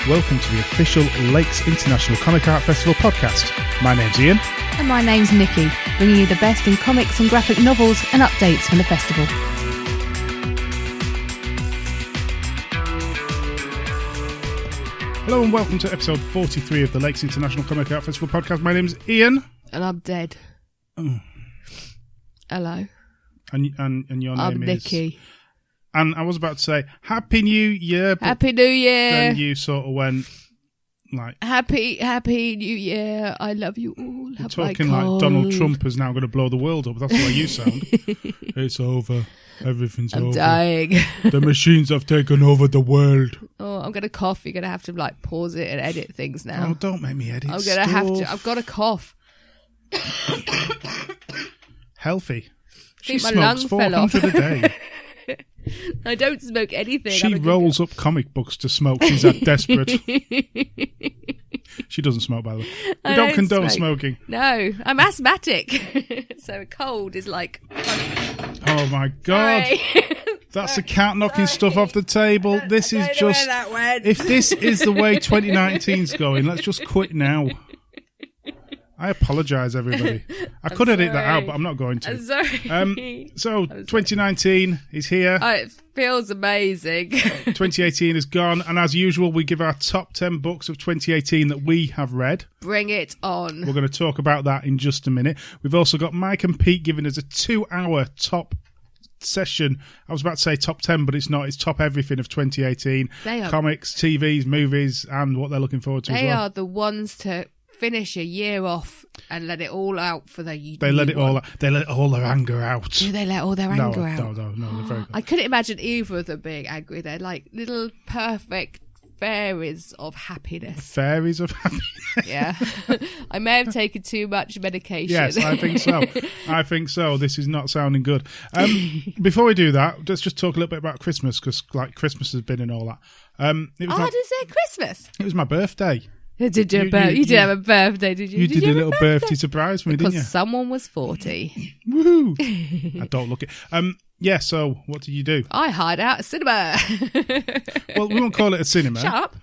Welcome to the official Lakes International Comic Art Festival podcast. My name's Ian. And my name's Nikki, bringing you the best in comics and graphic novels and updates from the festival. Hello and welcome to episode 43 of the Lakes International Comic Art Festival podcast. My name's Ian. And I'm dead. Oh. Hello. And your name I'm is... Nikki. And I was about to say, Happy New Year. But Happy New Year. then you sort of went like... Happy New Year. I love you all. You're talking like Donald Trump is now going to blow the world up. That's the way you sound. It's over. Everything's over. I'm dying. The machines have taken over the world. Oh, I'm going to cough. You're going to have to like pause it and edit things now. Oh, don't make me edit I'm going to have to. I've got a cough. Healthy. She my smokes lung fell off. 400 a day. I don't smoke anything. She rolls up comic books to smoke. She's that desperate. She doesn't smoke, by the way. We don't condone smoking. No, I'm asthmatic. So a cold is like... Oh my God. That's the cat knocking stuff off the table. This is just... If this is the way 2019's going, let's just quit now. I apologise, everybody. I could edit that out, but I'm not going to. I'm sorry. So, 2019 is here. Oh, it feels amazing. 2018 is gone, and as usual, we give our top 10 books of 2018 that we have read. Bring it on. We're going to talk about that in just a minute. We've also got Mike and Pete giving us a 2-hour top session. I was about to say top 10, but it's not. It's top everything of 2018. They are. Comics, TVs, movies, and what they're looking forward to as well. They are the ones to finish a year off and let it all out for the They let it all out. They let all their anger out. Do they let all their anger out? No, they're very good. I couldn't imagine either of them being angry. They're like little perfect fairies of happiness. Fairies of happiness? Yeah. I may have taken too much medication. Yes, I think so. This is not sounding good. Before we do that, let's just talk a little bit about Christmas, because like Christmas has been and all that. Did it say Christmas? It was my birthday. You did have a birthday, did you? You did a little birthday surprise for me, didn't you? Because someone was 40. Woohoo! I don't look it. Yeah, so what did you do? I hired out a cinema. Well, we won't call it a cinema. Shut up.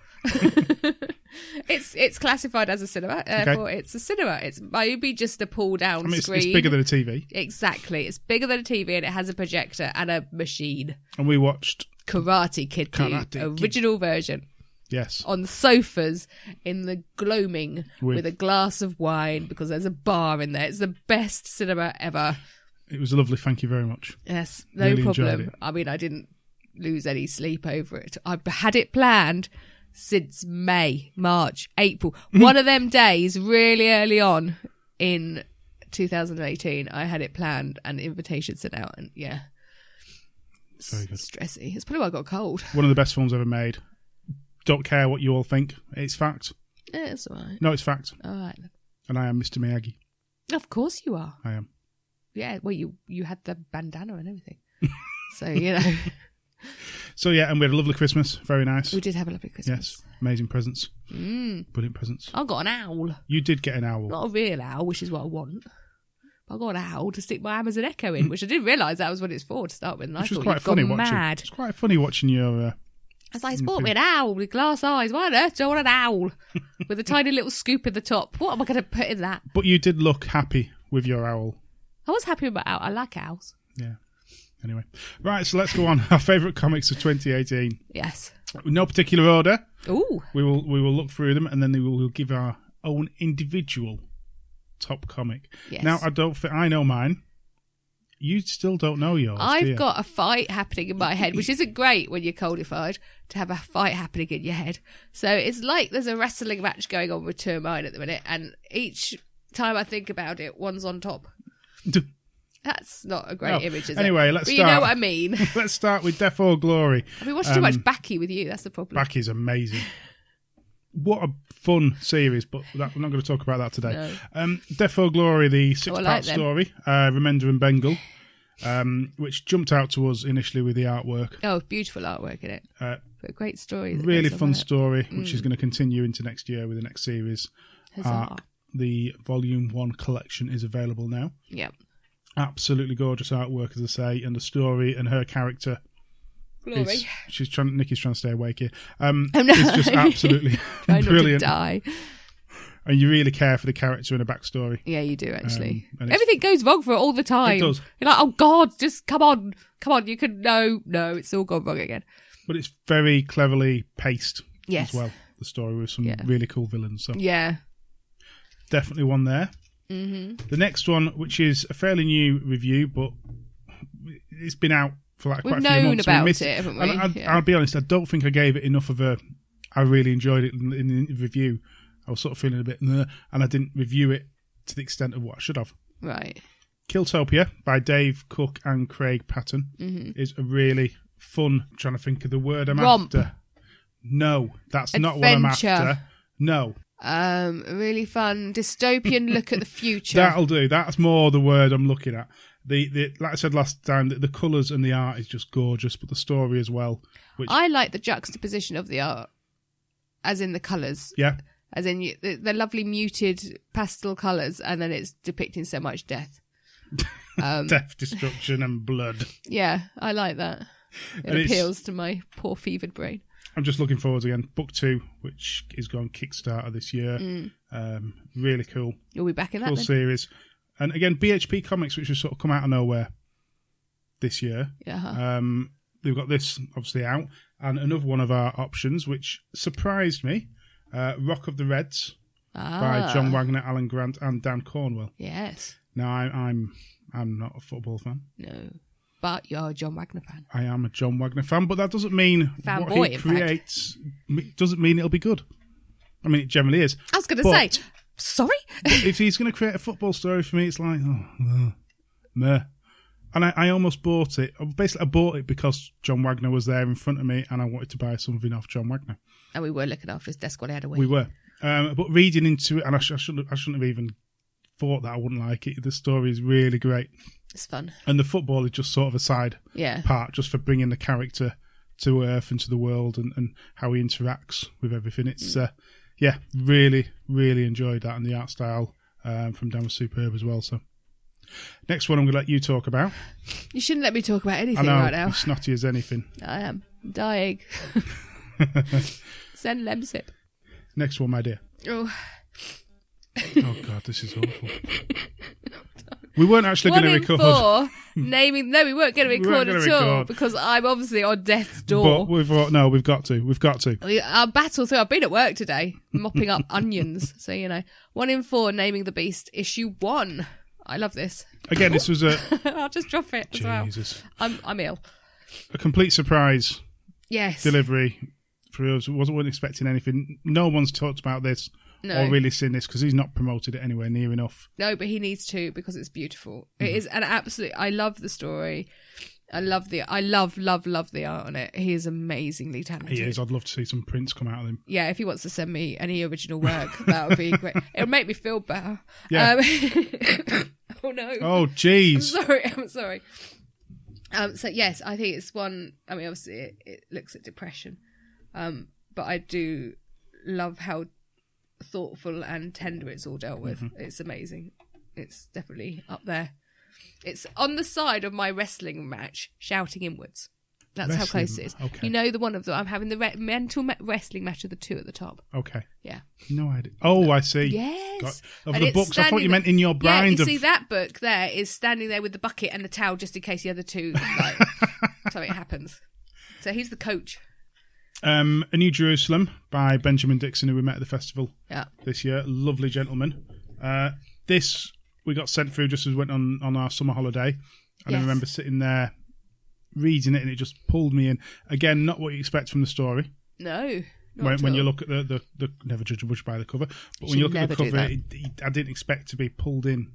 It's classified as a cinema, therefore it's a cinema. It's maybe just a pull-down screen. It's bigger than a TV. Exactly. It's bigger than a TV, and it has a projector and a machine. And we watched... Karate Kid 2, original version. Yes. On sofas in the gloaming with a glass of wine, because there's a bar in there. It's the best cinema ever. It was lovely. Thank you very much. Yes, no really problem. I mean, I didn't lose any sleep over it. I've had it planned since March, April. One of them days, really early on in 2018, I had it planned and invitation sent out. And yeah, very good. Stressy. It's probably why I got cold. One of the best films ever made. Don't care what you all think. It's fact. Yeah, it's all right. No, it's fact. All right. And I am Mr. Miyagi. Of course you are. I am. Yeah, well, you had the bandana and everything. So, you know. So, yeah, and we had a lovely Christmas. Very nice. We did have a lovely Christmas. Yes. Amazing presents. Brilliant presents. I got an owl. You did get an owl. Not a real owl, which is what I want. I got an owl to stick my Amazon Echo in, which I didn't realise that was what it's for to start with. And I thought you'd gone mad. It's quite funny watching your... I was like, it's bought me an owl with glass eyes. Why on earth do I want an owl with a tiny little scoop in the top? What am I going to put in that? But you did look happy with your owl. I was happy with my owl. I like owls. Yeah. Anyway. Right, so let's go on. Our favourite comics of 2018. Yes. No particular order. Ooh. We will look through them, and then we'll give our own individual top comic. Yes. Now, I know mine. You still don't know yours. I've got a fight happening in my head, which isn't great when you're codified to have a fight happening in your head. So it's like there's a wrestling match going on with two of mine at the minute, and each time I think about it, one's on top. That's not a great image, is anyway, it? Let's but start. You know what I mean. Let's start with Death or Glory. I've been watching too much Backy with you. That's the problem. Backy's amazing. What a fun series, but we're not going to talk about that today. No. Death or Glory, the 6-part story, Remender and Bengal, which jumped out to us initially with the artwork. Oh, beautiful artwork in it. A great story. Really fun story, which is going to continue into next year with the next series. The Volume 1 collection is available now. Yep. Absolutely gorgeous artwork, as I say, and the story and her character Glory. Nikki's trying to stay awake here. Oh, no. It's just absolutely brilliant. Not to die. And you really care for the character and the backstory. Yeah, you do, actually. Everything goes wrong for it all the time. It does. You're like, oh, God, just come on. Come on, you can... No, it's all gone wrong again. But it's very cleverly paced as well, the story, with some really cool villains. So yeah. Definitely one there. Mm-hmm. The next one, which is a fairly new review, but it's been out for like quite a few months. We've known about it, haven't we? I'll be honest, I don't think I gave it enough of a... I really enjoyed it in the review. I was sort of feeling a bit, and I didn't review it to the extent of what I should have. Right. Killtopia by Dave Cook and Craig Paton is a really fun... I'm trying to think of the word I'm after. No, that's not what I'm after. No. A really fun dystopian look at the future. That'll do. That's more the word I'm looking at. The like I said last time, the colours and the art is just gorgeous, but the story as well. I like the juxtaposition of the art, as in the colours. Yeah. As in the lovely muted pastel colours, and then it's depicting so much death. Death, destruction and blood. Yeah, I like that. It appeals to my poor fevered brain. I'm just looking forward to, again, book 2, which is going Kickstarter this year. Really cool. You'll be back in that cool then? Series. And again, BHP Comics, which has sort of come out of nowhere this year. Yeah. They've got this obviously out, and another one of our options, which surprised me, Rock of the Reds by John Wagner, Alan Grant, and Dan Cornwell. Yes. Now I'm not a football fan. No, but you're a John Wagner fan. I am a John Wagner fan, but that doesn't mean what he creates doesn't mean it'll be good. I mean, it generally is. I was going to say, sorry. If he's going to create a football story for me, it's like, meh. And I almost bought it. Basically, I bought it because John Wagner was there in front of me, and I wanted to buy something off John Wagner. And we were looking after his desk while he had a wee. We were, but reading into it, and I shouldn't have even thought that I wouldn't like it. The story is really great. It's fun, and the football is just sort of a side part, just for bringing the character to Earth and to the world, and how he interacts with everything. It's really, really enjoyed that, and the art style from Dan was superb as well. So, next one I'm going to let you talk about. You shouldn't let me talk about anything right now. You're snotty as anything. I am dying. Send Lemsip. Next one, my dear. Oh God, this is awful. We weren't actually going to record. We weren't going to record at all because I'm obviously on death's door. But we've got to. Our battle through. I've been at work today, mopping up onions. So 1 in 4 naming the beast. Issue 1. I love this. Again, this was a. I'll just drop it. Jesus. As well. I'm ill. A complete surprise. Yes. Delivery for us. Wasn't expecting anything. No one's talked about this. No. Or really seen this because he's not promoted it anywhere near enough. No, but he needs to because it's beautiful. It is an absolute. I love the story. I love the art on it. He is amazingly talented. He is. I'd love to see some prints come out of him. Yeah, if he wants to send me any original work, that would be great. It'll make me feel better. Yeah. Oh no. Oh jeez. I'm sorry. So yes, I think it's one. I mean, obviously it looks at depression, but I do love how thoughtful and tender it's all dealt with. It's amazing. It's definitely up there. It's on the side of my wrestling match, Shouting Inwards. That's how close it is. Okay. The one of I'm having the mental wrestling match of the 2 at the top. Okay. Yeah. No idea. Oh, I see. Yes. Of the books, I thought you meant in your blind. Yeah, you see that book there is standing there with the bucket and the towel just in case the other 2 something happens. So he's the coach. A New Jerusalem by Benjamin Dickson, who we met at the festival this year. Lovely gentleman. This we got sent through just as we went on our summer holiday. And I remember sitting there reading it and it just pulled me in. Again, not what you expect from the story. No. When you look at the never judge a book by the cover. But when you look at the cover, I didn't expect to be pulled in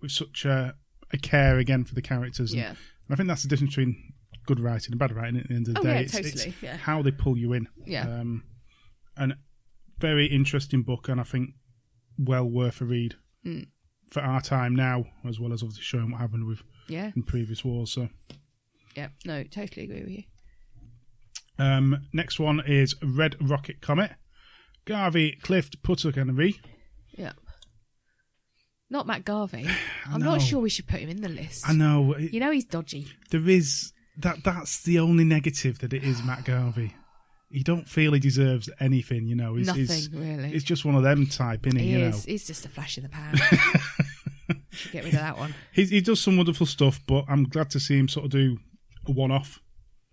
with such a care again for the characters. And I think that's the difference between good writing and bad writing at the end of the day. It's how they pull you in. Yeah. And very interesting book, and I think well worth a read for our time now, as well as obviously showing what happened with in previous wars. So yeah, no, totally agree with you. Next one is Red Rocket Comet. Garvey, Clift, Puttock and Ree. Yeah. Not Matt Garvey. I'm not sure we should put him in the list. I know. He's dodgy. There is that's the only negative that it is Matt Garvey. You don't feel he deserves anything, you know. Nothing, really. He's just one of them type, isn't he? He's just a flash in the pan. Should get rid of that one. He does some wonderful stuff, but I'm glad to see him sort of do a one-off,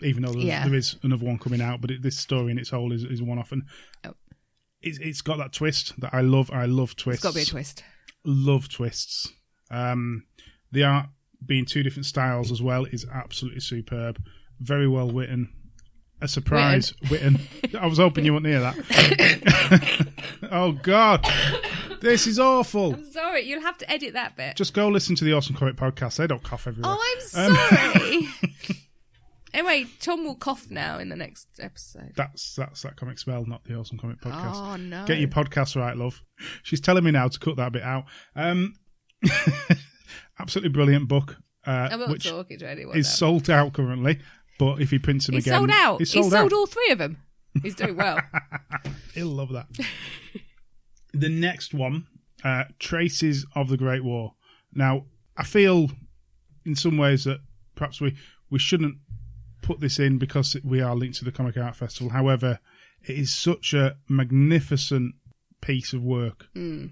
even though there is another one coming out. But this story in its whole is a one-off, and it's got that twist that I love. I love twists. It's got to be a twist. Love twists. The art being two different styles as well is absolutely superb. Very well written. A surprise written. I was hoping you wouldn't hear that. Oh, God. This is awful. I'm sorry. You'll have to edit that bit. Just go listen to the Awesome Comic podcast. They don't cough everywhere. Oh, I'm sorry. Anyway, Tom will cough now in the next episode. That's that comic spell, not the Awesome Comic podcast. Oh, no. Get your podcast right, love. She's telling me now to cut that bit out. Absolutely brilliant book. I'm not talking to anyone. Is sold out currently. But if he prints them again... Sold out. He's sold all three of them. He's doing well. He'll love that. The next one, Traces of the Great War. Now, I feel in some ways that perhaps we shouldn't put this in because we are linked to the Comic Art Festival. However, it is such a magnificent piece of work. Mm.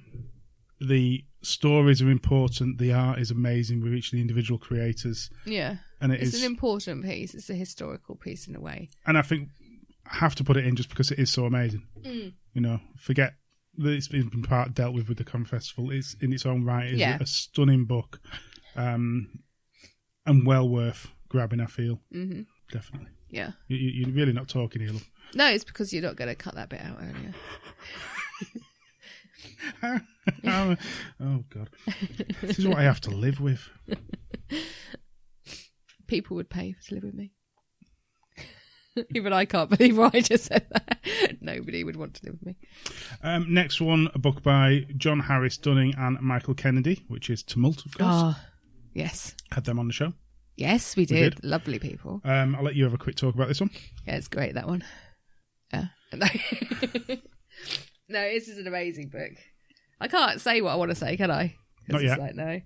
The stories are important. The art is amazing with each of the individual creators. Yeah. And it's an important piece. It's a historical piece in a way. And I think I have to put it in just because it is so amazing. Mm. You know, forget that it's been part dealt with the Comic Festival. It's in its own right. It's a stunning book. And well worth grabbing, I feel. Mm-hmm. Definitely. Yeah. You're really not talking here, love. No, it's because you're not going to cut that bit out earlier. Oh, God. This is what I have to live with. People would pay to live with me. Even I can't believe why I just said that. Nobody would want to live with me. Next one, a book by John Harris Dunning and Michael Kennedy, which is Tumult, of course. Oh, yes. Had them on the show. Yes, we did. Lovely people. I'll let you have a quick talk about this one. Yeah, it's great, that one. Yeah. No, this is an amazing book. I can't say what I want to say, can I? Not yet. No.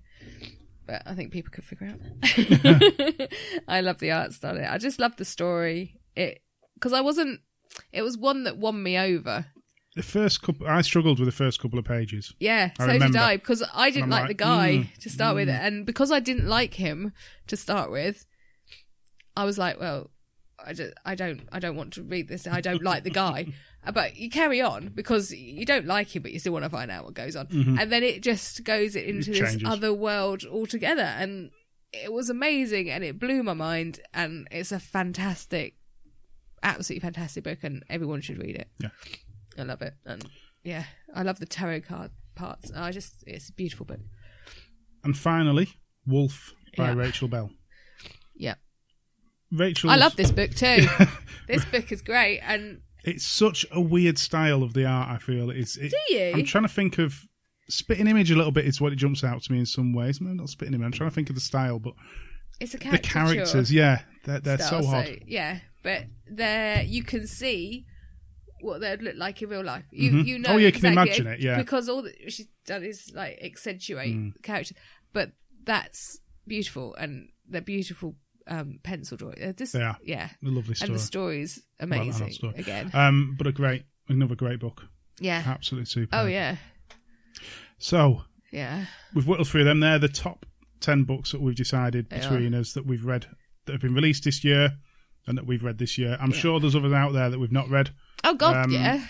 But I think people could figure out that. I love the art style. I just love the story. Because it was one that won me over. The first couple, I struggled with the first couple of pages. Yeah, so did I, because I didn't like the guy to start with, and because I didn't like him to start with, I was like, well, I don't want to read this. I don't like the guy. But you carry on because you don't like him, but you still want to find out what goes on. Mm-hmm. And then it just goes into this other world altogether. And it was amazing and it blew my mind. And it's a fantastic, absolutely fantastic book and everyone should read it. Yeah. I love it. And yeah, I love the tarot card parts. It's a beautiful book. And finally, Wolf by Rachael Bell. Yeah. Rachel. I love this book too. This book is great. And it's such a weird style of the art, I feel. Do you? I'm trying to think of... Spitting Image a little bit is what it jumps out to me in some ways. No, not Spitting Image. I'm trying to think of the style, but... It's a the characters, yeah. They're so hard. Yeah, but you can see what they'd look like in real life. You know you can imagine it, yeah. Because all that she's done is like accentuate the characters. But that's beautiful, and they're beautiful... pencil drawing. They are. Yeah. A lovely story. And the story's amazing again. But another great book. Yeah. Absolutely superb. Oh, yeah. So, yeah, we've whittled through them. They're the top 10 books that we've decided between us that we've read, that have been released this year and that we've read this year. I'm sure there's others out there that we've not read. Oh, God, yeah.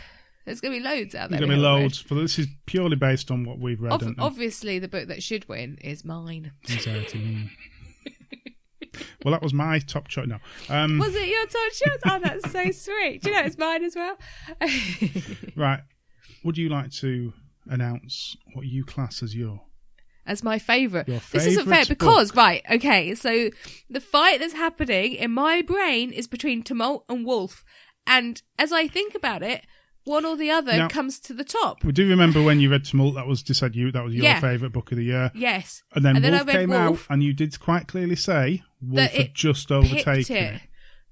There's going to be loads out there. There's going to be loads, but this is purely based on what we've read. Obviously, the book that should win is mine. Anxiety. Well, that was my top choice. No, was it your top choice? Oh, that's so sweet. Do you know it's mine as well? Right. Would you like to announce what you class as my favourite? This isn't fair because so the fight that's happening in my brain is between Tumult and Wolf, and as I think about it, one or the other comes to the top. We do remember when you read Tumult, that was your favourite book of the year. Yes. And then Wolf came out, and you did quite clearly say Wolf had just overtaken it.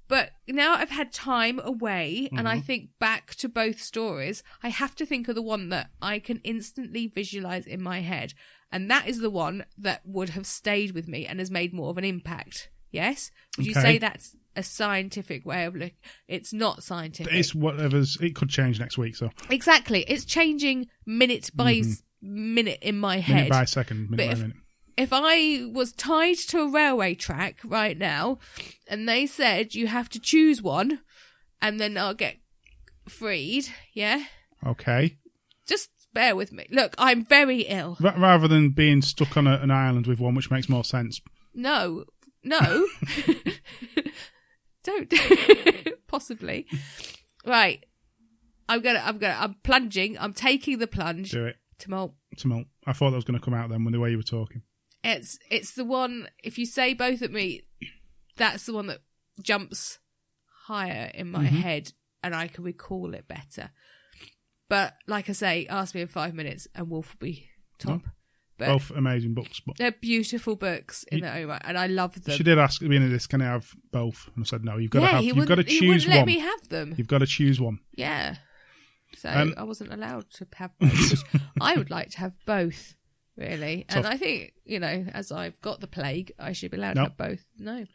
But now I've had time away, and I think back to both stories, I have to think of the one that I can instantly visualise in my head. And that is the one that would have stayed with me and has made more of an impact. Yes? Would you say that's a scientific way of looking? It's not scientific. It's whatever's. It could change next week, so. Exactly. It's changing minute by minute in my head. Minute by second, minute by minute. If I was tied to a railway track right now and they said you have to choose one and then I'll get freed, yeah? Okay. Just bear with me. Look, I'm very ill. Rather than being stuck on an island with one, which makes more sense. No. Don't. Possibly. Right. I'm plunging. I'm taking the plunge. Do it. Tumult. I thought that was going to come out then when the way you were talking. It's the one, if you say both at me, that's the one that jumps higher in my head and I can recall it better. But like I say, ask me in 5 minutes and Wolf will be top. But both amazing books. But they're beautiful books in their own right, and I love them. She did ask at the beginning of this, can I have both? And I said, no, you've got to choose one. He wouldn't let me have them. You've got to choose one. Yeah. So I wasn't allowed to have both, which I would like to have both, really. And I think, as I've got the plague, I should be allowed to have both. No.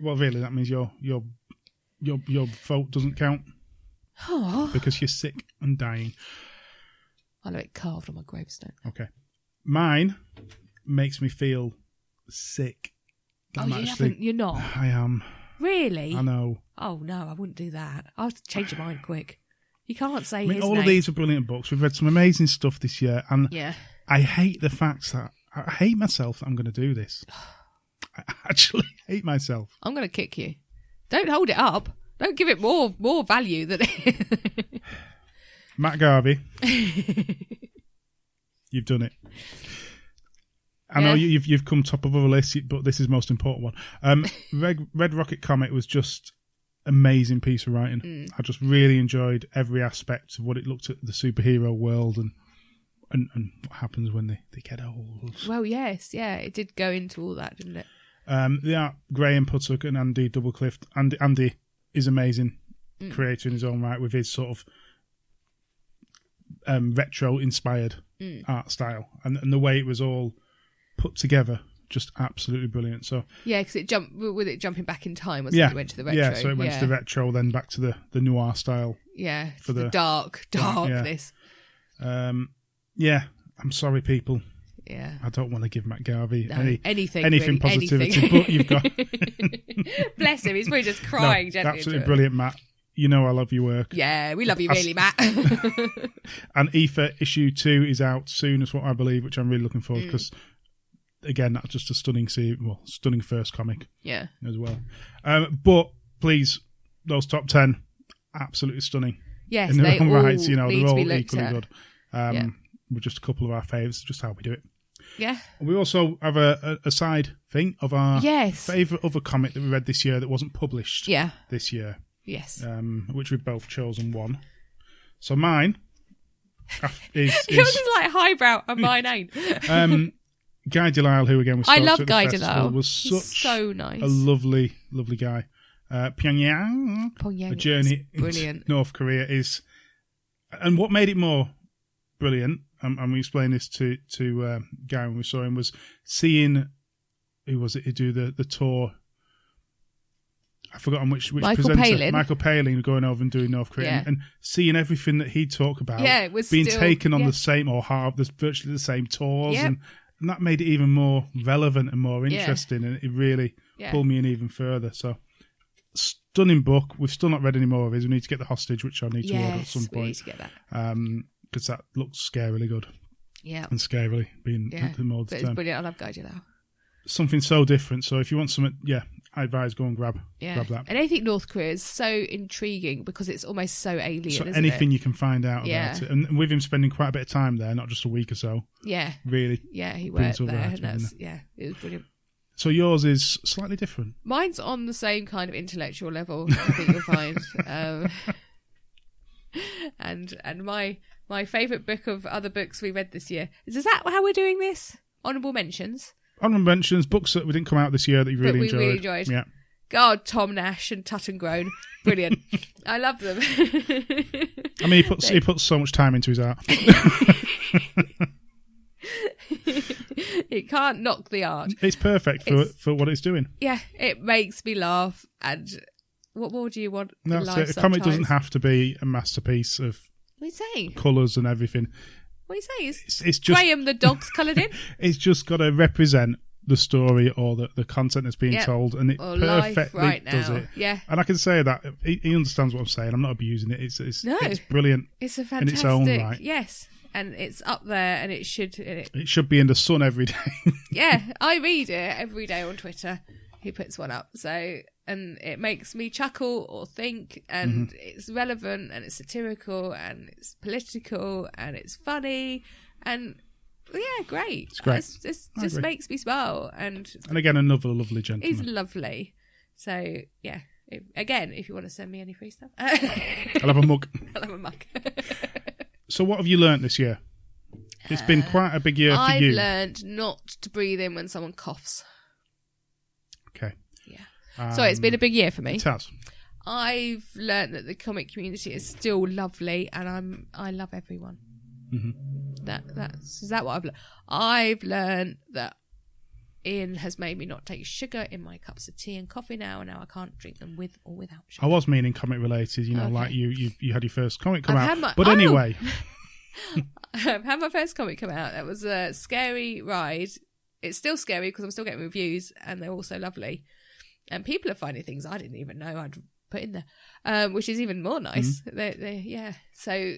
Well, really, that means your vote doesn't count. Oh. Because you're sick and dying. I'll have it carved on my gravestone. Okay. Mine makes me feel sick. You're not? I am. Really? I know. Oh, no, I wouldn't do that. I'll change your mind quick. You can't say his all name. of these are brilliant books. We've read some amazing stuff this year. And I hate the fact that I hate myself that I'm going to do this. I actually hate myself. I'm going to kick you. Don't hold it up. Don't give it more value than it. Matt Garvey. You've done it. I know you've come top of other lists, but this is the most important one. Red Rocket Comet was just amazing piece of writing. I just really enjoyed every aspect of what it looked at the superhero world and what happens when they get old. Well, yes, it did go into all that, didn't it? The art, Graham Puttock and Andy Clift. Andy is amazing creator in his own right with his sort of retro-inspired art style. And the way it was all put together, just absolutely brilliant. So because it jumping back in time, wasn't it? It went to the retro. Yeah, so it went to the retro, then back to the noir style. Yeah, for the darkness. I'm sorry, people. Yeah, I don't want to give Matt Garvey anything really, positivity, but you've got. Bless him, he's probably just crying. Gently absolutely brilliant, Matt. You know I love your work. Yeah, we love you really, Matt. And Aoife issue 2 is out soon, is what I believe, which I'm really looking forward to because, again, that's just a stunning first comic. Yeah, as well. But please, those top 10, absolutely stunning. Yes, in their own rights, they're all equally good. With just a couple of our favourites, just how we do it. Yeah. We also have a side thing of our favourite other comic that we read this year that wasn't published this year. Yes. Which we've both chosen one. So mine is... Yours is like highbrow and mine ain't. Guy Delisle, who again we spoke I love to at Guy the festival, Delisle. was so nice. a lovely, lovely guy. Pyongyang, a journey into North Korea is... And what made it more brilliant, and we explained this to Guy when we saw him, was seeing... Who was it who do the tour... I've forgotten which presenter. Michael Palin going over and doing North Korea and seeing everything that he'd talk about it was being taken on the same or virtually the same tours and that made it even more relevant and more interesting and it really pulled me in even further. So stunning book. We've still not read any more of his. We need to get The Hostage, which I need to order at some point. We need to get that. Because that looks scarily good. Yeah. And scarily being the more but it's brilliant. I love Guy Delisle. Something so different. So if you want something, I advise go and grab that. And anything North Korea is so intriguing because it's almost so alien. So isn't anything it? you can find out about it, and with him spending quite a bit of time there, not just a week or so. Yeah, really. Yeah, he worked there, and it was brilliant. So yours is slightly different. Mine's on the same kind of intellectual level. I think you'll find. And my favourite book of other books we read this year is that how we're doing this? Honourable mentions. Honourable mentions, books that didn't come out this year that you really enjoyed. Really enjoyed. Yeah. God, Tom Nash and Tut and Groan. Brilliant. I love them. I mean, he puts so much time into his art. It can't knock the art. It's perfect for what it's doing. Yeah, it makes me laugh. And what more do you want? That's it. A comic doesn't have to be a masterpiece of what are you saying? Colours and everything. What are you saying? It's just Graham the dog's coloured in. It's just got to represent the story or the content that's being told, and it perfectly does it. Yeah, and I can say that he understands what I'm saying. I'm not abusing it. It's brilliant. It's a fantastic. In its own right. Yes, and it's up there, and it should be in the sun every day. Yeah, I read it every day on Twitter. He puts one up, so and it makes me chuckle or think, and it's relevant, and it's satirical, and it's political, and it's funny, and. Yeah, great. It's great. It just makes me smile. And again, another lovely gentleman. He's lovely. So, yeah. If you want to send me any free stuff. I'll have a mug. I'll have a mug. So what have you learnt this year? It's been quite a big year for you. I've learnt not to breathe in when someone coughs. Okay. Yeah. So it's been a big year for me. It has. I've learnt that the comic community is still lovely, and I love everyone. Mm-hmm. Is that what I've learned? I've learned that Ian has made me not take sugar in my cups of tea and coffee now, and now I can't drink them with or without sugar. I was meaning comic related, okay. Like you had your first comic come out. Anyway. I've had my first comic come out. That was a scary ride. It's still scary because I'm still getting reviews, and they're also lovely. And people are finding things I didn't even know I'd put in there, which is even more nice. Mm-hmm. Yeah. So,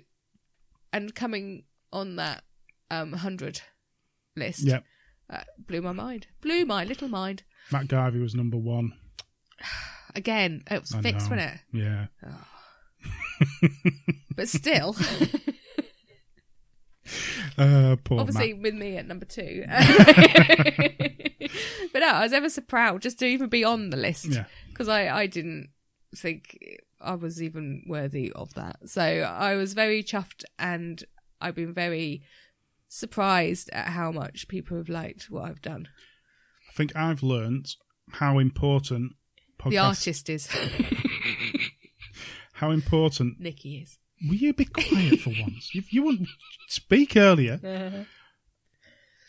and coming on that 100 list, blew my mind. Blew my little mind. Matt Garvey was number 1. Again, it was fixed, wasn't it? Yeah. Oh. But still. Poor obviously Matt. With me at number 2. But no, I was ever so proud just to even be on the list. Because I didn't think I was even worthy of that. So I was very chuffed, and I've been very surprised at how much people have liked what I've done. I think I've learnt how important the artist is. How important Nikki is. Will you be quiet for once? You wouldn't speak earlier.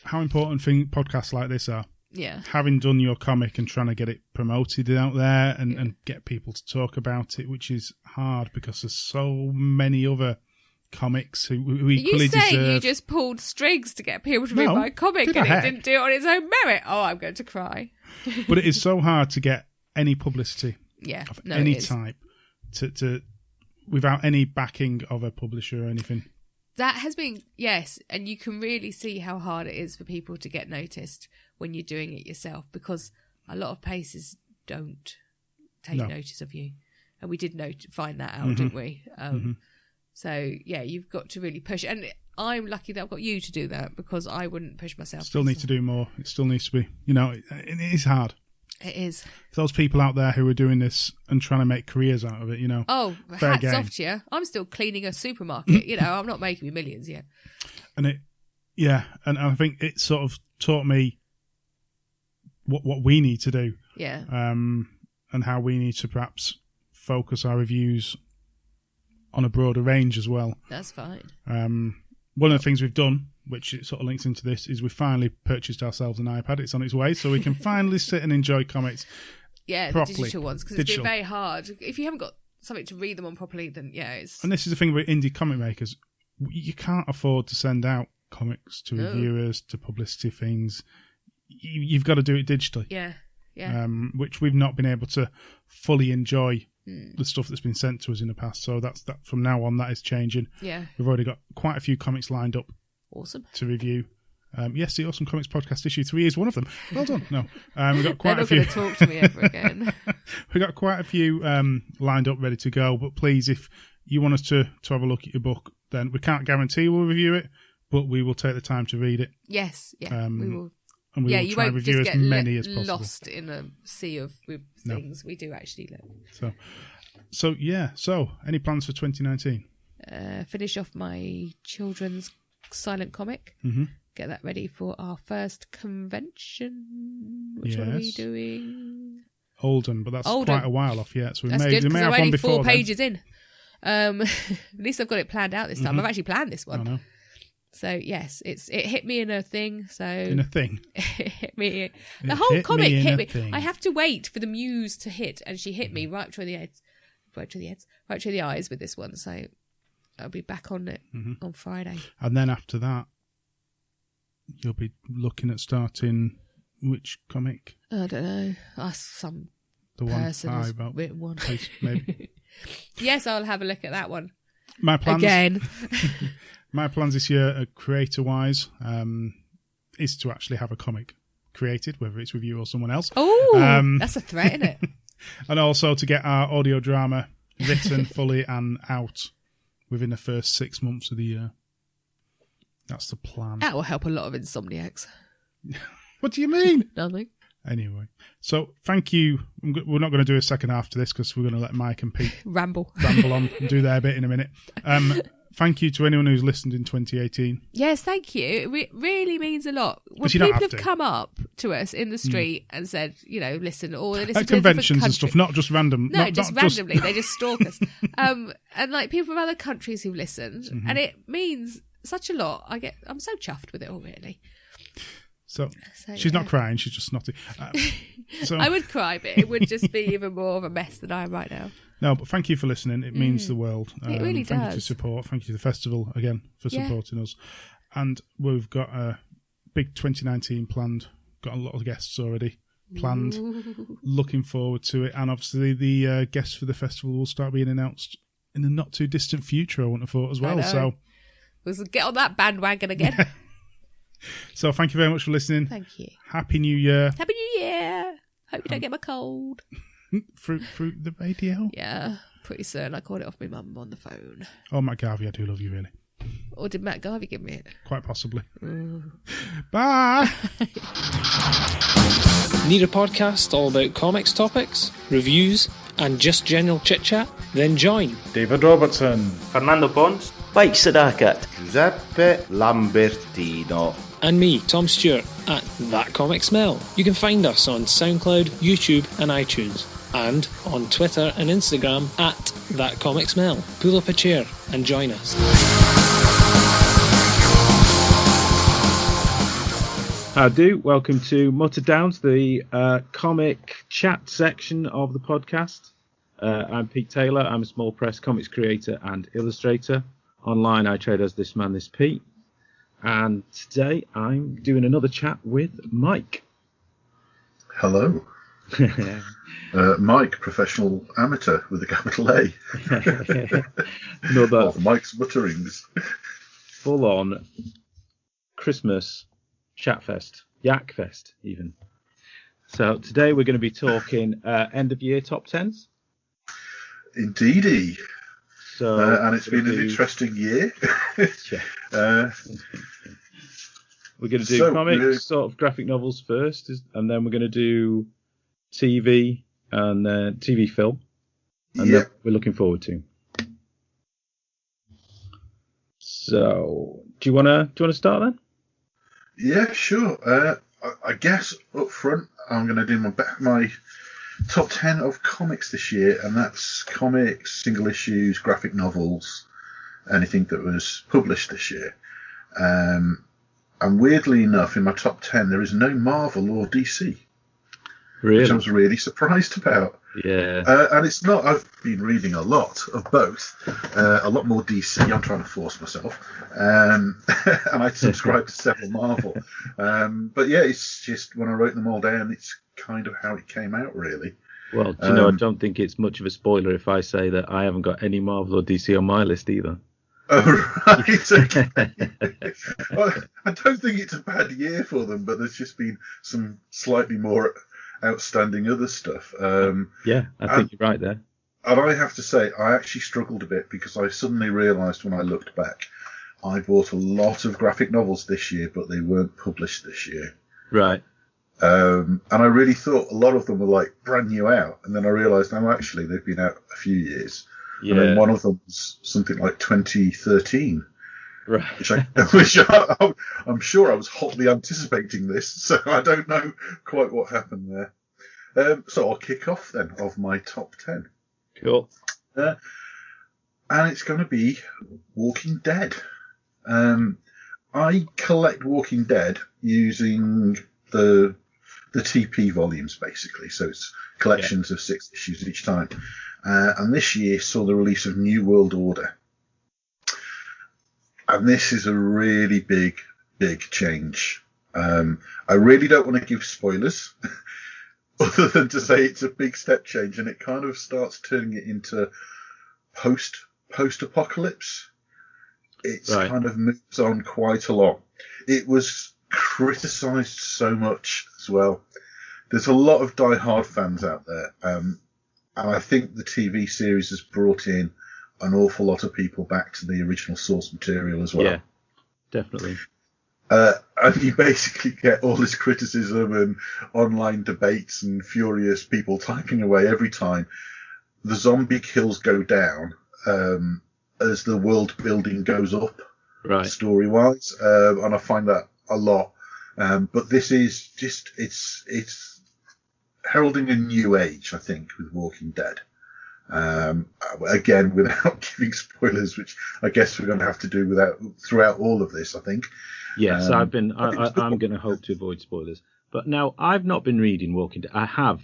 How important podcasts like this are. Yeah. Having done your comic and trying to get it promoted out there and get people to talk about it, which is hard because there's so many other comics who equally deserve... You say you just pulled strings to get people to read my comic and it didn't do it on its own merit. Oh, I'm going to cry. But it is so hard to get any publicity of any type to without any backing of a publisher or anything. That has been, yes, and you can really see how hard it is for people to get noticed when you're doing it yourself, because a lot of places don't take notice of you. And we did find that out, didn't we? So, yeah, you've got to really push. And I'm lucky that I've got you to do that, because I wouldn't push myself. Still need to do more. It still needs to be, it is hard. It is. For those people out there who are doing this and trying to make careers out of it, Oh, hats off to you. I'm still cleaning a supermarket. I'm not making me millions yet. And and I think it sort of taught me what we need to do. Yeah. And how we need to perhaps focus our reviews on a broader range as well. That's fine. One of the things we've done, which it sort of links into this, is we finally purchased ourselves an iPad. It's on its way, so we can finally sit and enjoy comics properly. The digital ones, because it's been very hard. If you haven't got something to read them on properly, then it's... And this is the thing about indie comic makers. You can't afford to send out comics to reviewers, to publicity things. You've got to do it digitally. Yeah. Which we've not been able to fully enjoy the stuff that's been sent to us in the past. So that's that. From now on, that is changing. Yeah. We've already got quite a few comics lined up. Awesome. To review. Yes, the Awesome Comics Podcast issue 3 is one of them. Well done. No, we've got quite a few. They're not going to talk to me ever again. We've got quite a few lined up, ready to go. But please, if you want us to have a look at your book, then we can't guarantee we'll review it, but we will take the time to read it. Yes, we will. And we will try and review as many as possible. Lost in a sea of things. We do actually look. So yeah. So, any plans for 2019? Finish off my children's silent comic. Mm-hmm. Get that ready for our first convention. Which one are we doing? Oldham, but that's quite a while off yet. So we may have only one before 4 pages in. At least I've got it planned out this time. I've actually planned this one. I know. So yes, it hit me in a thing. So in a thing, it hit me. The whole comic hit me. Thing. I have to wait for the muse to hit, and she hit me right between the eyes with this one. So I'll be back on it on Friday. And then after that, you'll be looking at starting which comic? I don't know. Some the one person has written one. Maybe. Yes, I'll have a look at that one. My plans again. My plans this year, creator-wise, is to actually have a comic created, whether it's with you or someone else. Oh, that's a threat, isn't it? And also to get our audio drama written fully and out within the first 6 months of the year. That's the plan. That will help a lot of insomniacs. What do you mean? Nothing. Anyway, so thank you. We're not going to do a second half to this because we're going to let Mike and Pete ramble on and do their bit in a minute. Thank you to anyone who's listened in 2018. Yes, thank you. It really means a lot. When people have come up to us in the street and said, listen, or they listen at conventions and stuff, not just random. No, just randomly. They just stalk us. And like people from other countries who've listened, and it means such a lot. I'm so chuffed with it all, really. So she's not crying, she's just snotty. I would cry, but it would just be even more of a mess than I am right now. No, but thank you for listening. It means the world. It really thank does. you to support. Thank you to the festival again for supporting us. And we've got a big 2019 planned. Got a lot of guests already planned. Ooh. Looking forward to it. And obviously the guests for the festival will start being announced in the not too distant future, I wouldn't have thought as well. So we'll get on that bandwagon again. So thank you very much for listening. Thank you. Happy New Year. Happy New Year. Hope you don't get my cold. Through the radio? Yeah, pretty soon. I called it off my mum on the phone. Oh, Matt Garvey, I do love you, really. Or did Matt Garvey give me it? Quite possibly. Bye. Need a podcast all about comics topics, reviews, and just general chit-chat? Then join David Robertson, Fernando Pons, Mike Sadakat, Giuseppe Lambertino, and me, Tom Stewart, at That Comic Smell. You can find us on SoundCloud, YouTube, and iTunes, and on Twitter and Instagram at That Comic Smell. Pull up a chair and join us. How do? Welcome to Mutter Downs, the comic chat section of the podcast. I'm Pete Taylor. I'm a small press comics creator and illustrator. Online, I trade as This Man, This Pete. And today, I'm doing another chat with Mike. Hello. Mike, professional amateur with a capital A. Another of Mike's mutterings. Full-on Christmas chatfest, yakfest even. So today we're going to be talking end-of-year top 10s. Indeedy. So and it's been an interesting year. We're going to do comics, sort of graphic novels first, and then we're going to do TV and TV film. And that we're looking forward to. So, do you want to start then? Yeah, sure. I guess up front, I'm going to do my top 10 of comics this year, and that's comics, single issues, graphic novels, anything that was published this year. And weirdly enough, in my top 10, there is no Marvel or DC. Really? Which I was really surprised about. Yeah. And it's not, I've been reading a lot of both. A lot more DC, I'm trying to force myself. And I subscribe to several Marvel. But yeah, it's just, when I wrote them all down, it's kind of how it came out, really. Well, do you know, I don't think it's much of a spoiler if I say that I haven't got any Marvel or DC on my list either. Oh, right. Okay. Well, I don't think it's a bad year for them, but there's just been some slightly more outstanding other stuff. Yeah, I think you're right there. And I have to say, I actually struggled a bit because I suddenly realised when I looked back, I bought a lot of graphic novels this year, but they weren't published this year. Right. And I really thought a lot of them were like brand new out, and then I realised, no, actually they've been out a few years. Yeah. And then one of them was something like 2013. Right. Which I'm sure I was hotly anticipating this, so I don't know quite what happened there. So I'll kick off then of my top 10. Cool. And it's going to be Walking Dead. I collect Walking Dead using the TP volumes, basically. So it's collections of 6 issues each time. And this year saw the release of New World Order. And this is a really big change. I really don't want to give spoilers, other than to say it's a big step change, and it kind of starts turning it into post-apocalypse. It's kind of moves on quite a lot. It was criticised so much as well. There's a lot of die-hard fans out there, and I think the TV series has brought in an awful lot of people back to the original source material as well. Yeah, definitely. And you basically get all this criticism and online debates and furious people typing away every time the zombie kills go down as the world building goes up, story-wise. And I find that a lot. But this is just, it's heralding a new age, I think, with Walking Dead. Again, without giving spoilers, which I guess we're going to have to do throughout all of this, I think. Yes, I'm going to hope to avoid spoilers. But now, I've not been reading Walking Dead. I have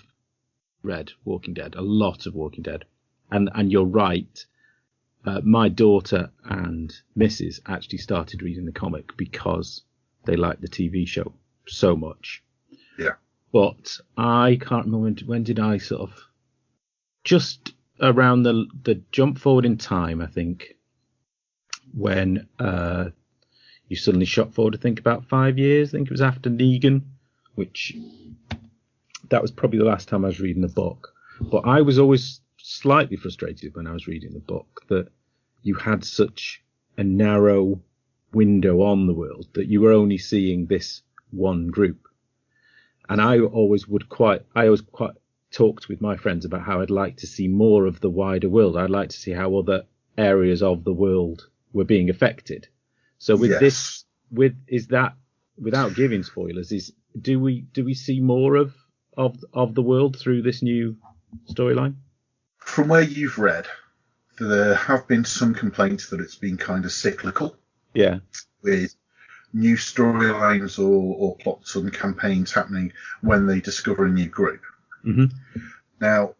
read Walking Dead, a lot of Walking Dead. And you're right. My daughter and Mrs. actually started reading the comic because they liked the TV show so much. Yeah. But I can't remember when did I sort of just around the jump forward in time, I think, when you suddenly shot forward to think about 5 years. I think it was after Negan, which that was probably the last time I was reading the book. But I was always slightly frustrated when I was reading the book that you had such a narrow window on the world that you were only seeing this one group. And I always quite talked with my friends about how I'd like to see more of the wider world. I'd like to see how other areas of the world were being affected. So with this, is that, without giving spoilers, do we see more of the world through this new storyline? From where you've read, there have been some complaints that it's been kind of cyclical. Yeah. With new storylines or plots and campaigns happening when they discover a new group. Mm-hmm. Now,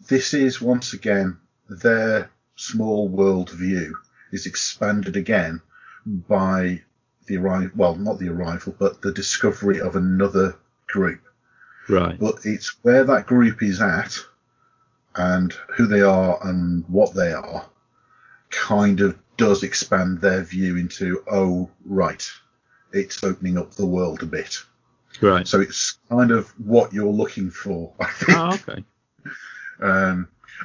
this is once again their small world view is expanded again by the arrival, well, not the arrival, but the discovery of another group. Right. But it's where that group is at and who they are and what they are kind of does expand their view into, oh, right, it's opening up the world a bit. Right. So it's kind of what you're looking for, I think. Oh, okay.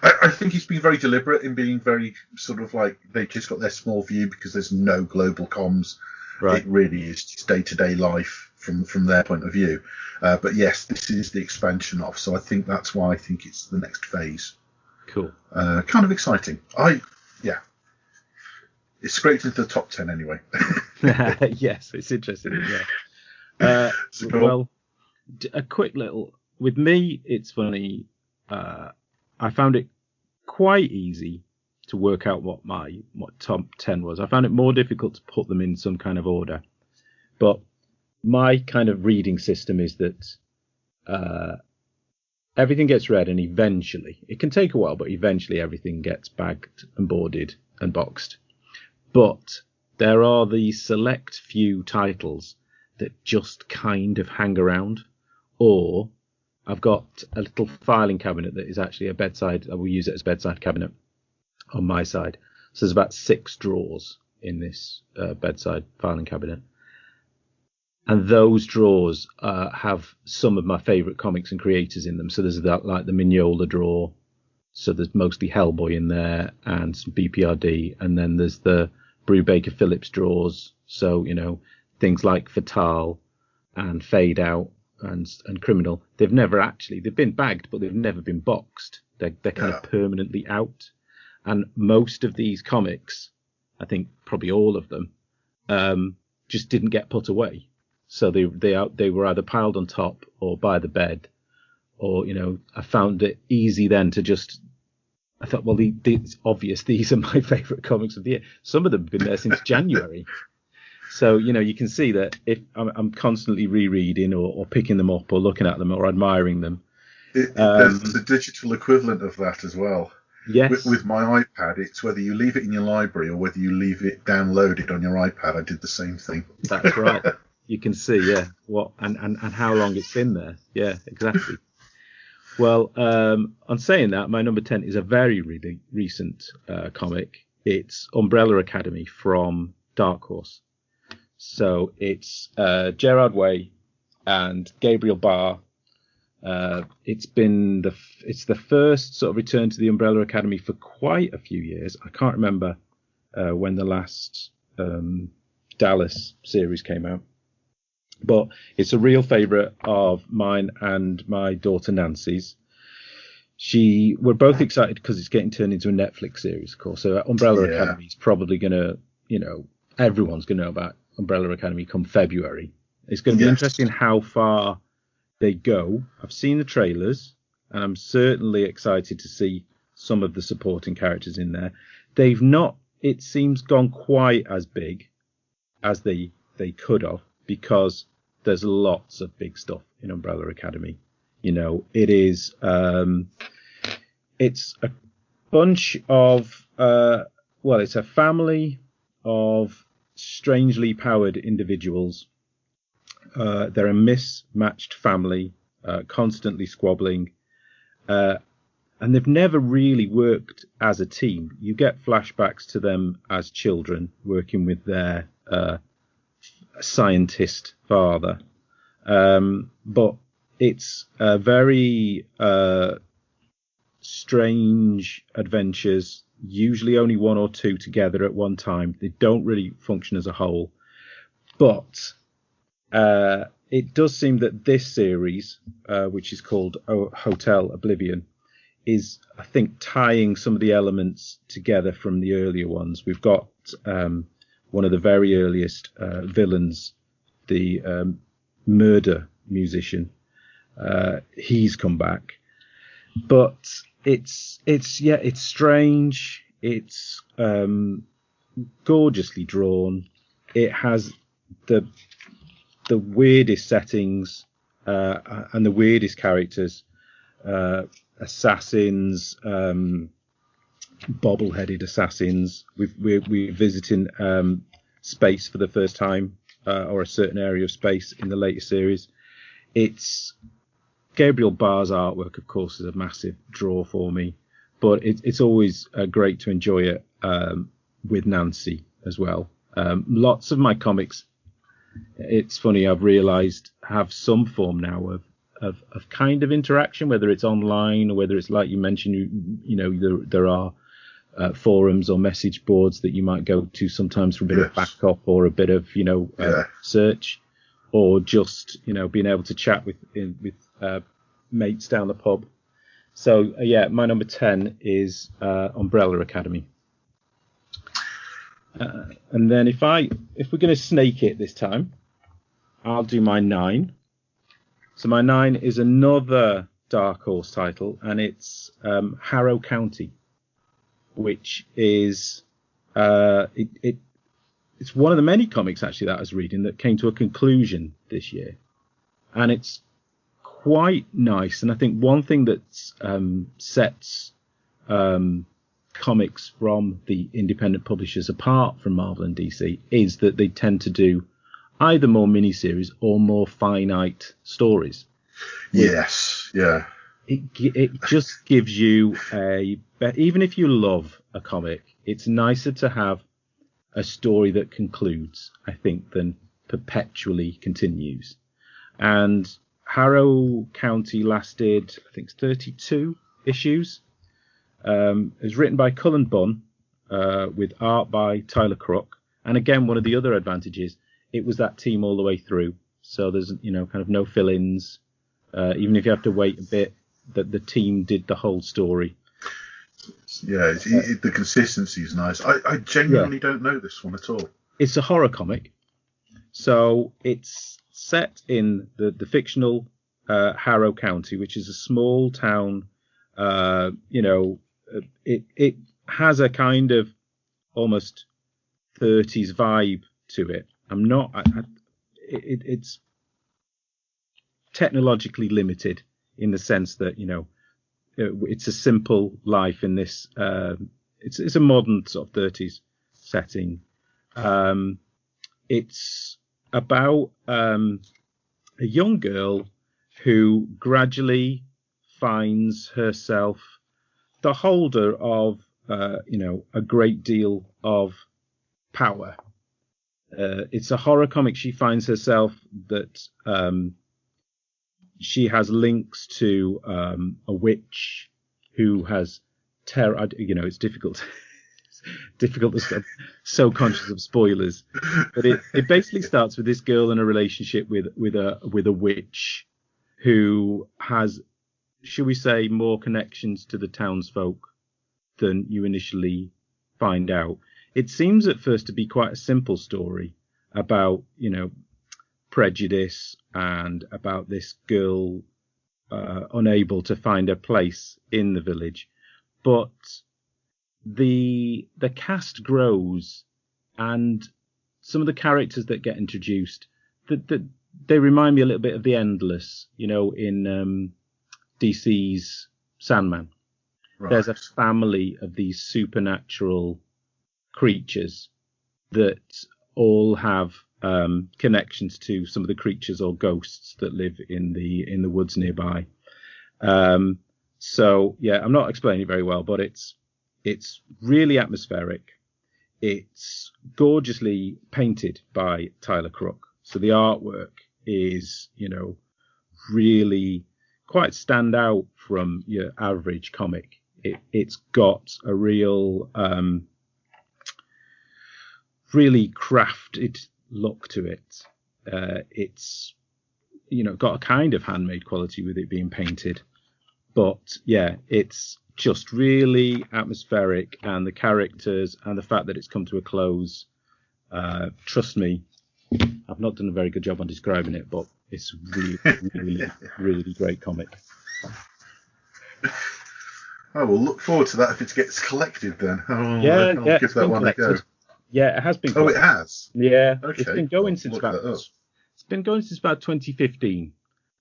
I think he's been very deliberate in being very sort of like they just got their small view because there's no global comms. Right. It really is just day-to-day life from their point of view. But yes, this is the expansion of. So I think that's why I think it's the next phase. Cool. Kind of exciting. It's scraped into the top 10 anyway. Yes, it's interesting. Yeah. Well, a quick little. With me, it's funny. I found it quite easy to work out what top 10 was. I found it more difficult to put them in some kind of order. But my kind of reading system is that everything gets read, and eventually, it can take a while, but eventually everything gets bagged and boarded and boxed. But there are these select few titles that just kind of hang around, or I've got a little filing cabinet that is actually a bedside. I will use it as a bedside cabinet on my side. So there's about 6 drawers in this bedside filing cabinet. And those drawers have some of my favourite comics and creators in them. So there's that, like the Mignola drawer. So there's mostly Hellboy in there and some BPRD. And then there's the Brubaker Phillips drawers. So, things like Fatale and Fade Out and Criminal. They've been bagged, but they've never been boxed. They're kind of permanently out. And most of these comics, I think probably all of them, just didn't get put away. So they were either piled on top or by the bed, or I found it easy then to just. I thought, well, it's obvious these are my favourite comics of the year. Some of them have been there since January. So, you can see that if I'm constantly rereading or picking them up or looking at them or admiring them. There's the digital equivalent of that as well. Yes. With my iPad, it's whether you leave it in your library or whether you leave it downloaded on your iPad. I did the same thing. That's right. You can see, what and how long it's been there. Yeah, exactly. Well, on saying that, my number 10 is a very really recent comic. It's Umbrella Academy from Dark Horse. So it's Gerard Way and Gabriel Barr. It's the first sort of return to the Umbrella Academy for quite a few years. I can't remember when the last Dallas series came out, but it's a real favourite of mine and my daughter Nancy's. We're both excited because it's getting turned into a Netflix series, of course. So Umbrella Academy is probably going to, everyone's going to know about Umbrella Academy come February. It's going to be interesting how far they go. I've seen the trailers, and I'm certainly excited to see some of the supporting characters in there. They've not, it seems, gone quite as big as they could have, because there's lots of big stuff in Umbrella Academy. It is it's a bunch of it's a family of strangely powered individuals. They're a mismatched family, constantly squabbling, and they've never really worked as a team. You get flashbacks to them as children working with their scientist father, but it's very strange adventures, usually only one or two together at one time. They don't really function as a whole, but it does seem that this series, which is called Hotel Oblivion, is, I think, tying some of the elements together from the earlier ones. We've got one of the very earliest villains, the murder musician. He's come back, but it's strange. It's gorgeously drawn. It has the weirdest settings and the weirdest characters, assassins, bobble-headed assassins. We're visiting space for the first time, or a certain area of space in the latest series. It's Gabriel Barr's artwork, of course, is a massive draw for me, but it's always great to enjoy it with Nancy as well. Lots of my comics, it's funny, I've realised, have some form now of kind of interaction, whether it's online or whether it's, like you mentioned, there are forums or message boards that you might go to sometimes for a bit of backup or a bit of search, or just being able to chat with mates down the pub. So my number 10 is Umbrella Academy. And then if we're going to snake it this time, I'll do my 9. So my 9 is another Dark Horse title, and it's Harrow County, which is it's one of the many comics actually that I was reading that came to a conclusion this year, and it's quite nice. And I think one thing that sets comics from the independent publishers apart from Marvel and DC is that they tend to do either more miniseries or more finite stories. Yes, yeah. It just gives you even if you love a comic, it's nicer to have a story that concludes, I think, than perpetually continues. And Harrow County lasted, I think, 32 issues. It was written by Cullen Bunn, with art by Tyler Crook. And again, one of the other advantages, it was that team all the way through. So there's, kind of no fill-ins. Even if you have to wait a bit, that the team did the whole story. Yeah, the consistency is nice. I genuinely don't know this one at all. It's a horror comic. So it's set in the fictional Harrow County, which is a small town. It has a kind of almost 30s vibe to it. I'm not. It's technologically limited in the sense that, you know, it's a simple life in this. It's a modern sort of 30s setting. It's about a young girl who gradually finds herself the holder of, you know, a great deal of power. It's a horror comic. She finds herself that she has links to a witch who has terror. You know, it's difficult. Difficult to stop. So conscious of spoilers, but it basically starts with this girl in a relationship with a witch who has, should we say, more connections to the townsfolk than you initially find out. It seems at first to be quite a simple story about, you know, prejudice and about this girl unable to find a place in the village, but the cast grows, and some of the characters that get introduced, they remind me a little bit of the Endless, you know, in DC's Sandman. Right. There's a family of these supernatural creatures that all have connections to some of the creatures or ghosts that live in the woods nearby. So yeah, I'm not explaining it very well, but it's really atmospheric. It's gorgeously painted by Tyler Crook. So the artwork is, you know, really quite stand out from your average comic. It's got a real, really crafted look to it. It's, you know, got a kind of handmade quality with it being painted. But yeah, it's just really atmospheric, and the characters and the fact that it's come to a close, trust me, I've not done a very good job on describing it, but it's really great comic. Oh, we'll look forward to that if it gets collected then. I'll give that one collected. A go. Yeah, it has been collected. Oh, it has? Yeah. Okay. It's been going since about 2015.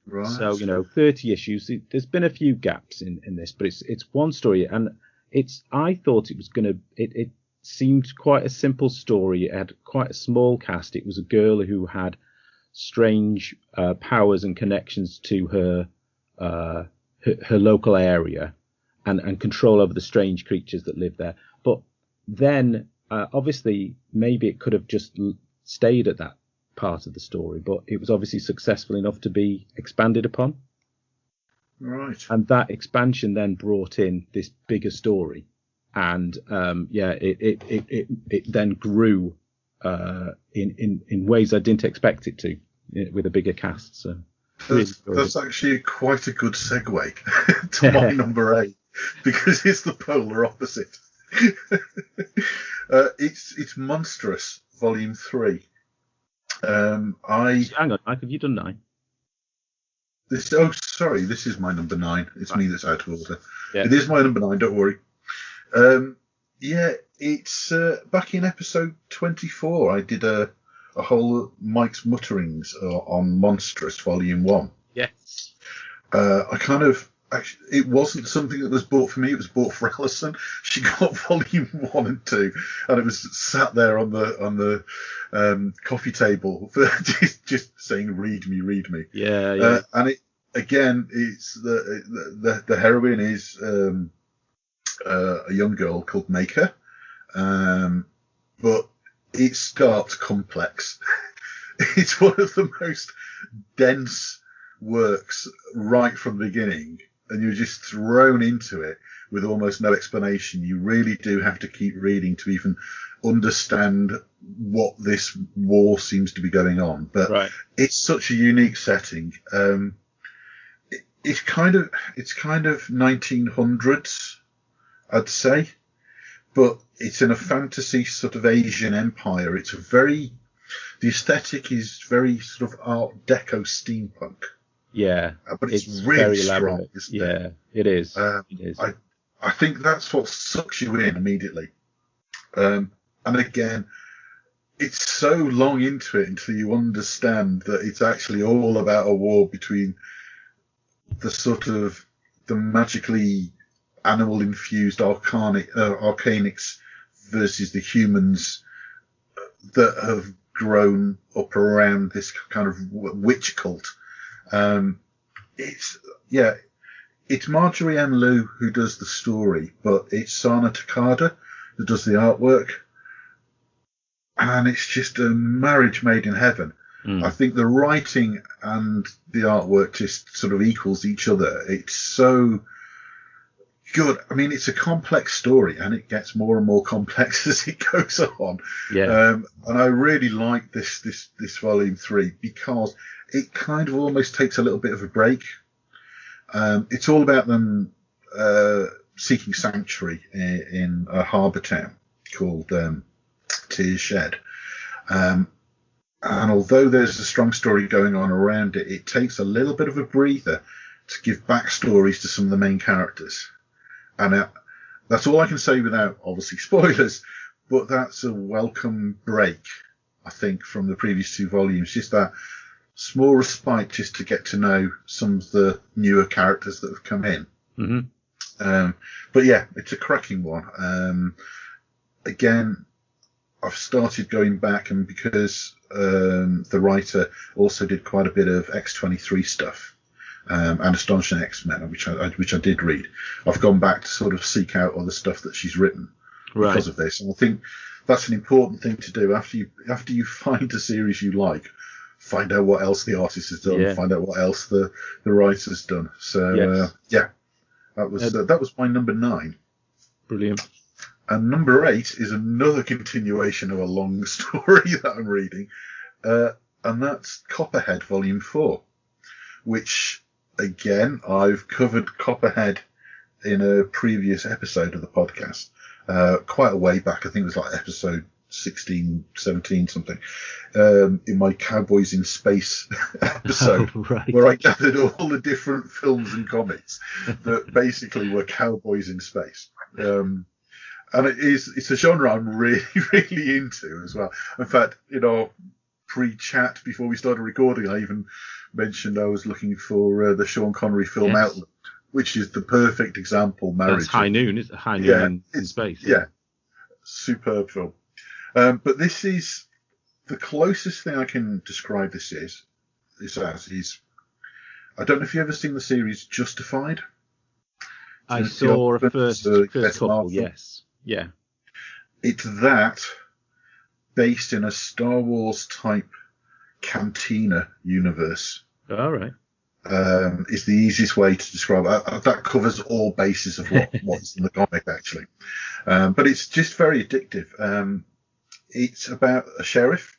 Right. So, you know, 30 issues. There's been a few gaps in this, but it's one story, and I thought it was it seemed quite a simple story. It had quite a small cast. It was a girl who had strange powers and connections to her local area, and control over the strange creatures that live there. But then, obviously, maybe it could have just stayed at that part of the story, but it was obviously successful enough to be expanded upon. Right. And that expansion then brought in this bigger story, and it then grew in ways I didn't expect it to, with a bigger cast. So that's actually quite a good segue to my number 8, because it's the polar opposite. It's Monstrous, Volume 3. Hang on, Mike, have you done 9? This is my number 9. It's me that's out of order. Yeah. It is my number 9, don't worry. It's back in episode 24. I did a whole Mike's Mutterings on Monstrous Volume 1. Yes. It wasn't something that was bought for me. It was bought for Alison. She got Volume 1 and 2, and it was sat there on the coffee table for just saying, "Read me, read me." Yeah. And it's the heroine is a young girl called Maker, but it starts complex. It's one of the most dense works right from the beginning, and you're just thrown into it with almost no explanation. You really do have to keep reading to even understand what this war seems to be going on. But It's such a unique setting. It's kind of 1900s, I'd say, but it's in a fantasy sort of Asian empire. The aesthetic is very sort of Art Deco steampunk. Yeah, but it's really strong, isn't it? Yeah, it is. It is. I think that's what sucks you in immediately. And again, it's so long into it until you understand that it's actually all about a war between the sort of the magically animal-infused arcanics versus the humans that have grown up around this kind of witch cult. It's Marjorie Ann Liu who does the story, but it's Sana Takada who does the artwork. And it's just a marriage made in heaven. I think the writing and the artwork just sort of equals each other. It's so good. I mean, it's a complex story, and it gets more and more complex as it goes on. Yeah. And I really like this volume 3 because it kind of almost takes a little bit of a break. It's all about them seeking sanctuary in a harbour town called Tears Shed. And although there's a strong story going on around it, it takes a little bit of a breather to give backstories to some of the main characters. And that's all I can say without, obviously, spoilers, but that's a welcome break, I think, from the previous 2 volumes. Just that small respite just to get to know some of the newer characters that have come in. Mm-hmm. But yeah, it's a cracking one. Again, I've started going back, and because the writer also did quite a bit of X-23 stuff and Astonishing X-Men, which I did read, I've gone back to sort of seek out other stuff that she's written because of this. And I think that's an important thing to do after you find a series you like. Find out what else the artist has done. Find out what else the writer's done. So that was my number 9. Brilliant. And number 8 is another continuation of a long story that I'm reading, and that's Copperhead Volume 4, which, again, I've covered Copperhead in a previous episode of the podcast, quite a way back. I think it was like episode 16, 17, something, in my Cowboys in Space episode, where I gathered all the different films and comics that basically were cowboys in space. And it's a genre I'm really, really into as well. In fact, pre-chat before we started recording, I even mentioned I was looking for the Sean Connery film Outlook, which is the perfect example. That's High Noon, isn't it? High Noon in space. Yeah, superb film. But this is the closest thing I can describe this is I don't know if you've ever seen the series Justified. I saw a first couple, yes. Yeah. It's that based in a Star Wars type cantina universe. All right. Is the easiest way to describe it. That covers all bases of what's in the comic, actually. But it's just very addictive. It's about a sheriff,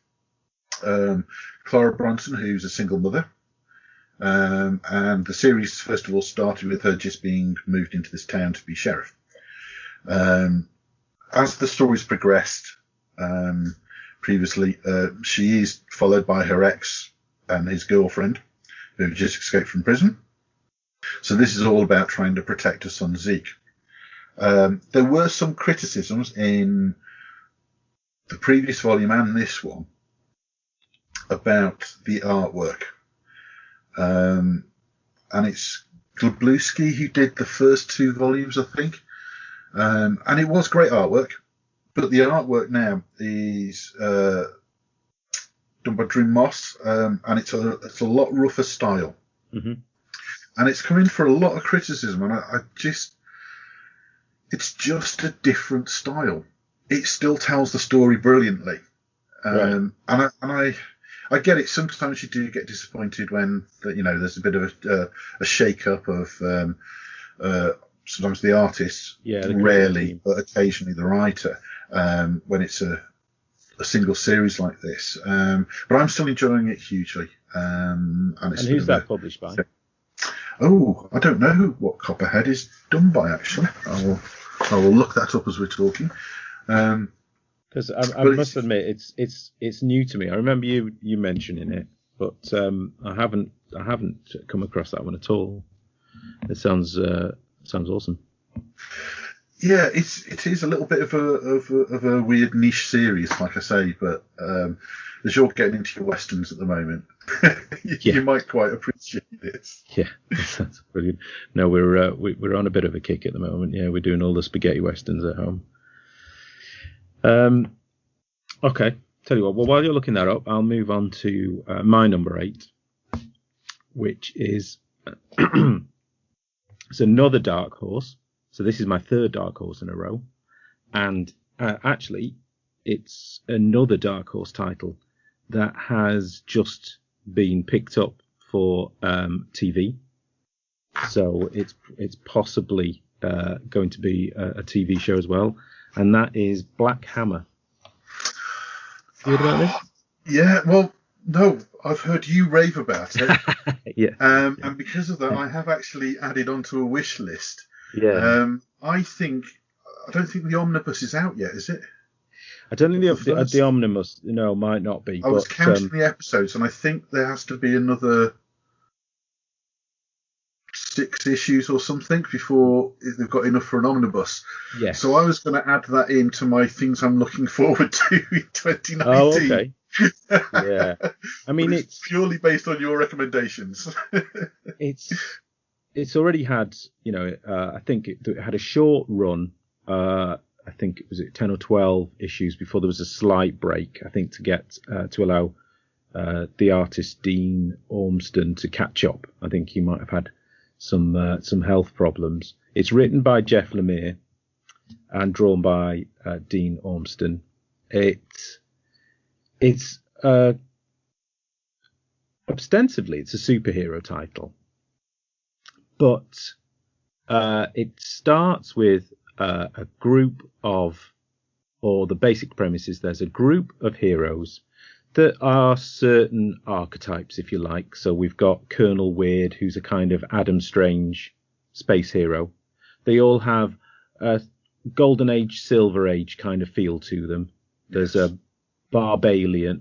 Clara Bronson, who's a single mother. And the series, first of all, started with her just being moved into this town to be sheriff. As the story's progressed, previously, she is followed by her ex and his girlfriend, who have just escaped from prison. So this is all about trying to protect her son Zeke. There were some criticisms in the previous volume and this one about the artwork. And it's Glabluski who did the first 2 volumes, I think. And it was great artwork, but the artwork now is done by Drew Moss, and it's a lot rougher style. Mm-hmm. And it's come in for a lot of criticism, and it's just a different style. It still tells the story brilliantly. And I get it. Sometimes you do get disappointed when there's a bit of a shake-up of sometimes the artist, rarely, but occasionally the writer, when it's a single series like this. But I'm still enjoying it hugely. And who's that published by? Oh, I don't know what Copperhead is done by, actually. I will look that up as we're talking. Because I must admit, it's new to me. I remember you mentioning it, but I haven't come across that one at all. It sounds awesome. Yeah, it is a little bit of a weird niche series, like I say, but as you're getting into your westerns at the moment, you might quite appreciate it. Yeah, that's brilliant. No, we're on a bit of a kick at the moment. Yeah, we're doing all the spaghetti westerns at home. Okay, tell you what. Well, while you're looking that up, I'll move on to my number 8, which is it's another dark horse. So this is my third dark horse in a row, and actually, it's another dark horse title that has just been picked up for TV. So it's possibly going to be a TV show as well, and that is Black Hammer. You heard about this? Yeah, well, no, I've heard you rave about it. Yeah. And because of that, I have actually added onto a wish list. Yeah. I don't think the omnibus is out yet, is it? I don't think the omnibus, might not be. I was counting the episodes, and I think there has to be another 6 issues or something before they've got enough for an omnibus. Yeah. So I was going to add that into my things I'm looking forward to in 2019. Oh, okay. Yeah. I mean, it's purely based on your recommendations. It's already had, I think it had a short run. I think it was 10 or 12 issues before there was a slight break, I think, to get to allow the artist Dean Ormston to catch up. I think he might have had some health problems. It's written by Jeff Lemire and drawn by Dean Ormston. It's ostensibly it's a superhero title, but it starts with a group of, or the basic premise is there's a group of heroes that are certain archetypes, if you like. So we've got Colonel Weird, who's a kind of Adam Strange space hero. They all have a Golden Age, Silver Age kind of feel to them. There's a Barbalian,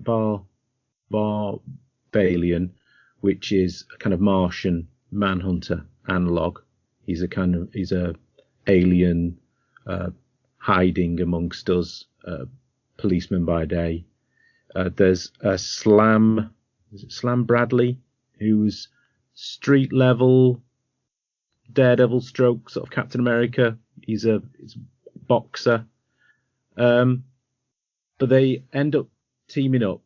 which is a kind of Martian Manhunter analog. He's a alien hiding amongst us, policeman by day. There's a Slam Bradley, who's street level Daredevil stroke sort of Captain America. He's a boxer. But they end up teaming up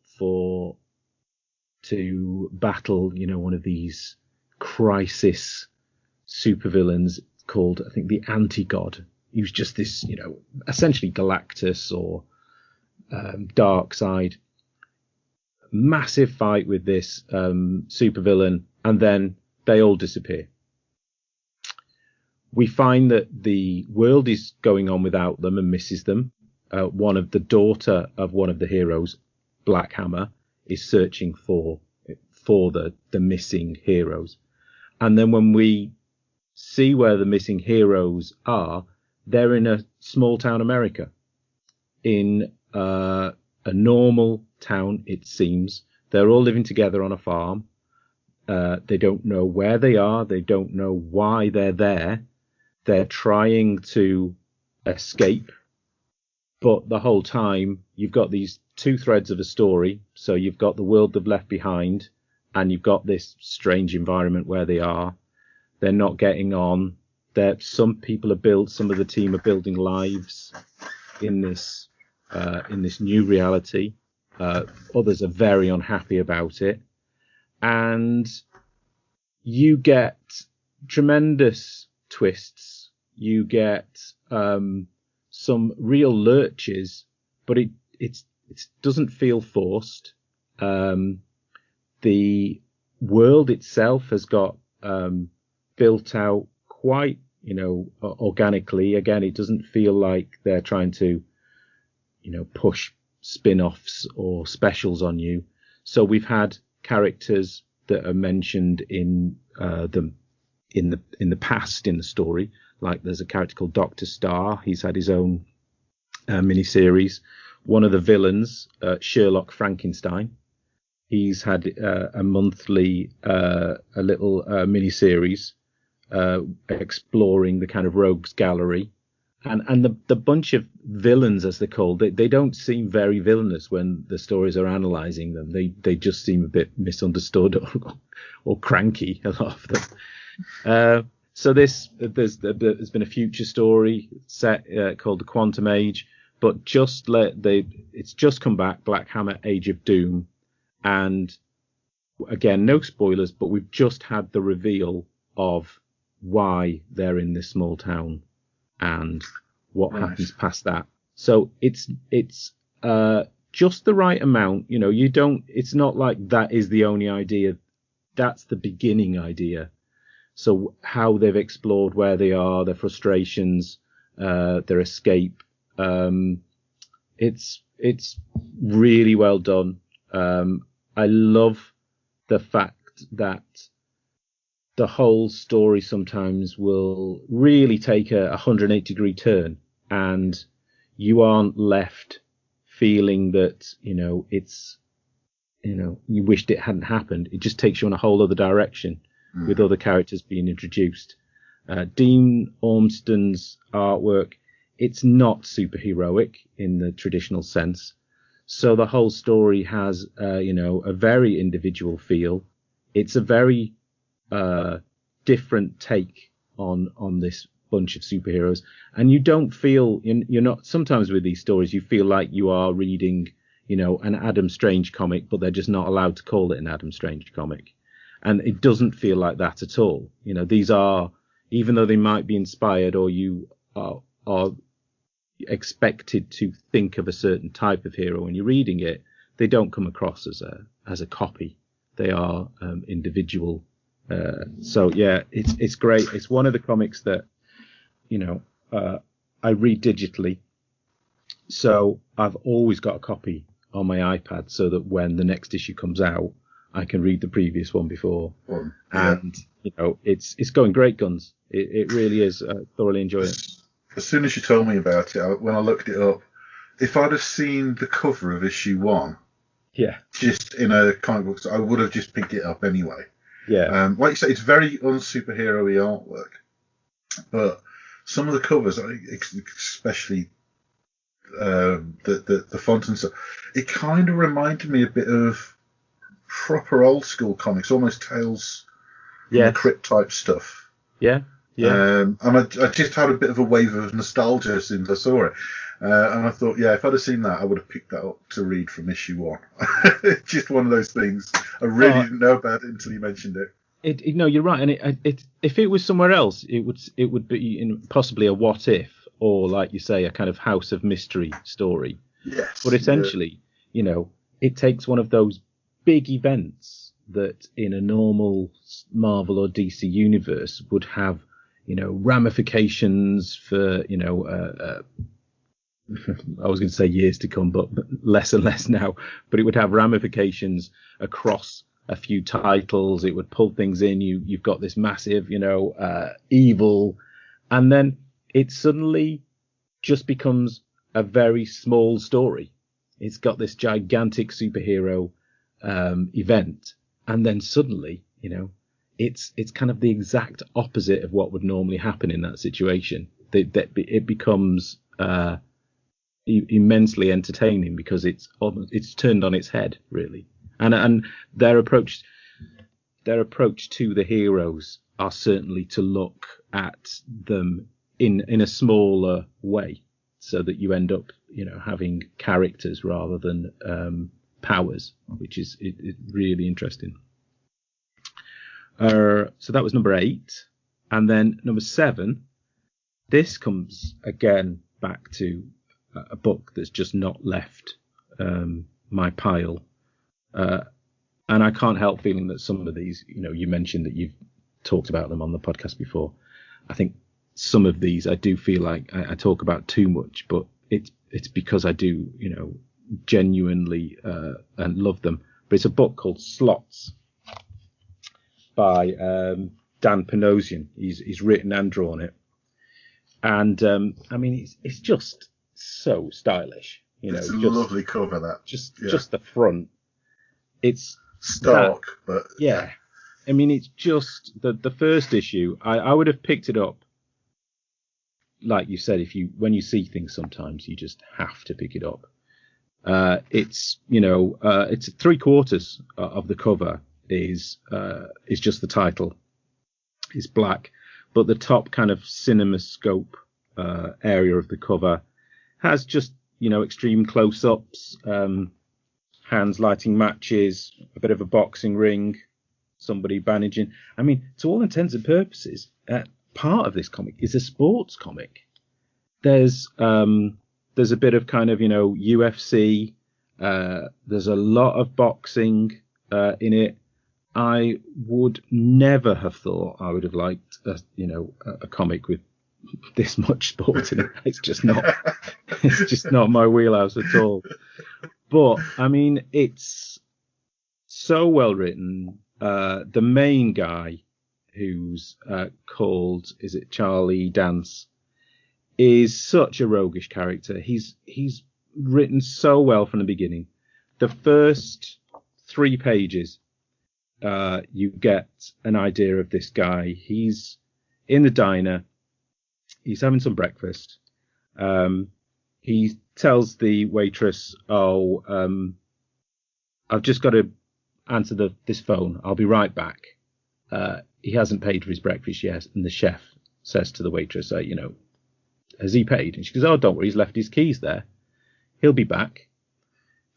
to battle, one of these crisis supervillains called, I think, the Anti-God. He was just this, essentially Galactus or Darkseid. Massive fight with this supervillain, and then they all disappear. We find that the world is going on without them and misses them. The daughter of one of the heroes, Black Hammer, is searching for the missing heroes. And then when we see where the missing heroes are, they're in a small town America, in a normal town, it seems. They're all living together on a farm. They don't know where they are. They don't know why they're there. They're trying to escape. But the whole time, you've got these 2 threads of a story. So you've got the world they've left behind, and you've got this strange environment where they are. They're not getting on. Some of the team are building lives in this new reality. Others are very unhappy about it. And you get tremendous twists. You get some real lurches, but it doesn't feel forced. The world itself has got built out quite, organically. Again, it doesn't feel like they're trying to, push spin-offs or specials on you. So we've had characters that are mentioned in the past in the story. Like there's a character called Dr. Starr. He's had his own miniseries. One of the villains, Sherlock Frankenstein, he's had a monthly, a little miniseries exploring the kind of rogues gallery. And the bunch of villains, as they're called, they don't seem very villainous when the stories are analysing them. They just seem a bit misunderstood or cranky, a lot of them. So there's been a future story set called The Quantum Age, but it's just come back, Black Hammer Age of Doom, and again, no spoilers, but we've just had the reveal of why they're in this small town and what happens past that. So it's just the right amount. It's not like that is the only idea. That's the beginning idea. So how they've explored where they are, their frustrations, their escape. It's really well done. I love the fact that the whole story sometimes will really take a 180-degree turn, and you aren't left feeling that, you wished it hadn't happened. It just takes you on a whole other direction with other characters being introduced. Dean Ormston's artwork, it's not superheroic in the traditional sense. So the whole story has, a very individual feel. It's a very different take on this bunch of superheroes, and you don't feel you're not. Sometimes with these stories, you feel like you are reading, an Adam Strange comic, but they're just not allowed to call it an Adam Strange comic, and it doesn't feel like that at all. These are, even though they might be inspired, or you are expected to think of a certain type of hero when you're reading it, they don't come across as a copy. They are individual. So yeah, it's great. It's one of the comics that I read digitally, so I've always got a copy on my iPad so that when the next issue comes out, I can read the previous one before. And it's going great guns. It really is. I thoroughly enjoy it. As soon as you told me about it, when I looked it up, if I'd have seen the cover of issue 1, just in a comic book, I would have just picked it up anyway. Yeah. Like you say, it's very unsuperhero-y artwork, but some of the covers, especially the font and stuff, it kind of reminded me a bit of proper old school comics, almost Tales from the Crypt type stuff. Yeah. And I just had a bit of a wave of nostalgia as soon as I saw it. And I thought, if I'd have seen that, I would have picked that up to read from issue 1. It's just one of those things. I really didn't know about it until you mentioned it. No, you're right. And it if it was somewhere else, it would be possibly a what if, or like you say, a kind of House of Mystery story. Yes. But essentially, it takes one of those big events that in a normal Marvel or DC universe would have, ramifications for, I was going to say years to come, but less and less now. But it would have ramifications across a few titles. It would pull things in. You've got this massive, evil, and then it suddenly just becomes a very small story. It's got this gigantic superhero event, and then suddenly, it's kind of the exact opposite of what would normally happen in that situation. It becomes immensely entertaining because it's turned on its head, really. And their approach to the heroes are certainly to look at them in a smaller way, so that you end up having characters rather than powers, which is really interesting. So that was number 8, and then number 7. This comes again back to a book that's just not left my pile. And I can't help feeling that some of these, you mentioned that you've talked about them on the podcast before. I think some of these I do feel like I talk about too much, but it's because I do, genuinely and love them. But it's a book called Slots by Dan Panosian. He's written and drawn it, and it's just so stylish. It's a lovely cover. That just the front. It's stark, but yeah. It's just the first issue. I would have picked it up like you said, when you see things, sometimes you just have to pick it up. It's 3/4 of the cover is just the title. It's black, but the top kind of CinemaScope area of the cover has just extreme close-ups, hands lighting matches, a bit of a boxing ring, somebody bandaging. I mean, to all intents and purposes, part of this comic is a sports comic. There's a bit of kind of UFC. There's a lot of boxing in it. I would never have thought I would have liked a comic with this much sport in it. It's just not my wheelhouse at all. But I mean, it's so well written. The main guy, who's called, is it Charlie Dance, is such a roguish character. He's written so well from the beginning. The first 3 pages, you get an idea of this guy. He's in the diner. He's having some breakfast. He tells the waitress, I've just got to answer this phone. I'll be right back. He hasn't paid for his breakfast yet. And the chef says to the waitress, has he paid? And she goes, oh, don't worry, he's left his keys there. He'll be back.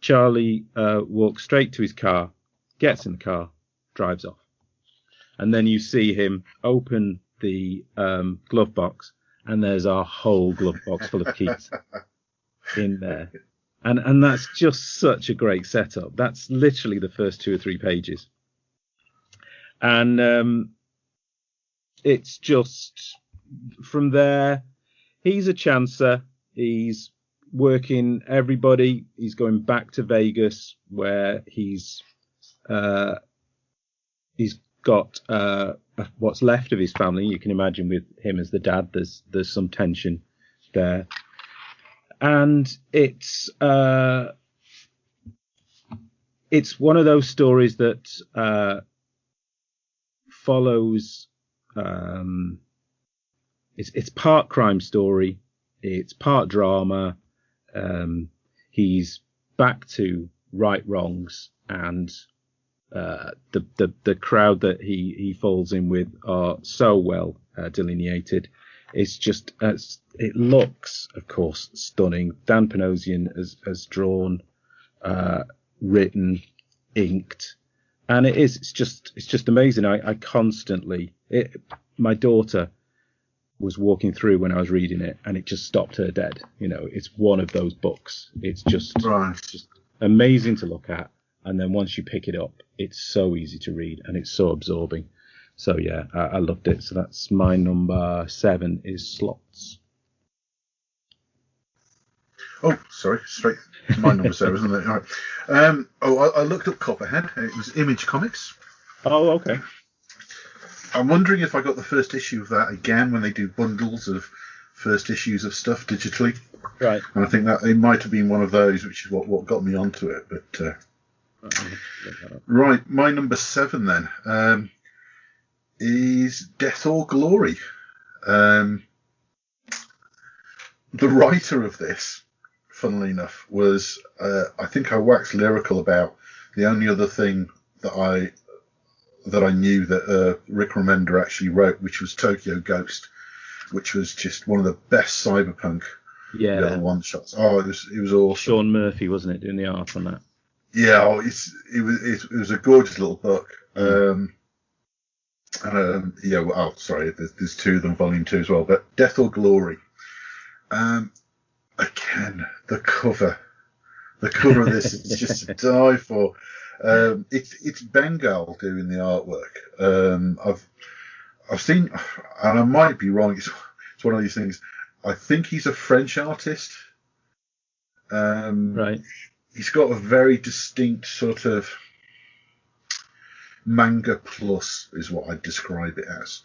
Charlie walks straight to his car, gets in the car, drives off. And then you see him open the glove box, and there's a whole glove box full of keys in there. And that's just such a great setup. That's literally the first 2 or 3 pages. And it's just, from there, he's a chancer. He's working everybody. He's going back to Vegas, where he's got what's left of his family. You can imagine with him as the dad, there's some tension there. And it's one of those stories that follows. It's part crime story. It's part drama. He's back to right wrongs, and the crowd that he falls in with are so well delineated. It's just, it looks, of course, stunning. Dan Panosian has drawn, written, inked, and it's just amazing. I constantly, my daughter was walking through when I was reading it, and it just stopped her dead. It's one of those books. It's just amazing to look at, and then once you pick it up, it's so easy to read, and it's so absorbing. So yeah, I loved it. So that's my number 7 is Slots. Oh, sorry, straight to my number 7, isn't it? All right. I looked up Copperhead. It was Image Comics. Oh, okay. I'm wondering if I got the first issue of that again when they do bundles of first issues of stuff digitally. Right. And I think that it might have been one of those, which is what got me onto it. But right, my number 7 then is Death or Glory. The writer of this, funnily enough, was I think I waxed lyrical about the only other thing that I knew that Rick Remender actually wrote, which was Tokyo Ghost, which was just one of the best cyberpunk little one shots. Oh, it was awesome. Sean Murphy, wasn't it, doing the art on that? Yeah, it was a gorgeous little book. Sorry, there's 2 of them, volume 2 as well. But Death or Glory. Again, the cover of this is just to die for. It's Bengal doing the artwork. I've seen, and I might be wrong. It's one of these things. I think he's a French artist. Right. He's got a very distinct sort of manga plus, is what I'd describe it as.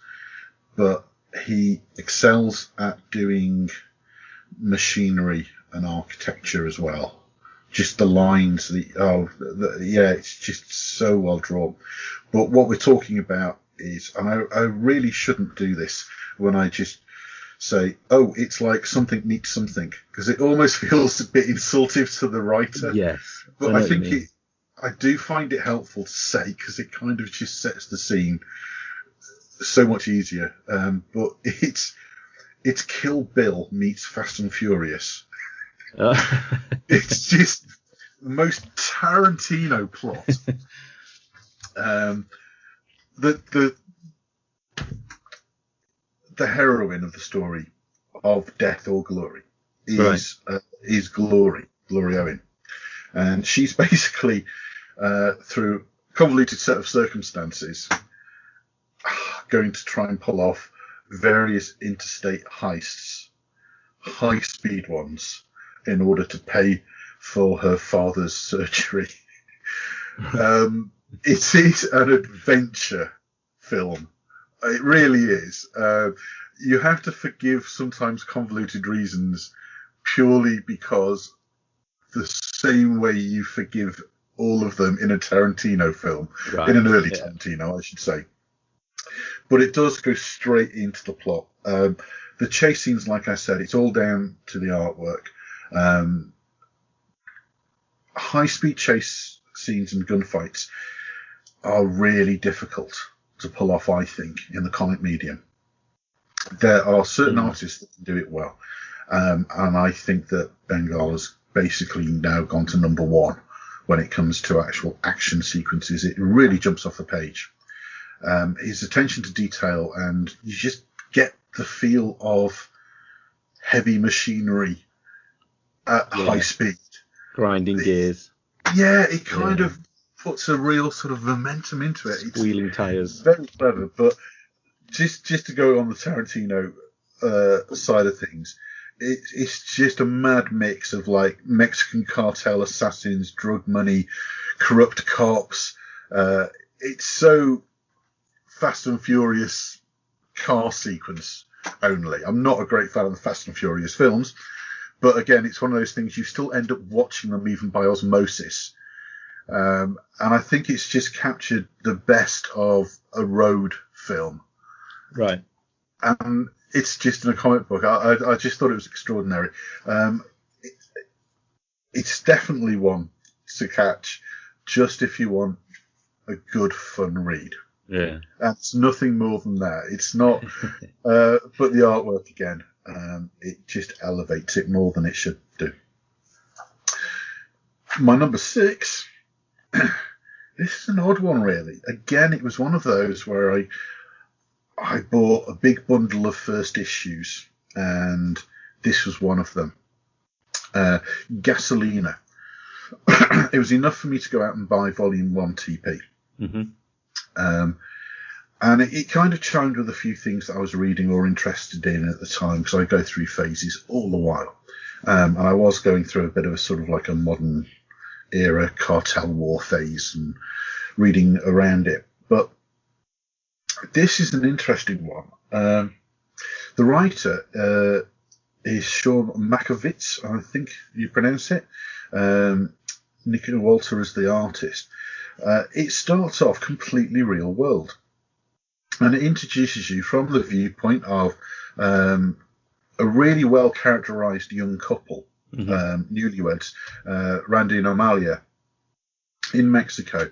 But he excels at doing machinery and architecture as well. Just the lines, it's just so well drawn. But what we're talking about is, and I really shouldn't do this when I just say, oh, it's like something needs something, because it almost feels a bit insultive to the writer. Yes. But I think I do find it helpful to say, because it kind of just sets the scene so much easier. But it's Kill Bill meets Fast and Furious. It's just the most Tarantino plot. The heroine of the story of Death or Glory is Glory Owen, and she's basically through a convoluted set of circumstances going to try and pull off various interstate heists, high-speed ones, in order to pay for her father's surgery. It is an adventure film. It really is. You have to forgive sometimes convoluted reasons purely because the same way you forgive all of them in a Tarantino film, in an early Tarantino, I should say. But it does go straight into the plot. The chase scenes, like I said, it's all down to the artwork. High-speed chase scenes and gunfights are really difficult to pull off, I think, in the comic medium. There are certain artists that can do it well, and I think that Bengal has basically now gone to number one when it comes to actual action sequences. It really jumps off the page. His attention to detail, and you just get the feel of heavy machinery at high speed. Grinding gears. Yeah, it kind of puts a real sort of momentum into it. Wheeling tyres. Very clever, but just to go on the Tarantino side of things, it's just a mad mix of like Mexican cartel assassins, drug money, corrupt cops. It's so Fast and Furious car sequence only. I'm not a great fan of the Fast and Furious films, but again, it's one of those things you still end up watching them even by osmosis. And I think it's just captured the best of a road film. Right. And it's just in a comic book. I just thought it was extraordinary. It's definitely one to catch just if you want a good, fun read. Yeah. And it's nothing more than that. It's not, but the artwork again, it just elevates it more than it should do. My number 6, this is an odd one, really. Again, it was one of those where I bought a big bundle of first issues, and this was one of them. Gasolina. It was enough for me to go out and buy Volume 1 TP. Mm-hmm. And it kind of chimed with a few things that I was reading or interested in at the time, because I go through phases all the while. And I was going through a bit of a sort of like a modern era cartel war phase and reading around it. But this is an interesting one. The writer is Sean Makovitz, I think you pronounce it. Nick and Walter is the artist. It starts off completely real world, and it introduces you from the viewpoint of a really well characterized young couple, newlyweds, Randy and Amalia, in Mexico,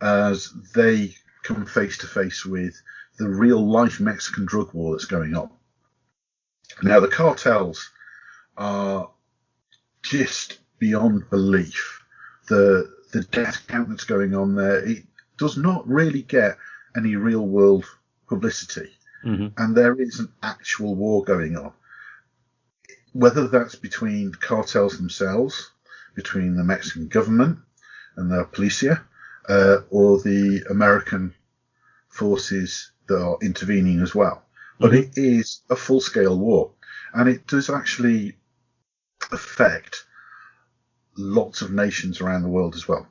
as they come face to face with the real life Mexican drug war that's going on. Now, the cartels are just beyond belief. The death count that's going on there, it does not really get any real world publicity. And there is an actual war going on. Whether that's between cartels themselves, between the Mexican government and the policia, or the American forces that are intervening as well. But it is a full-scale war, and it does actually affect lots of nations around the world as well,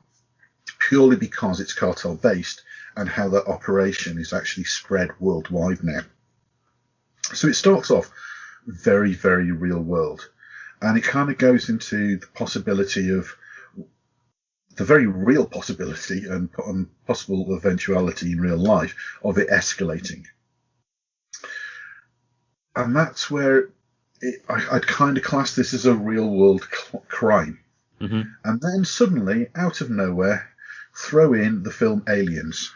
purely because it's cartel-based and how that operation is actually spread worldwide now. So it starts off very, very real world, and it kind of goes into the possibility of the very real possibility and possible eventuality in real life of it escalating. And that's where I'd kind of class this as a real-world crime. Mm-hmm. And then suddenly, out of nowhere, throw in the film Aliens.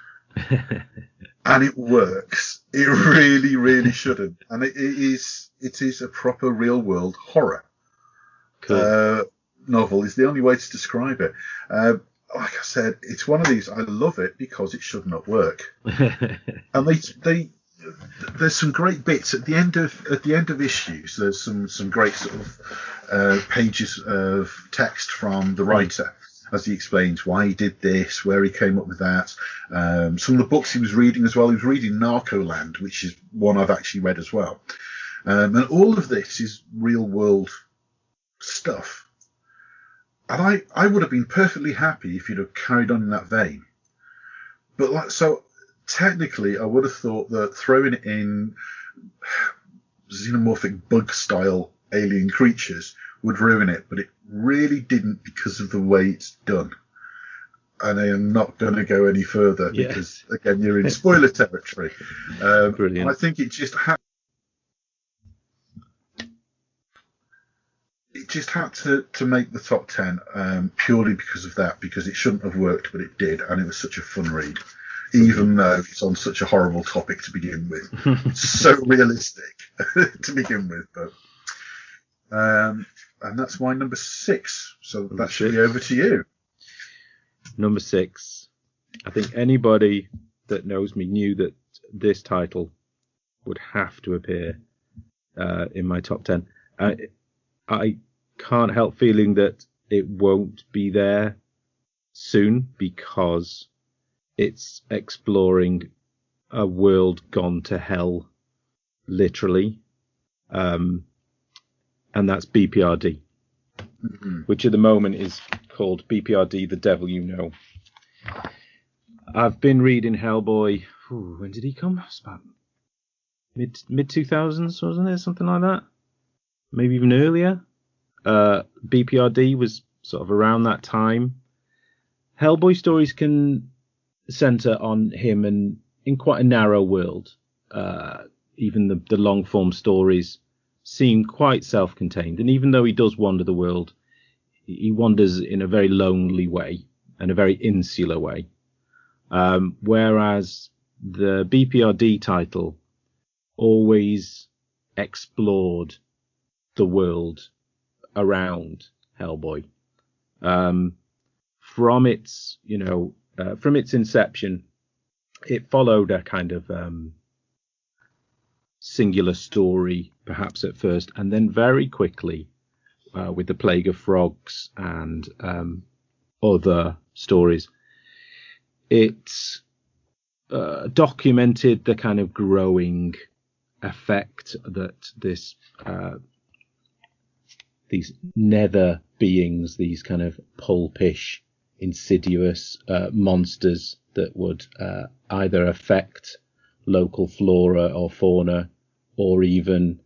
And it works. It really, really shouldn't. And it is a proper real-world horror. Cool. Novel is the only way to describe it. Like I said, it's one of these. I love it because it should not work. And there's some great bits at the end of issues. There's some great sort of pages of text from the writer as he explains why he did this, where he came up with that. Some of the books he was reading as well. He was reading Narcoland, which is one I've actually read as well. And all of this is real world stuff. And I would have been perfectly happy if you'd have carried on in that vein. But technically, I would have thought that throwing in xenomorphic bug-style alien creatures would ruin it, but it really didn't because of the way it's done. And I am not going to go any further because, again, you're in spoiler territory. Brilliant. I think it just had to make the top 10 purely because of that, because it shouldn't have worked, but it did, and it was such a fun read. Even though it's on such a horrible topic to begin with. It's so realistic to begin with. But and that's my number 6. So that should be over to you. Number 6. I think anybody that knows me knew that this title would have to appear in my top 10. I can't help feeling that it won't be there soon because it's exploring a world gone to hell, literally. And that's BPRD, which at the moment is called BPRD, The Devil You Know. I've been reading Hellboy. When did he come? It's about mid-2000s, wasn't it? Something like that. Maybe even earlier. BPRD was sort of around that time. Hellboy stories can centre on him and in quite a narrow world. Even the long form stories seem quite self-contained, and even though he does wander the world, he wanders in a very lonely way and a very insular way. Whereas the BPRD title always explored the world around Hellboy. From its inception, it followed a kind of singular story, perhaps at first, and then very quickly, with the Plague of Frogs and other stories, it documented the kind of growing effect that these nether beings, these kind of pulpish, insidious monsters that would either affect local flora or fauna, or even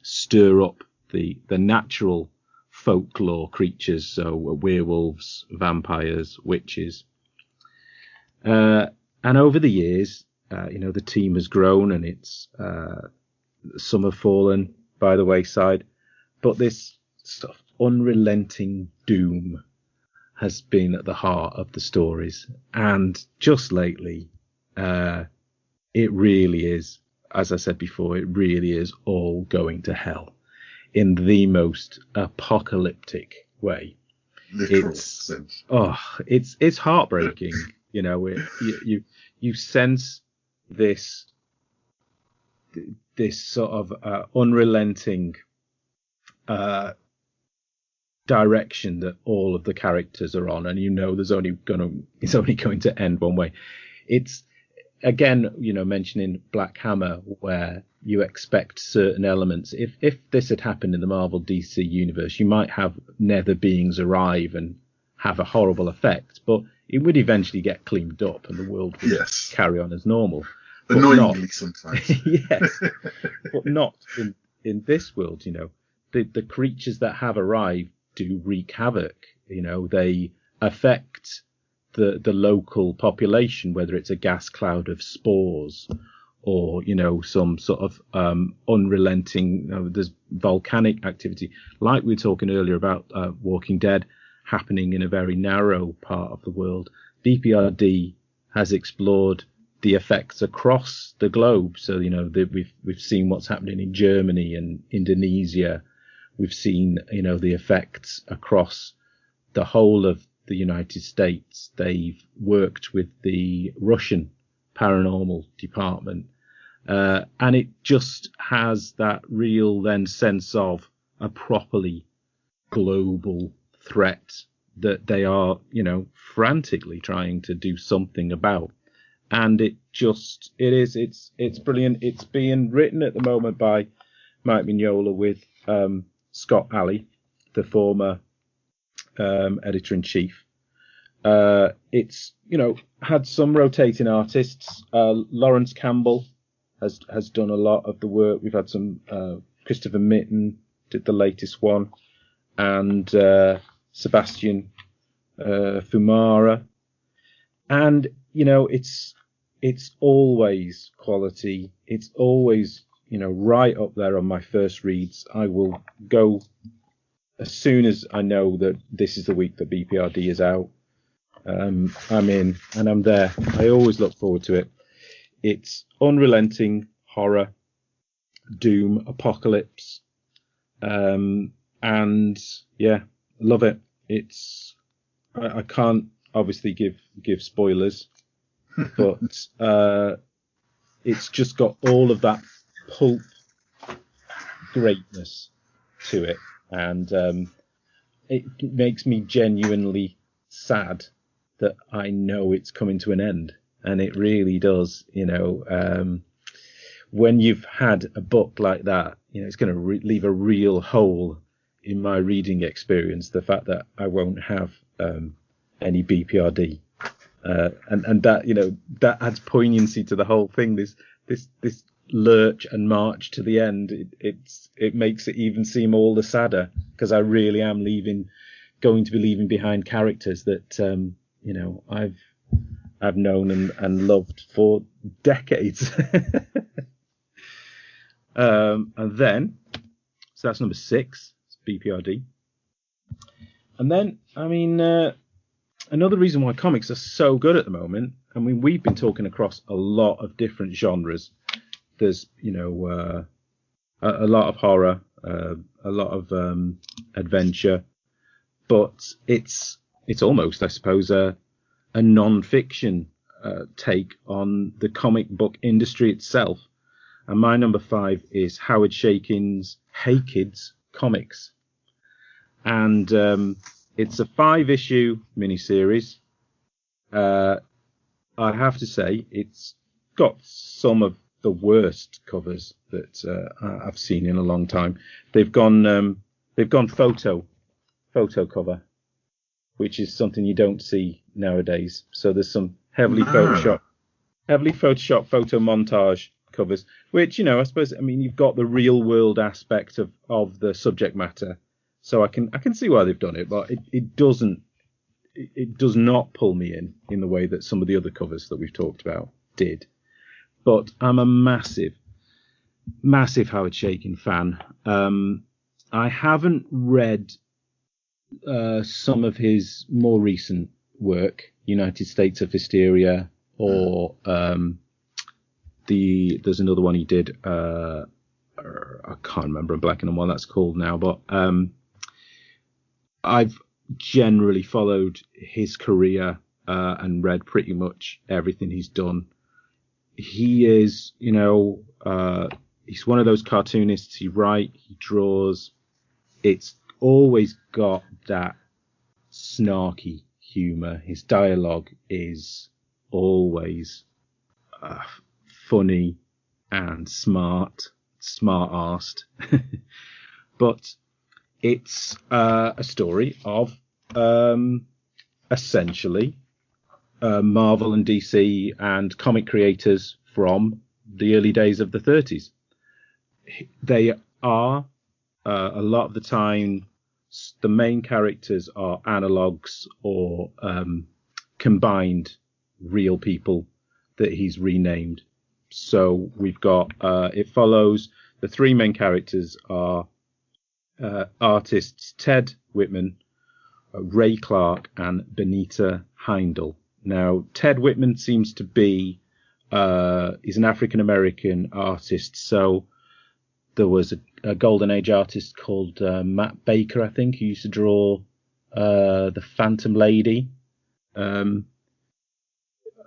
stir up the natural folklore creatures, so werewolves, vampires, witches. And over the years, the team has grown, and it's some have fallen by the wayside, but this sort of unrelenting doom has been at the heart of the stories. And just lately, it really is, as I said before, it really is all going to hell in the most apocalyptic way. Literal sense. It's heartbreaking. You sense this sort of unrelenting direction that all of the characters are on, and it's only going to end one way. It's again, mentioning Black Hammer, where you expect certain elements. If this had happened in the Marvel DC universe, you might have nether beings arrive and have a horrible effect, but it would eventually get cleaned up and the world would carry on as normal. Annoyingly sometimes. Yes, but not in this world. The creatures that have arrived do wreak havoc. They affect the local population, whether it's a gas cloud of spores or, some sort of unrelenting, there's volcanic activity. Like we were talking earlier about Walking Dead happening in a very narrow part of the world. BPRD has explored the effects across the globe. So, we've seen what's happening in Germany and Indonesia. We've seen, the effects across the whole of the United States. They've worked with the Russian paranormal department. And it just has that real then sense of a properly global threat that they are, frantically trying to do something about. And it's brilliant. It's being written at the moment by Mike Mignola with Scott Alley, the former editor-in-chief. It's, had some rotating artists. Lawrence Campbell has done a lot of the work. We've had some, Christopher Mitten did the latest one, and Sebastian Fumara. And, it's always quality. It's always, right up there on my first reads. I will go as soon as I know that this is the week that BPRD is out. I'm in and I'm there. I always look forward to it. It's unrelenting horror, doom, apocalypse, and yeah, love it. I can't obviously give spoilers, but it's just got all of that pulp greatness to it, and it makes me genuinely sad that I know it's coming to an end, and it really does. When you've had a book like that, it's going to leave a real hole in my reading experience. The fact that I won't have any BPRD, and that that adds poignancy to the whole thing. This lurch and march to the end. It makes it even seem all the sadder, because I really am going to be leaving behind characters that I've known and loved for decades. And then, so that's number 6, it's BPRD. And then, another reason why comics are so good at the moment, we've been talking across a lot of different genres. There's, a lot of horror, a lot of adventure, but it's almost, I suppose, a non-fiction take on the comic book industry itself. And my number 5 is Howard Chaykin's Hey Kids Comics. And it's a 5-issue miniseries. I have to say, it's got some of the worst covers that I've seen in a long time. They've gone photo cover, which is something you don't see nowadays. So there's some heavily photoshopped photo montage covers, which, I suppose, you've got the real world aspect of the subject matter. So I can see why they've done it, but it does not pull me in the way that some of the other covers that we've talked about did. But I'm a massive, massive Howard Chaykin fan. I haven't read some of his more recent work, United States of Hysteria, or there's another one he did. I can't remember. I'm blanking on what that's called now, but I've generally followed his career and read pretty much everything he's done. He is, he's one of those cartoonists. He writes, he draws. It's always got that snarky humour. His dialogue is always funny and smart-arsed. But it's a story of essentially Marvel and DC and comic creators from the early days of the 30s. They are, a lot of the time, the main characters are analogues or combined real people that he's renamed. So we've got, it follows, the three main characters are artists Ted Whitman, Ray Clark, and Benita Heindel. Now, Ted Whitman seems to be, he's an African-American artist. So there was a Golden Age artist called Matt Baker, I think, who used to draw the Phantom Lady.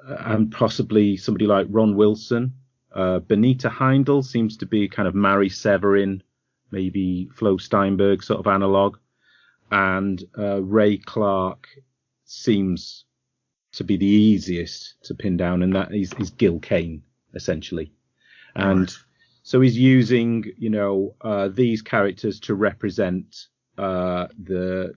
And possibly somebody like Ron Wilson. Benita Heindel seems to be kind of Mary Severin, maybe Flo Steinberg sort of analog. And Ray Clark seems to be the easiest to pin down, and that is Gil Kane, essentially. And so he's using, these characters to represent the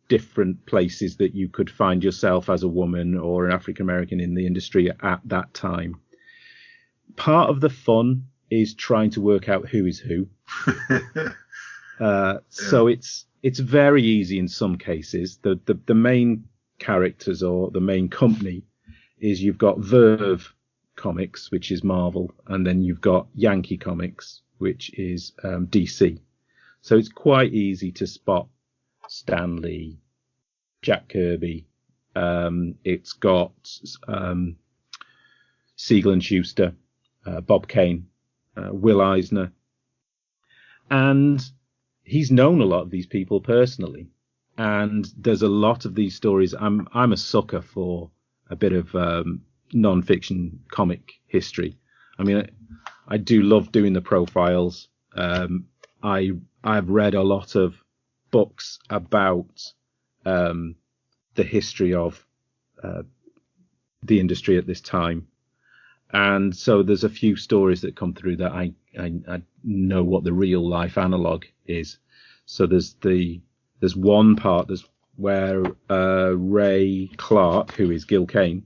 different places that you could find yourself as a woman or an African American in the industry at that time. Part of the fun is trying to work out who is who. So it's very easy in some cases. The main characters or the main company is you've got Verve Comics, which is Marvel, and then you've got Yankee Comics, which is DC. So it's quite easy to spot Stan Lee, Jack Kirby. It's got Siegel and Schuster, Bob Kane, Will Eisner, and he's known a lot of these people personally. And there's a lot of these stories. I'm a sucker for a bit of non-fiction comic history. I mean, I do love doing the profiles. I've read a lot of books about the history of the industry at this time. And so there's a few stories that come through that I know what the real life analog is. So there's one part where Ray Clark, who is Gil Kane,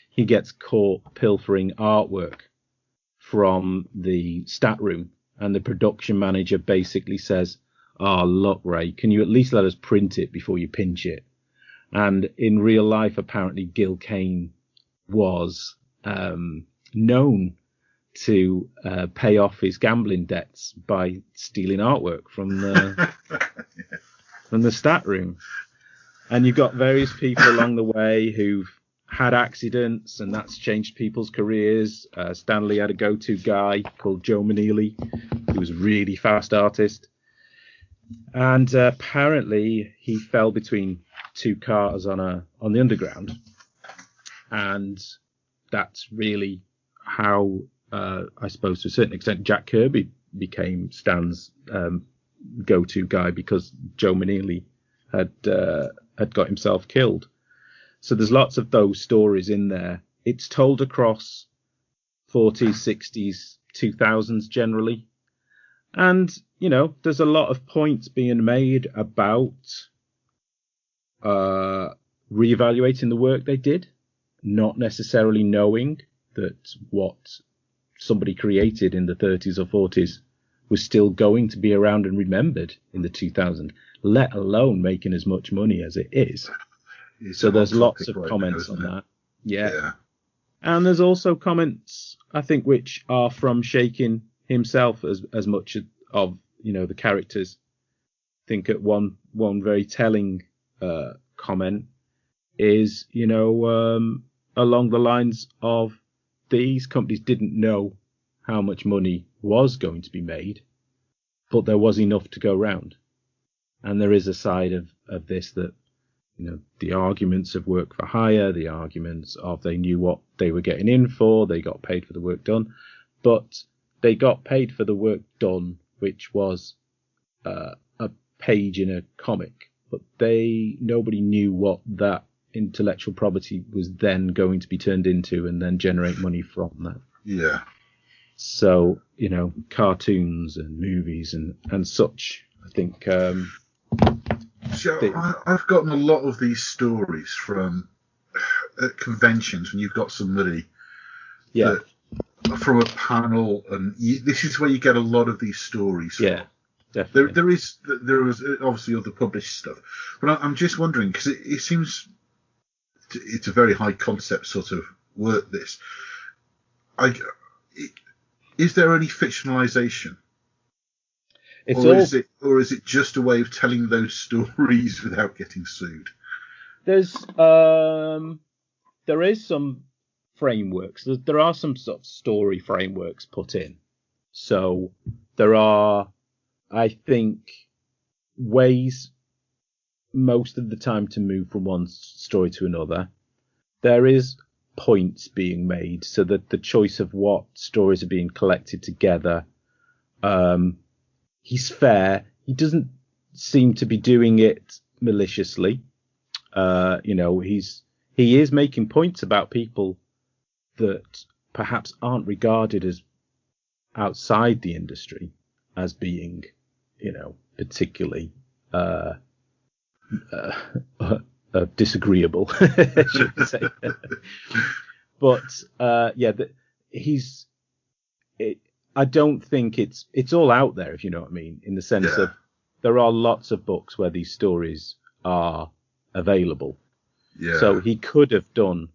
he gets caught pilfering artwork from the stat room, and the production manager basically says, "Oh, look, Ray, can you at least let us print it before you pinch it?" And in real life, apparently, Gil Kane was known to pay off his gambling debts by stealing artwork from the stat room. And you've got various people along the way who've had accidents, and that's changed people's careers. Stanley had a go-to guy called Joe Maneely, who was a really fast artist. And apparently he fell between two cars on the underground. And that's really how, I suppose to a certain extent, Jack Kirby became Stan's go-to guy, because Joe Maneely had got himself killed. So there's lots of those stories in there. It's told across 40s, 60s, 2000s generally. And, there's a lot of points being made about reevaluating the work they did, not necessarily knowing that what somebody created in the 30s or 40s was still going to be around and remembered in the 2000s, let alone making as much money as it is. So there's lots of comments on that. Yeah. And there's also comments, I think, which are from Shakin himself as much of, the characters. I think at one very telling comment is, along the lines of these companies didn't know how much money was going to be made, but there was enough to go round. And there is a side of this that, the arguments of work for hire, the arguments of they knew what they were getting in for, they got paid for the work done, but they got paid for the work done, which was a page in a comic, but nobody knew what that intellectual property was then going to be turned into and then generate money from that. Yeah. So, cartoons and movies and such, I think. I've gotten a lot of these stories from at conventions when you've got somebody from a panel, and this is where you get a lot of these stories from. Yeah, definitely. There was obviously other published stuff, but I'm just wondering, because it seems it's a very high concept sort of work. This, is there any fictionalization? Or is it just a way of telling those stories without getting sued? There is some frameworks. There are some sort of story frameworks put in. So there are, I think, ways most of the time to move from one story to another. There is points being made so that the choice of what stories are being collected together, he's fair. He doesn't seem to be doing it maliciously. He is making points about people that perhaps aren't regarded as outside the industry as being, particularly disagreeable, should we say. But I don't think it's all out there, if you know what I mean, in the sense of there are lots of books where these stories are available. Yeah. So he could have done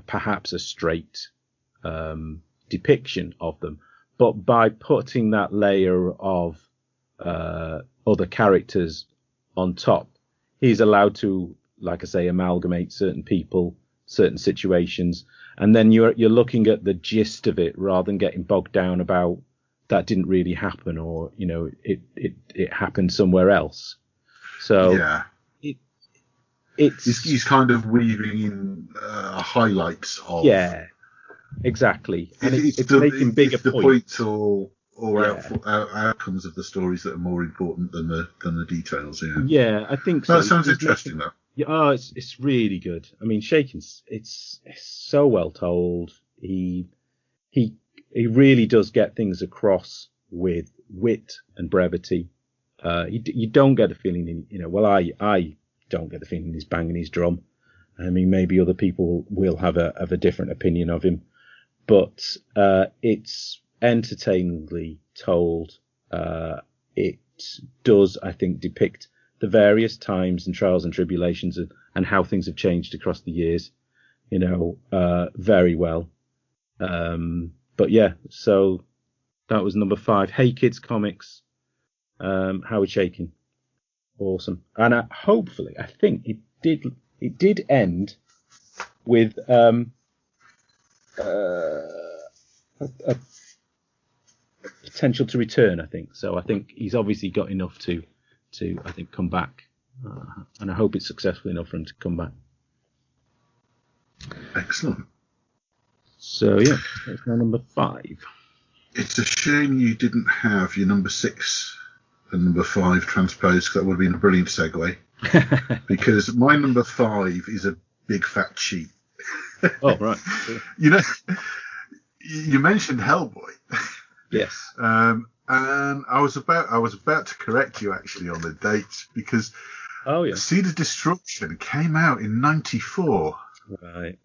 perhaps a straight depiction of them, but by putting that layer of other characters on top, he's allowed to, like I say, amalgamate certain people, certain situations, and then you're looking at the gist of it rather than getting bogged down about that didn't really happen, or it happened somewhere else. So yeah. He's kind of weaving in highlights of. Yeah, exactly. And it's making bigger points or outcomes of the stories that are more important than the details. Yeah. Yeah, I think so. That sounds interesting, though. Yeah, it's really good. I mean, Shaken's it's so well told. He really does get things across with wit and brevity. You don't get the feeling, I don't get the feeling he's banging his drum. I mean, maybe other people will have a different opinion of him, but it's entertainingly told. It does, I think, depict the various times and trials and tribulations and how things have changed across the years, very well. But yeah, so that was number 5. Hey Kids Comics, Howard Shaken. Awesome. And hopefully, I think it did end with a potential to return, I think. So I think he's obviously got enough to I think come back, and I hope it's successful enough for him to come back. Excellent. So yeah, that's my number 5. It's a shame you didn't have your number 6 and number 5 transposed, because that would have been a brilliant segue. Because my number 5 is a big fat cheat. Oh right. You mentioned Hellboy. Yes. And I was about to correct you actually on the dates, because Seed of Destruction came out in 94. Right.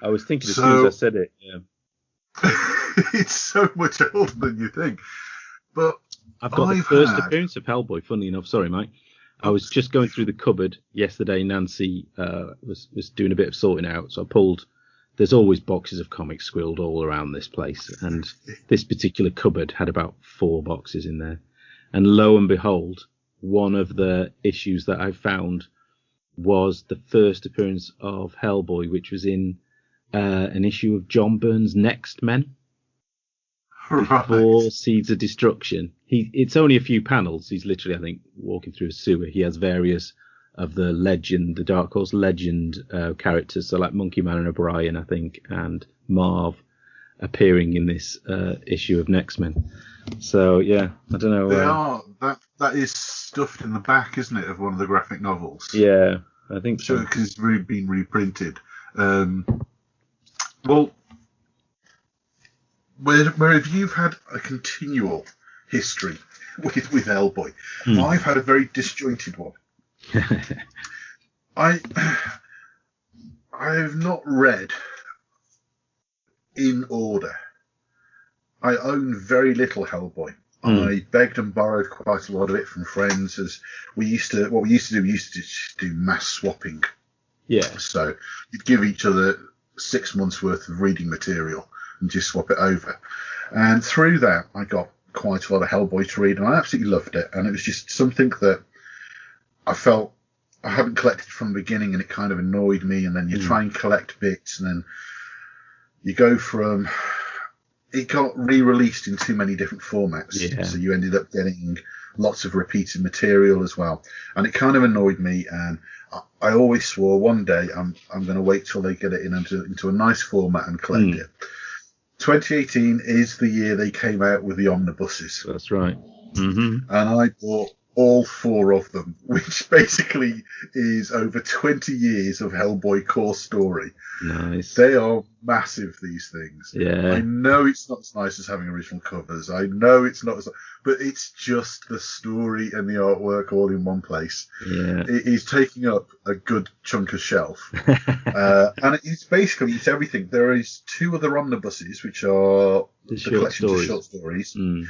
I was thinking as soon as I said it. Yeah. It's so much older than you think. But I've got the first appearance of Hellboy, funnily enough. Sorry, Mike. I was just going through the cupboard yesterday. Nancy was doing a bit of sorting out, so I pulled. There's always boxes of comics squirreled all around this place, and this particular cupboard had about 4 boxes in there. And lo and behold, one of the issues that I found was the first appearance of Hellboy, which was in an issue of John Byrne's Next Men. Before Seeds of Destruction. It's only a few panels. He's literally, I think, walking through a sewer. He has various of the legend, the Dark Horse legend characters, so like Monkey Man and O'Brien, I think, and Marv appearing in this issue of Next Men. So yeah, I don't know. They are that is stuffed in the back, isn't it, of one of the graphic novels? Yeah, I think so. Because it's really been reprinted. Well, where have you had a continual history with Hellboy? I've had a very disjointed one. I have not read in order. I own very little Hellboy. I begged and borrowed quite a lot of it from friends, as we used to do mass swapping. Yeah. So you'd give each other 6 months worth of reading material, and just swap it over. And through that, I got quite a lot of Hellboy to read, and I absolutely loved it. And it was just something that I felt I hadn't collected from the beginning, and it kind of annoyed me. And then you try and collect bits, and then you go from... It got re-released in too many different formats, so you ended up getting lots of repeated material as well. And it kind of annoyed me, and I always swore one day I'm going to wait till they get it into a nice format and collect it. 2018 is the year they came out with the omnibuses. That's right. Mm-hmm. And I bought all 4 of them, which basically is over 20 years of Hellboy core story. Nice. They are massive, these things. Yeah. I know it's not as nice as having original covers. I know it's not as... But it's just the story and the artwork all in one place. Yeah. It is taking up a good chunk of shelf. And it's everything. There is 2 other omnibuses, which are the collections of short stories. And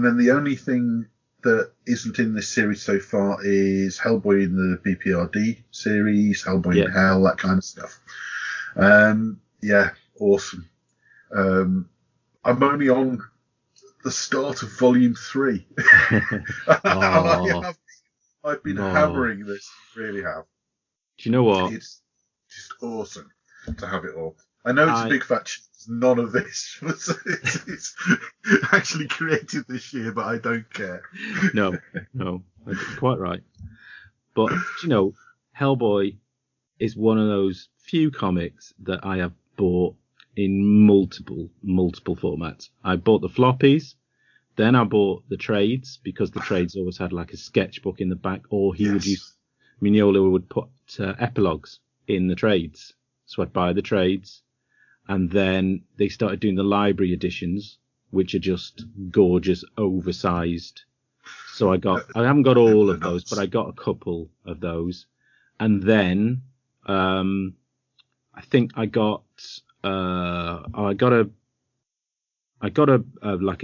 then the only thing that isn't in this series so far is Hellboy in the BPRD series, Hellboy in Hell, that kind of stuff. Awesome. I'm only on the start of volume 3. I've been hammering this, really have. Do you know what? It's just awesome to have it all. I know it's a big fat none of this it's actually created this year, but I don't care. No, quite right. But, Hellboy is one of those few comics that I have bought in multiple formats. I bought the floppies, then I bought the trades, because the trades always had like a sketchbook in the back, or Mignola would put epilogues in the trades. So I'd buy the trades. And then they started doing the library editions, which are just gorgeous, oversized. So I haven't got all of those, but I got a couple of those. And then, I think I got a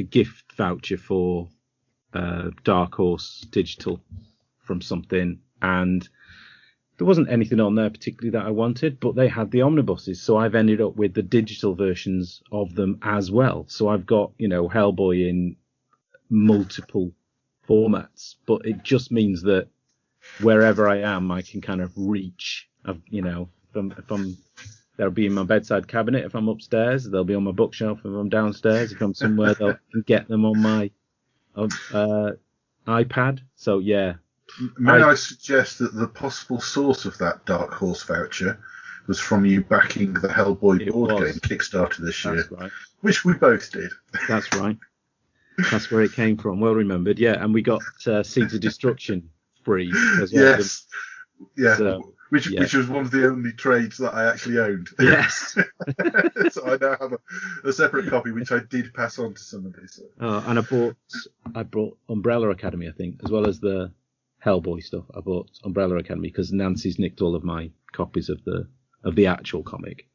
gift voucher for, Dark Horse Digital from something. And there wasn't anything on there particularly that I wanted, but they had the omnibuses, so I've ended up with the digital versions of them as well. So I've got, Hellboy in multiple formats, but it just means that wherever I am, I can kind of reach. If I'm they'll be in my bedside cabinet if I'm upstairs. They'll be on my bookshelf if I'm downstairs. If I'm somewhere, they'll get them on my iPad. So yeah. May I suggest that the possible source of that Dark Horse voucher was from you backing the Hellboy board game Kickstarter this year, right. Which we both did. That's right. That's where it came from. Well remembered. Yeah, and we got Seeds of Destruction free as well. Yes. Yeah. So, which was one of the only trades that I actually owned. Yes. So I now have a separate copy, which I did pass on to somebody. So. And I brought Umbrella Academy, I think, as well as the Hellboy stuff. I bought Umbrella Academy because Nancy's nicked all of my copies of the actual comic.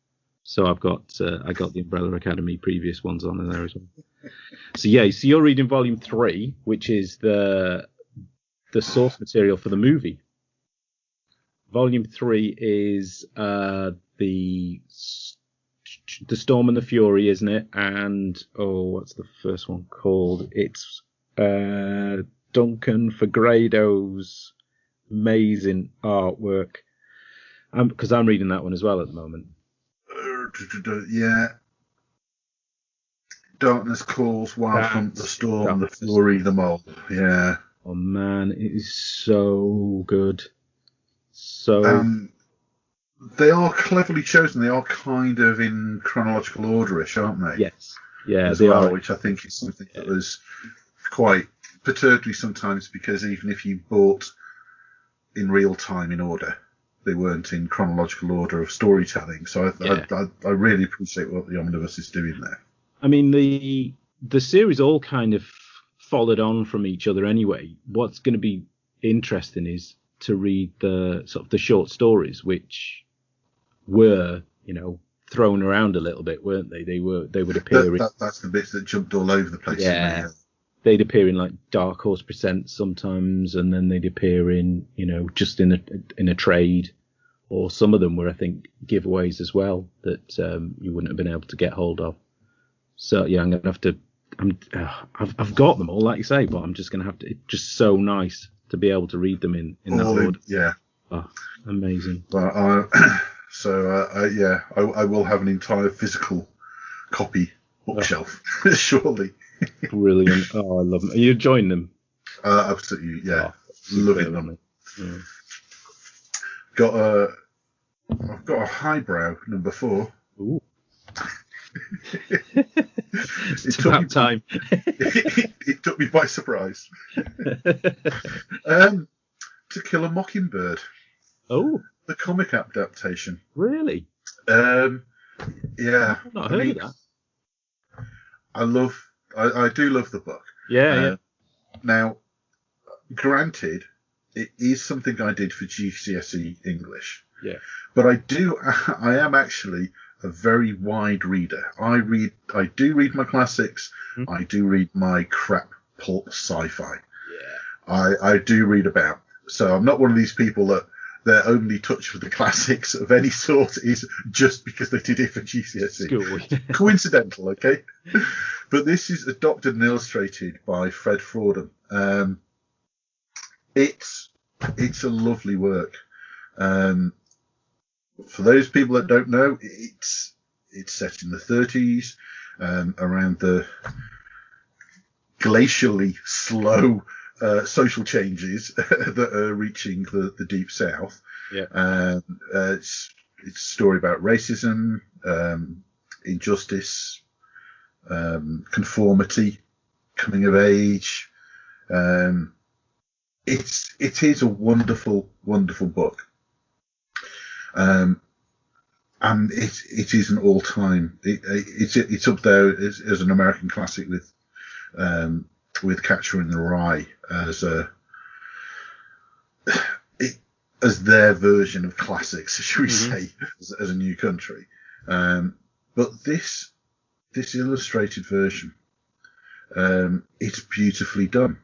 So I got the Umbrella Academy previous ones on there as well. So you're reading volume 3, which is the source material for the movie. Volume 3 is the Storm and the Fury, isn't it? And what's the first one called? It's Duncan Fegredo's amazing artwork. Because I'm reading that one as well at the moment. Yeah. Darkness Calls, Wild Hunt, the Storm, the Fury, the Mole. Yeah. Oh man, it is so good. So they are cleverly chosen. They are kind of in chronological orderish, aren't they? Yes. Yeah, they are. Which I think is something that was quite perturbed me sometimes, because even if you bought in real time in order, they weren't in chronological order of storytelling. So I really appreciate what the omnibus is doing there. I mean, the series all kind of followed on from each other anyway. What's going to be interesting is to read the sort of the short stories, which were, thrown around a little bit, weren't they? They would appear. That's the bits that jumped all over the place. Yeah. They'd appear in like Dark Horse Presents sometimes, and then they'd appear in, just in a trade, or some of them were, I think, giveaways as well that you wouldn't have been able to get hold of. So yeah, I'm gonna have to. I've got them all, like you say, but I'm just gonna have to. It's just so nice to be able to read them in that order. Yeah. Oh, amazing. But I will have an entire physical copy bookshelf shortly. Brilliant. Oh, I love them. Are you enjoying them? Absolutely, yeah. Oh, loving them. Yeah. I've got a highbrow number 4. Ooh. It took me by surprise. To Kill a Mockingbird. Oh, the comic adaptation. Really? Yeah. I've not heard of that. I do love the book. Yeah. Now, granted, it is something I did for GCSE English. Yeah. But I am actually a very wide reader. I do read my classics. Mm-hmm. I do read my crap pulp sci-fi. Yeah. I do read about. So I'm not one of these people that their only touch with the classics of any sort is just because they did it for GCSE. School. Coincidental, okay? But this is adopted and illustrated by Fred Frawden. It's a lovely work. For those people that don't know, it's set in the 30s, around the glacially slow social changes that are reaching the Deep South. Yeah. It's a story about racism, injustice, conformity, coming of age. It is a wonderful, wonderful book. And it is an all-time. It's up there as an American classic with Catcher in the Rye as their version of classics, should we say, as a new country. But this illustrated version, it's beautifully done.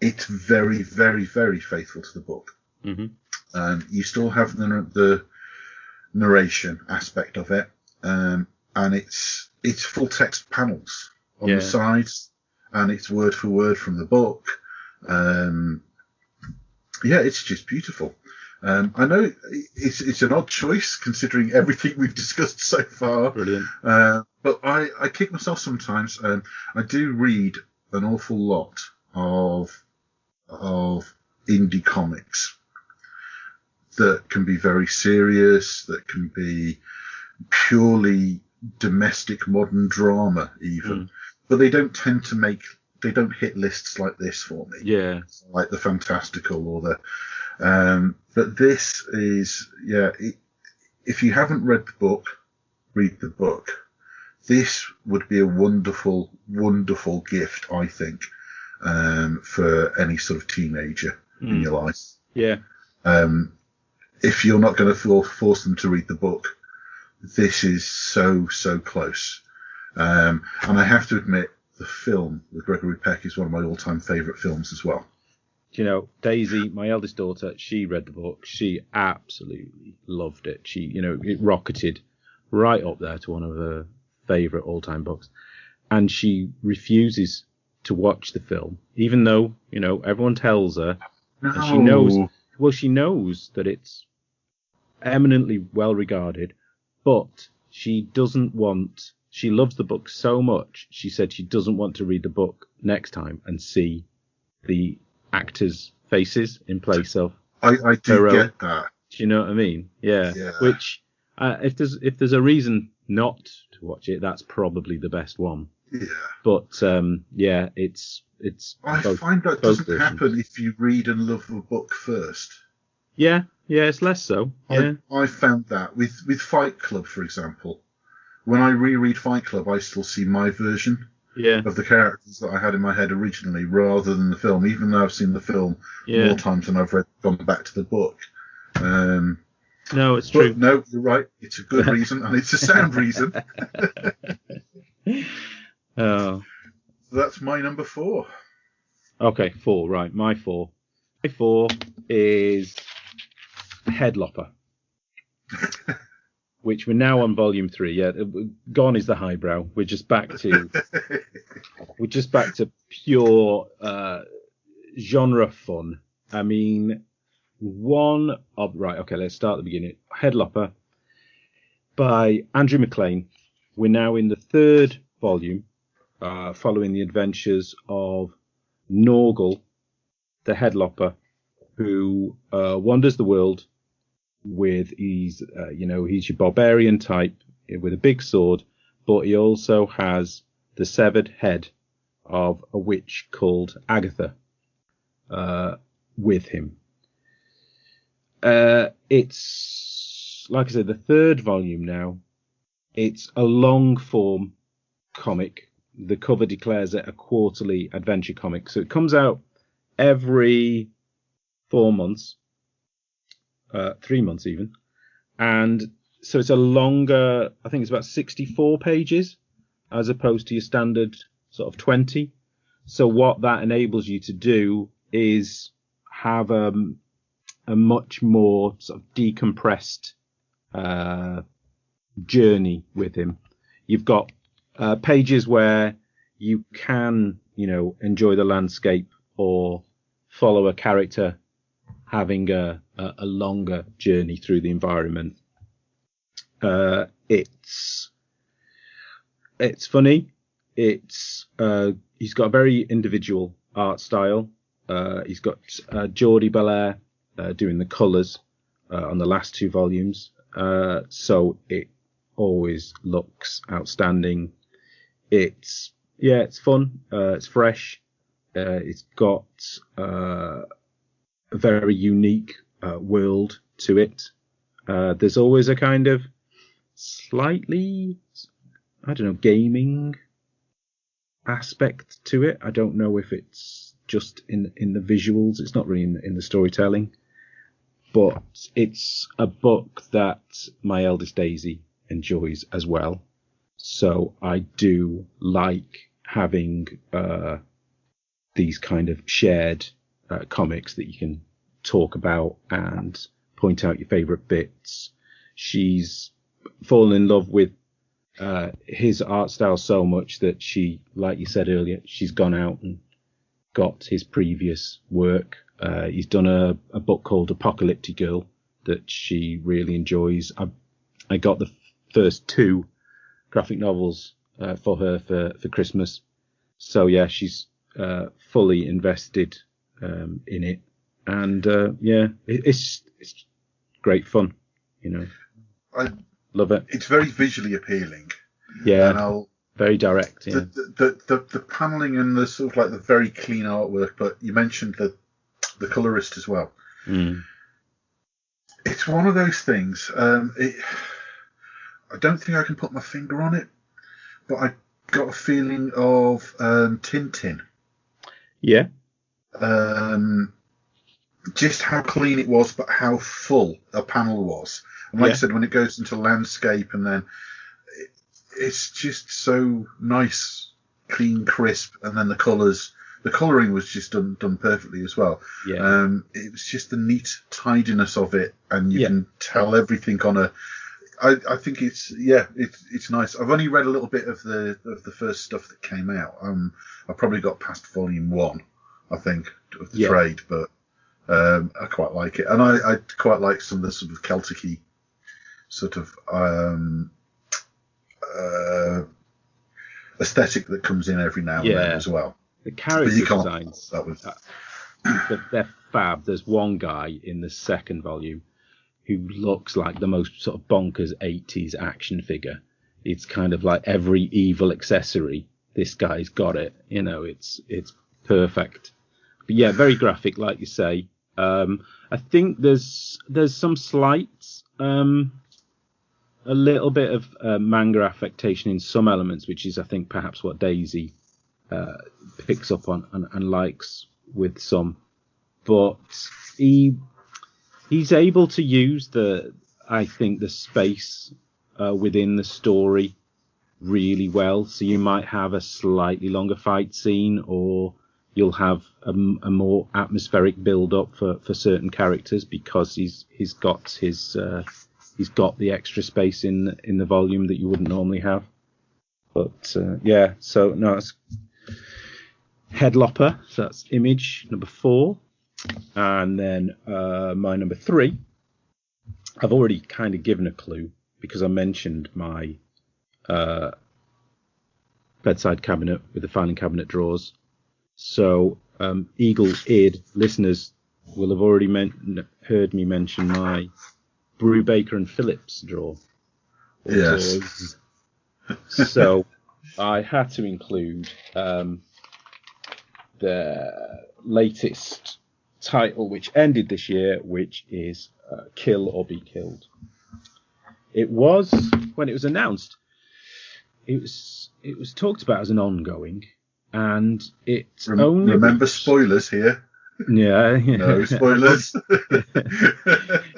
It's very, very, very faithful to the book. Mm-hmm. You still have the narration aspect of it, and it's full text panels on the sides, and it's word for word from the book. It's just beautiful. I know it's an odd choice considering everything we've discussed so far. Brilliant. But I kick myself sometimes. I do read an awful lot of indie comics that can be very serious, that can be purely domestic modern drama even. But they don't tend to they don't hit lists like this for me. Yeah. Like the Fantastical or the, but this is, if you haven't read the book, read the book. This would be a wonderful, wonderful gift, I think, for any sort of teenager in your life. Yeah. If you're not going to force them to read the book, this is so, so close. And I have to admit, the film with Gregory Peck is one of my all-time favourite films as well. You know, Daisy, my eldest daughter, she read the book. She absolutely loved it. It rocketed right up there to one of her favourite all-time books. And she refuses to watch the film, even though, everyone tells her. No. And she knows that it's eminently well regarded, but she loves the book so much, she said she doesn't want to read the book next time and see the actors' faces in place of I do get that. Do you know what I mean? Yeah. Which, if there's a reason not to watch it, that's probably the best one. Yeah. But it's. I find that doesn't happen if you read and love the book first. Yeah, it's less so. Yeah. I found that with Fight Club, for example. When I reread Fight Club, I still see my version of the characters that I had in my head originally, rather than the film. Even though I've seen the film more times than I've gone back to the book. No, it's true. No, you're right. It's a good reason, and it's a sound reason. Oh. So that's my number 4. Okay, 4. Right, my 4. My 4 is Headlopper. which we're now on volume 3. Yeah, gone is the highbrow. We're just back to pure genre fun. I mean, let's start at the beginning. Headlopper by Andrew MacLean. We're now in the 3rd volume, following the adventures of Norgal, the Headlopper, who wanders the world with he's your barbarian type with a big sword, but he also has the severed head of a witch called Agatha with him. It's, like I said, the 3rd volume now. It's a long form comic. The cover declares it a quarterly adventure comic. So it comes out every 4 months, 3 months even. And so it's a longer, I think it's about 64 pages as opposed to your standard sort of 20. So what that enables you to do is have a much more sort of decompressed journey with him. You've got pages where you can, enjoy the landscape or follow a character having a longer journey through the environment. It's funny. He's got a very individual art style. He's got Geordie Belair doing the colours on the last 2 volumes. So it always looks outstanding. It's fun. It's fresh. It's got a very unique world to it. There's always a kind of slightly, gaming aspect to it. I don't know if it's just in the visuals. It's not really in the storytelling. But it's a book that my eldest Daisy enjoys as well. So I do like having these kind of shared comics that you can talk about and point out your favourite bits. She's fallen in love with his art style so much that she, like you said earlier, she's gone out and got his previous work. He's done a book called Apocalyptic Girl that she really enjoys. I got the first 2 graphic novels for her for Christmas. So yeah, she's fully invested in it, and it's great fun. I love it. It's very visually appealing. Yeah, and very direct. Yeah. The paneling and the sort of like the very clean artwork, but you mentioned the colorist as well. It's one of those things. I don't think I can put my finger on it, but I got a feeling of Tintin. Yeah. Just how clean it was, but how full a panel was. And like I said, when it goes into landscape, and then it's just so nice, clean, crisp, and then the colours. The colouring was just done perfectly as well. Yeah. It was just the neat tidiness of it, and you can tell everything on a. I think it's nice. I've only read a little bit of the first stuff that came out. I probably got past volume 1, I think, of the trade, but I quite like it, and I quite like some of the sort of Celtic-y sort of aesthetic that comes in every now and then as well. The character designs, they're fab. There's one guy in the 2nd volume who looks like the most sort of bonkers 80s action figure. It's kind of like every evil accessory. This guy's got it. It's perfect. But yeah, very graphic, like you say. I think there's some slight, a little bit of manga affectation in some elements, which is, I think, perhaps what Daisy picks up on and likes with some. But he's able to use the space within the story really well. So you might have a slightly longer fight scene, or you'll have a more atmospheric build up for certain characters, because he's got his he's got the extra space in the volume that you wouldn't normally have. But yeah, so no, it's Headlopper. So that's image number 4, and then my number 3. I've already kind of given a clue because I mentioned my bedside cabinet with the filing cabinet drawers. So eagle-eared listeners will have already heard me mention my Brubaker and Phillips drawer. Yes. So I had to include the latest title, which ended this year, which is Kill or Be Killed. It was, when it was announced, it was talked about as an ongoing, and it's only... Remember spoilers here. Yeah. No spoilers.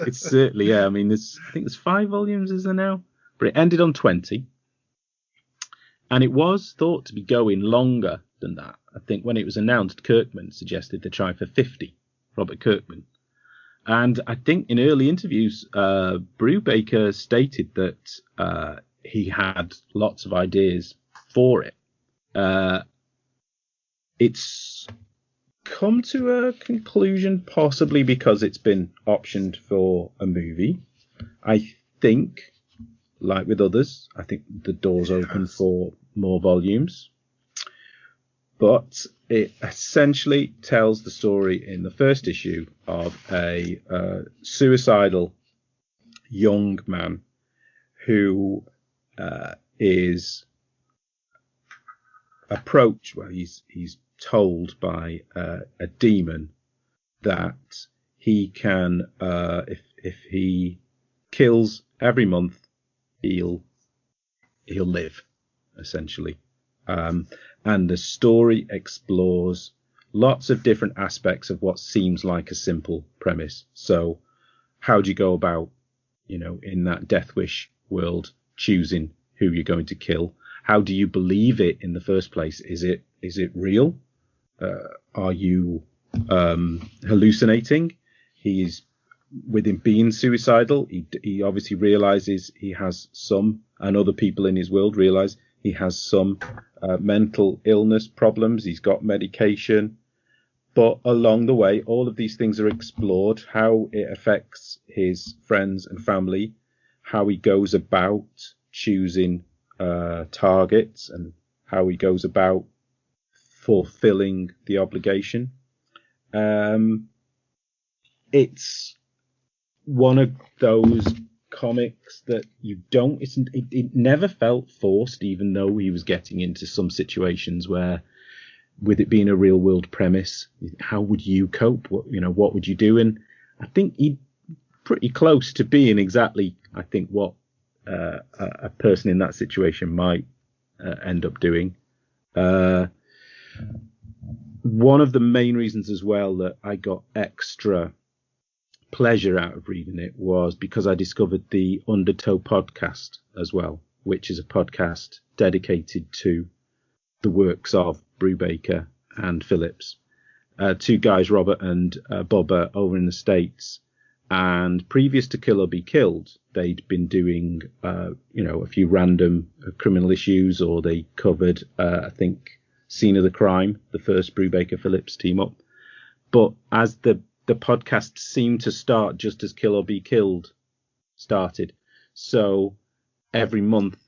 It's certainly, yeah. I mean, I think there's 5 volumes, is there now? But it ended on 20. And it was thought to be going longer than that. I think when it was announced, Kirkman suggested they try for 50, Robert Kirkman. And I think in early interviews, Brubaker stated that he had lots of ideas for it. It's come to a conclusion, possibly because it's been optioned for a movie. I think, like with others, I think the door's open for more volumes. But it essentially tells the story in the first issue of a suicidal young man who is approached. Well, he's told by a demon that he can, if he kills every month, he'll live, essentially. And the story explores lots of different aspects of what seems like a simple premise. So how do you go about, in that Death Wish world, choosing who you're going to kill? How do you believe it in the first place? Is it real? Are you hallucinating? With him being suicidal, he obviously realizes he has some, and other people in his world realize he has some mental illness problems. He's got medication. But along the way, all of these things are explored, how it affects his friends and family, how he goes about choosing targets, and how he goes about fulfilling the obligation. It's one of those comics that it never felt forced, even though he was getting into some situations where, with it being a real world premise, how would you cope? What would you do? And I think he's pretty close to being exactly, I think, what a person in that situation might end up doing. One of the main reasons as well that I got extra pleasure out of reading it was because I discovered the Undertow podcast as well, which is a podcast dedicated to the works of Brubaker and Phillips. 2 guys, Robert and Bob, are over in the States, and previous to Kill or Be Killed, they'd been doing a few random criminal issues, or they covered I think Scene of the Crime, the first Brubaker Phillips team up. But as the podcast seemed to start just as Kill or Be Killed started. So every month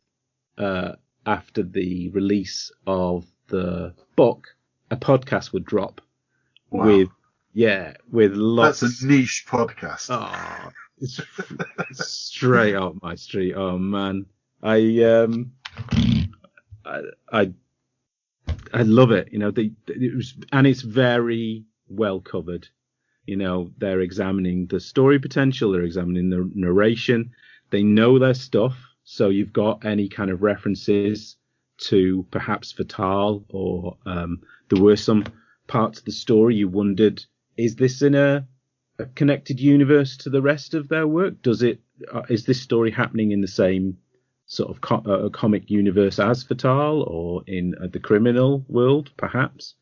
after the release of the book, a podcast would drop. Wow. with lots. That's a niche podcast. Oh, it's straight up my street. Oh man, I love it. It was, and it's very well covered. They're examining the story potential, they're examining the narration, they know their stuff. So you've got any kind of references to perhaps Fatal, or there were some parts of the story you wondered, is this in a connected universe to the rest of their work? Is this story happening in the same sort of comic universe as Fatal, or in the criminal world, perhaps?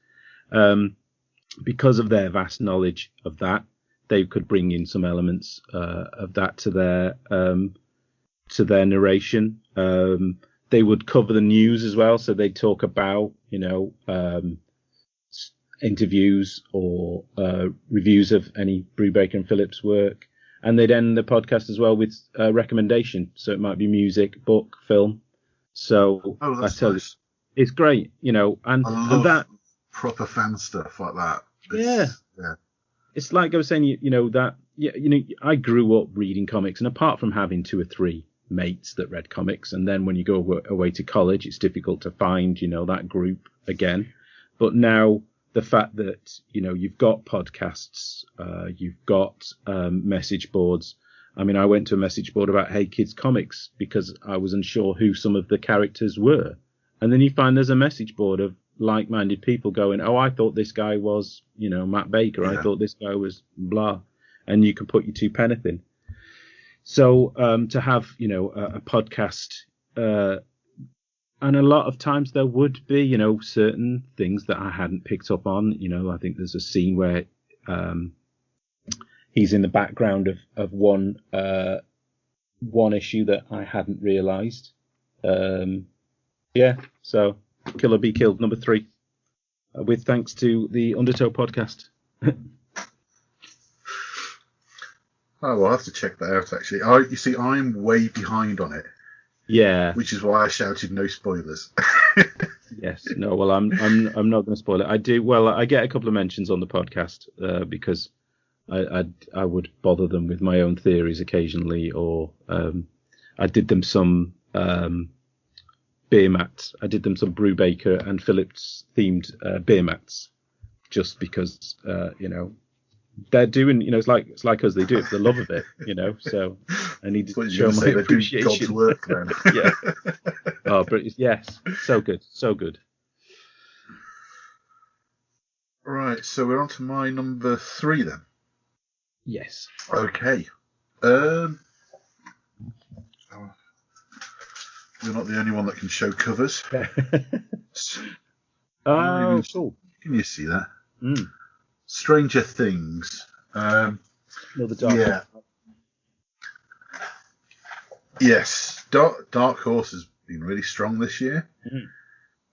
Because of their vast knowledge of that, they could bring in some elements of that to their narration. They would cover the news as well, so they'd talk about, interviews or reviews of any Brubaker and Phillips work, and they'd end the podcast as well with a recommendation. So it might be music, book, film. So I tell you, it's great, and that proper fan stuff like that. Yeah. It's like I was saying, I grew up reading comics, and apart from having 2 or 3 mates that read comics, and then when you go away to college, it's difficult to find, that group again. But now the fact that, you've got podcasts, you've got message boards. I mean, I went to a message board about Hey Kids Comics because I was unsure who some of the characters were. And then you find there's a message board of like-minded people going, oh, I thought this guy was, Matt Baker. Yeah. I thought this guy was blah. And you can put your 2 penneth in. So to have, a podcast, and a lot of times there would be, certain things that I hadn't picked up on. I think there's a scene where he's in the background of one issue that I hadn't realised. So Kill or Be Killed, number 3, with thanks to the Undertow podcast. Oh, well, I'll have to check that out, actually. You see, I'm way behind on it. Yeah. Which is why I shouted no spoilers. Yes. No, well, I'm not going to spoil it. I do. Well, I get a couple of mentions on the podcast because I would bother them with my own theories occasionally, or I did them some beer mats. I did them some Brubaker and Phillips themed beer mats, just because they're doing, it's like us, they do it for the love of it, so I need to show my appreciation. God's work, then. Yeah. Oh, but yes, so good. Right, so we're on to my number 3 then. Yes. Okay. You're not the only one that can show covers. Oh, cool. Can you see that? Mm. Stranger Things. Another dark. Yeah. Yes, Dark Horse has been really strong this year.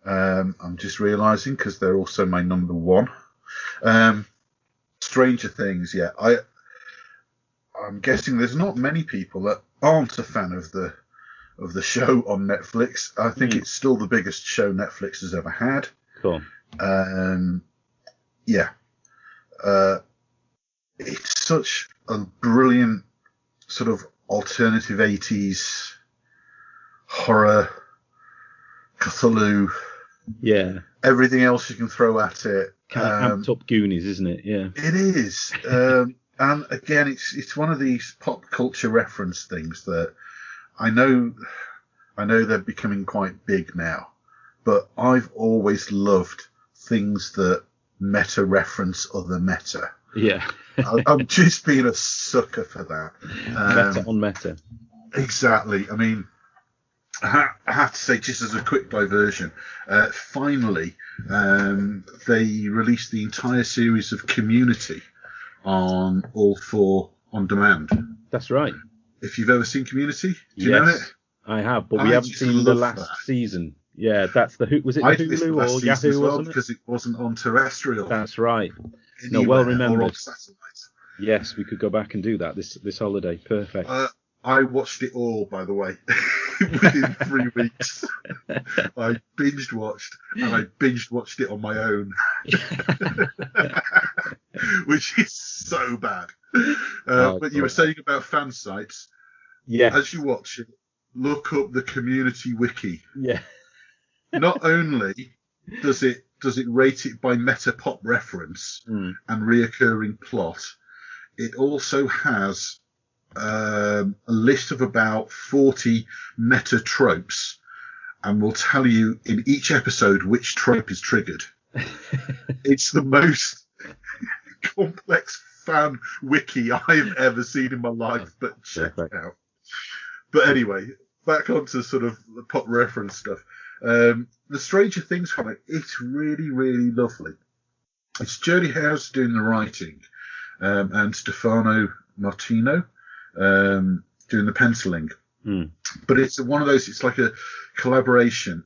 Mm. I'm just realising because they're also my number 1. Stranger Things. Yeah, I'm guessing there's not many people that aren't a fan of the show on Netflix. I think it's still the biggest show Netflix has ever had. Cool. Yeah. It's such a brilliant sort of alternative 80s horror, Cthulhu. Yeah. Everything else you can throw at it. Kind of amped up Goonies, isn't it? Yeah. It is. And again, it's one of these pop culture reference things that I know they're becoming quite big now, but I've always loved things that meta reference other meta. Yeah. I'm just being a sucker for that. Meta on meta. Exactly. I mean, I have to say, just as a quick diversion, finally, they released the entire series of Community on All 4 on demand. That's right. If you've ever seen Community, do you know it? I have, but we haven't seen the last season. Yeah, that's the was it the Hulu or Yahoo as well, wasn't because it wasn't on terrestrial. That's right. No, well remembered. Or on satellite. Yes, we could go back and do that this holiday. Perfect. I watched it all, by the way, within 3 weeks. I binge watched it on my own, which is so bad. But you were saying about fan sites. Yeah. As you watch it, look up the Community wiki. Yeah. Not only does it rate it by meta pop reference and reoccurring plot, it also has a list of about 40 meta tropes, and will tell you in each episode which trope is triggered. It's the most complex fan wiki I've ever seen in my life, but check it out. But anyway, back onto sort of the pop reference stuff. The Stranger Things comic, it's really, really lovely. It's Jodie House doing the writing. and Stefano Martino doing the penciling. But it's one of those. It's like a collaboration.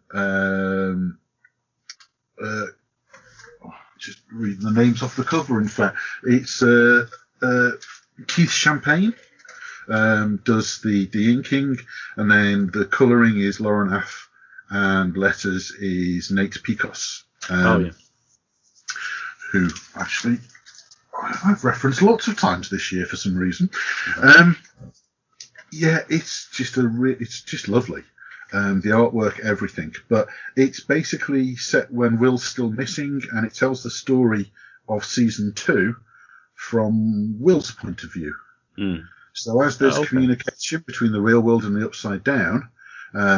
Just reading the names off the cover. In fact, it's Keith Champagne does the inking, and then the colouring is Lauren Aff, and letters is Nate Picos. Who actually I've referenced lots of times this year for some reason. It's just lovely. The artwork, everything. But it's basically set when Will's still missing, and it tells the story of season 2 from Will's point of view. So as there's communication between the real world and the Upside Down,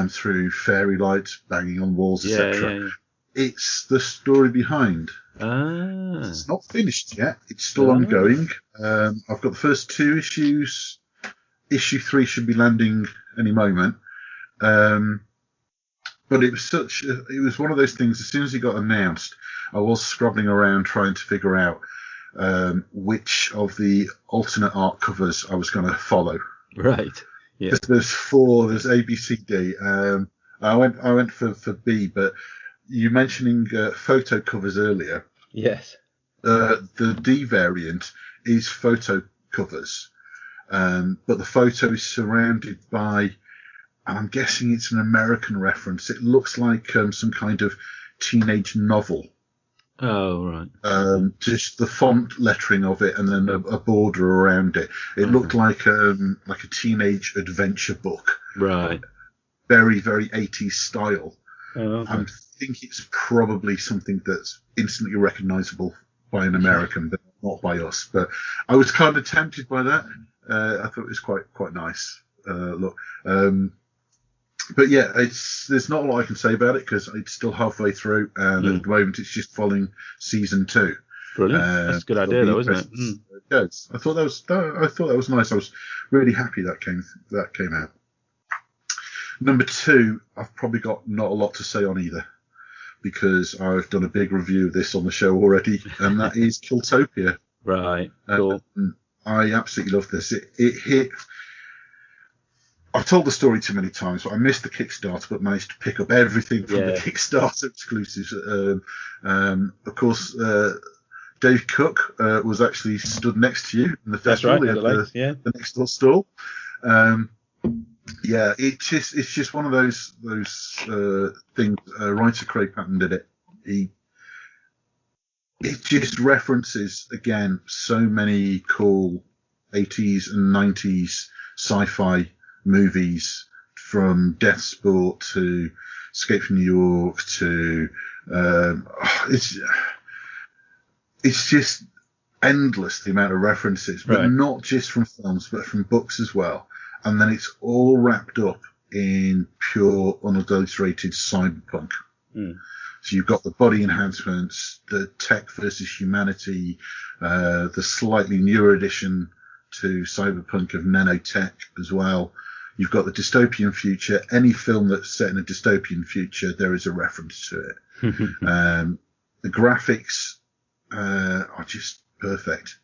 through fairy lights banging on walls, etc., it's the story behind. It's not finished yet. It's still ongoing. I've got the first 2 issues. Issue 3 should be landing any moment. But it was one of those things. As soon as it got announced, I was scrubbing around trying to figure out which of the alternate art covers I was going to follow. Right. Yeah. There's 4. There's A, B, C, D. I went for B, but you mentioning photo covers earlier. Yes. The D variant is photo covers, but the photo is surrounded by, I'm guessing it's an American reference. It looks like some kind of teenage novel. Oh, right. Just the font lettering of it, and then a border around it. It looked like a teenage adventure book. Right. Very, very 80s style. Oh, okay. I think it's probably something that's instantly recognisable by an American, but not by us. But I was kind of tempted by that. I thought it was quite nice look. But yeah, there's not a lot I can say about it because it's still halfway through, and at the moment it's just following season 2. Brilliant. That's a good idea, though, isn't it? It goes. I thought that was nice. I was really happy that came out. Number 2, I've probably got not a lot to say on either, because I've done a big review of this on the show already, and that is Killtopia. Right. Cool. I absolutely love this. It hit. I've told the story too many times, but I missed the Kickstarter, but managed to pick up everything from the Kickstarter exclusives. Of course, Dave Cook was actually stood next to you in the festival. That's right. The next door stall. It's just one of those things. Writer Craig Paton did it. It just references again so many cool 80s and 90s sci-fi movies, from Death Sport to Escape from New York to it's just endless, the amount of references, but not just from films but from books as well. And then it's all wrapped up in pure unadulterated cyberpunk. So you've got the body enhancements, the tech versus humanity, the slightly newer addition to cyberpunk of nanotech as well. You've got the dystopian future. Any film that's set in a dystopian future, there is a reference to it. The graphics are just perfect.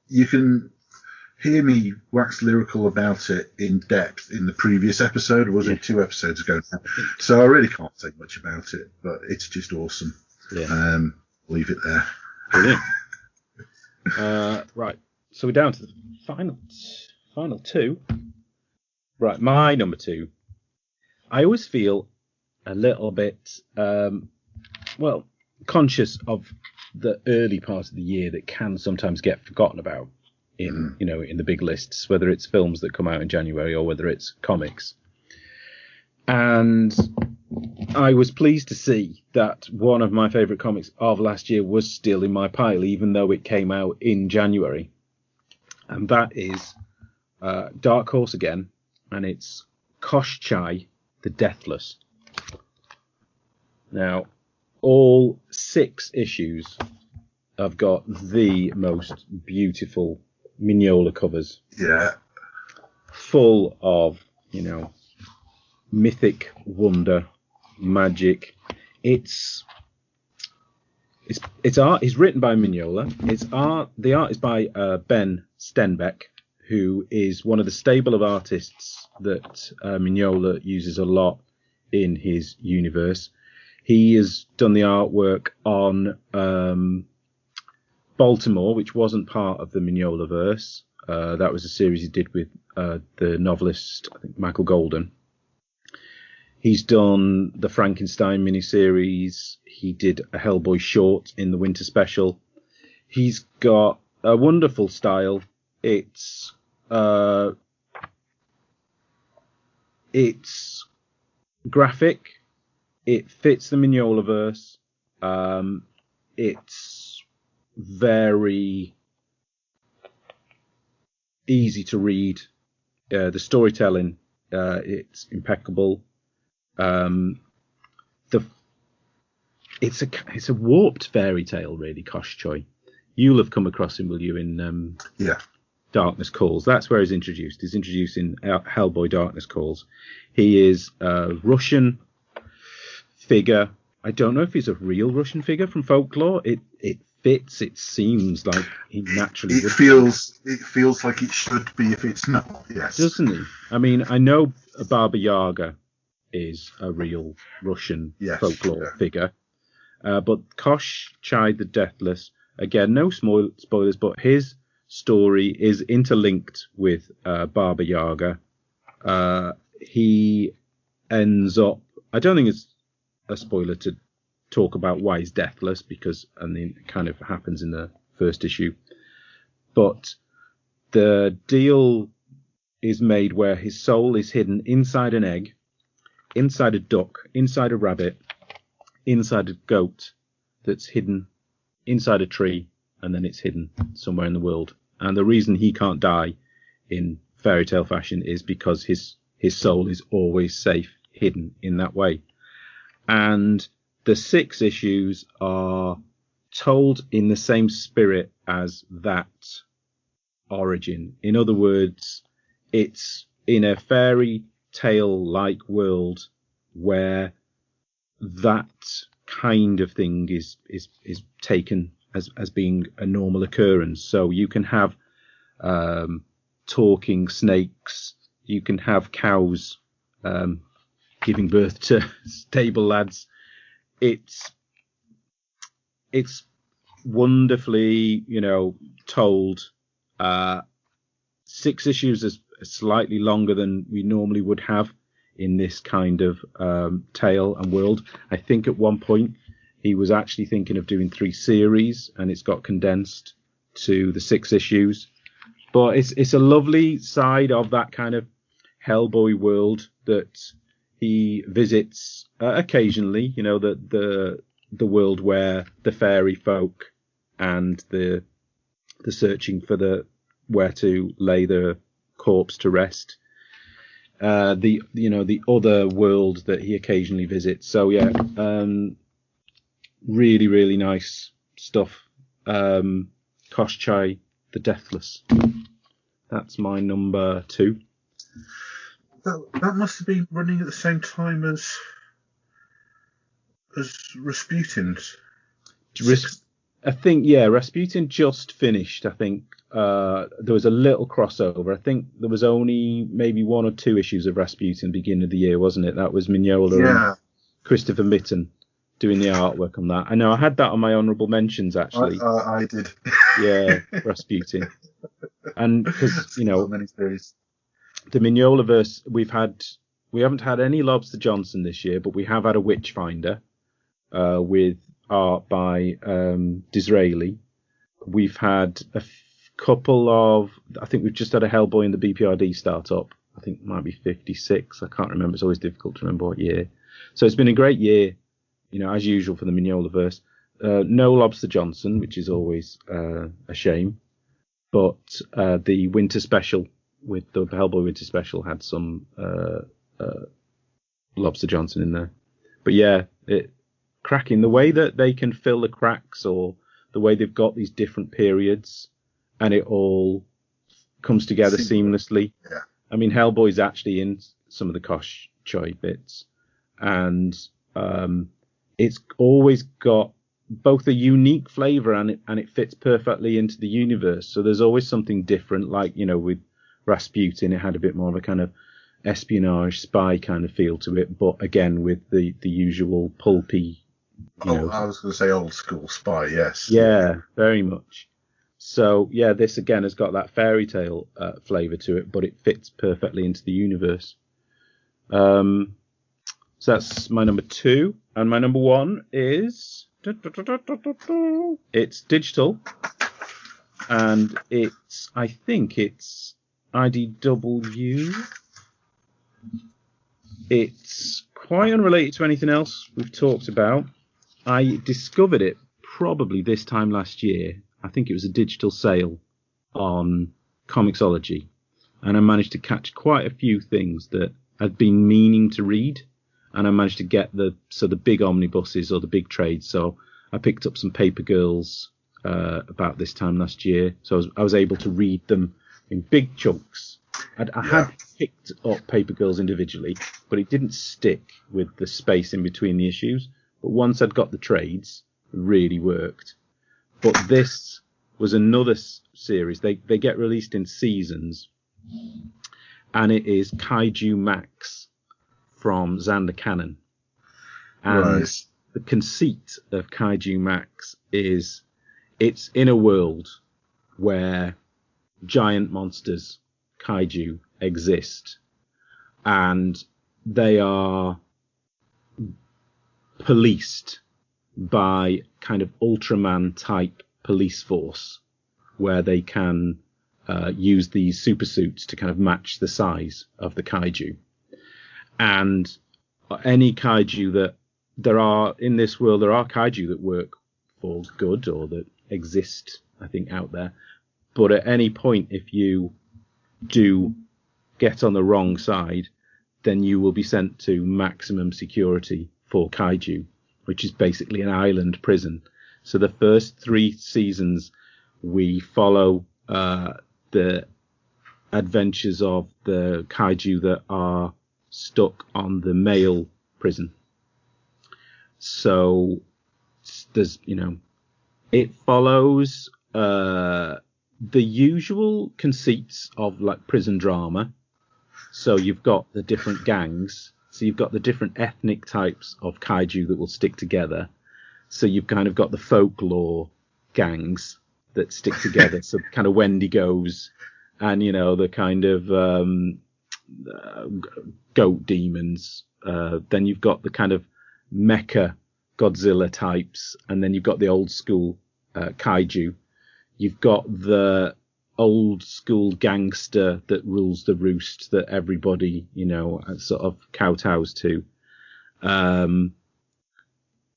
You can hear me wax lyrical about it in depth in the previous episode, or was it 2 episodes ago now? So I really can't say much about it, but it's just awesome. Leave it there. Brilliant. Right. So we're down to the final 2. Right, my number 2. I always feel a little bit, conscious of the early part of the year that can sometimes get forgotten about in the big lists, whether it's films that come out in January or whether it's comics. And I was pleased to see that one of my favourite comics of last year was still in my pile, even though it came out in January. And that is Dark Horse again, and it's Koshchai the Deathless. Now, all 6 issues have got the most beautiful Mignola covers. Yeah. Full of, mythic wonder, magic. It's It's art is written by Mignola. The art is by Ben Stenbeck, who is one of the stable of artists that Mignola uses a lot in his universe. He has done the artwork on Baltimore, which wasn't part of the Mignola verse. That was a series he did with the novelist, I think, Michael Golden. He's done the Frankenstein miniseries. He did a Hellboy short in the winter special. He's got a wonderful style. It's graphic. It fits the Mignola verse. It's very easy to read. The storytelling, it's impeccable. It's a warped fairy tale, really, Kosh Choi. You'll have come across him, will you, in Darkness Calls? That's where he's introduced. He's introduced in Hellboy Darkness Calls. He is a Russian figure. I don't know if he's a real Russian figure from folklore. It fits. It seems like he naturally would. It feels like it should be if it's not. Yes, doesn't he? I mean, I know Baba Yaga is a real Russian folklore figure, but Kosh Chai the Deathless, again, no spoilers, but his story is interlinked with Baba Yaga. He ends up, I don't think it's a spoiler to talk about why he's deathless, because it kind of happens in the first issue, but the deal is made where his soul is hidden inside an egg, inside a duck, inside a rabbit, inside a goat that's hidden inside a tree, and then it's hidden somewhere in the world. And the reason he can't die in fairy tale fashion is because his soul is always safe hidden in that way. And the 6 issues are told in the same spirit as that origin. In other words, it's in a fairy tale-like world where that kind of thing is taken as being a normal occurrence. So you can have talking snakes, you can have cows giving birth to stable lads. It's wonderfully, told. 6 issues is slightly longer than we normally would have in this kind of tale and world. I think at one point he was actually thinking of doing 3 series, and it's got condensed to the 6 issues. But it's a lovely side of that kind of Hellboy world that he visits occasionally. The world where the fairy folk and the searching for where to lay the corpse to rest. The other world that he occasionally visits. So yeah, really, really nice stuff. Kosh Chai the Deathless. That's my number 2. That must have been running at the same time as Rasputin's. I think, yeah, Rasputin just finished. I think there was a little crossover. I think there was only maybe 1 or 2 issues of Rasputin beginning of the year, wasn't it? That was Mignola and Christopher Mitten doing the artwork on that. I know I had that on my honourable mentions, actually. I did. Yeah, Rasputin. And because, many series. The Mignola verse, we haven't had any Lobster Johnson this year, but we have had a Witchfinder with art by Disraeli. We've had a couple of, I think we've just had a Hellboy in the BPRD startup. I think it might be 56. I can't remember. It's always difficult to remember what year. So it's been a great year, as usual for the Mignola verse. No Lobster Johnson, which is always a shame. But the winter special with the Hellboy winter special had some Lobster Johnson in there. But yeah, cracking the way that they can fill the cracks, or the way they've got these different periods, and it all comes together seamlessly. Yeah. I mean, Hellboy's actually in some of the Kosh Choi bits, and it's always got both a unique flavour and it fits perfectly into the universe. So there's always something different, like, you know, with Rasputin, it had a bit more of a kind of espionage spy kind of feel to it, but again with the usual pulpy. I was going to say old school spy, yes. Yeah, very much. So yeah, this again has got that fairy tale flavour to it, but it fits perfectly into the universe. So that's my number 2, and my number 1 is it's digital, and I think it's IDW. It's quite unrelated to anything else we've talked about. I discovered it probably this time last year. I think it was a digital sale on Comixology, and I managed to catch quite a few things that I'd been meaning to read, and I managed to get the big omnibuses or the big trades. So I picked up some Paper Girls about this time last year, so I was able to read them in big chunks. I had picked up Paper Girls individually, but it didn't stick with the space in between the issues. But once I'd got the trades, it really worked. But this was another series. They get released in seasons, and it is Kaiju Max from Xander Cannon. And the conceit of Kaiju Max is it's in a world where giant monsters, kaiju, exist, and they are policed by kind of Ultraman type police force, where they can use these super suits to kind of match the size of the kaiju. And any kaiju that there are in this world, there are kaiju that work for good or that exist, I think, out there. But at any point, if you do get on the wrong side, then you will be sent to maximum security for kaiju, which is basically an island prison. So the first 3 seasons, we follow the adventures of the kaiju that are stuck on the male prison. So there's, it follows the usual conceits of like prison drama. So you've got the different gangs. So you've got the different ethnic types of kaiju that will stick together. So you've kind of got the folklore gangs that stick together. So kind of Wendigos and, the kind of goat demons. Then you've got the kind of mecha Godzilla types. And then you've got the old school kaiju. You've got the old school gangster that rules the roost that everybody, sort of kowtows to.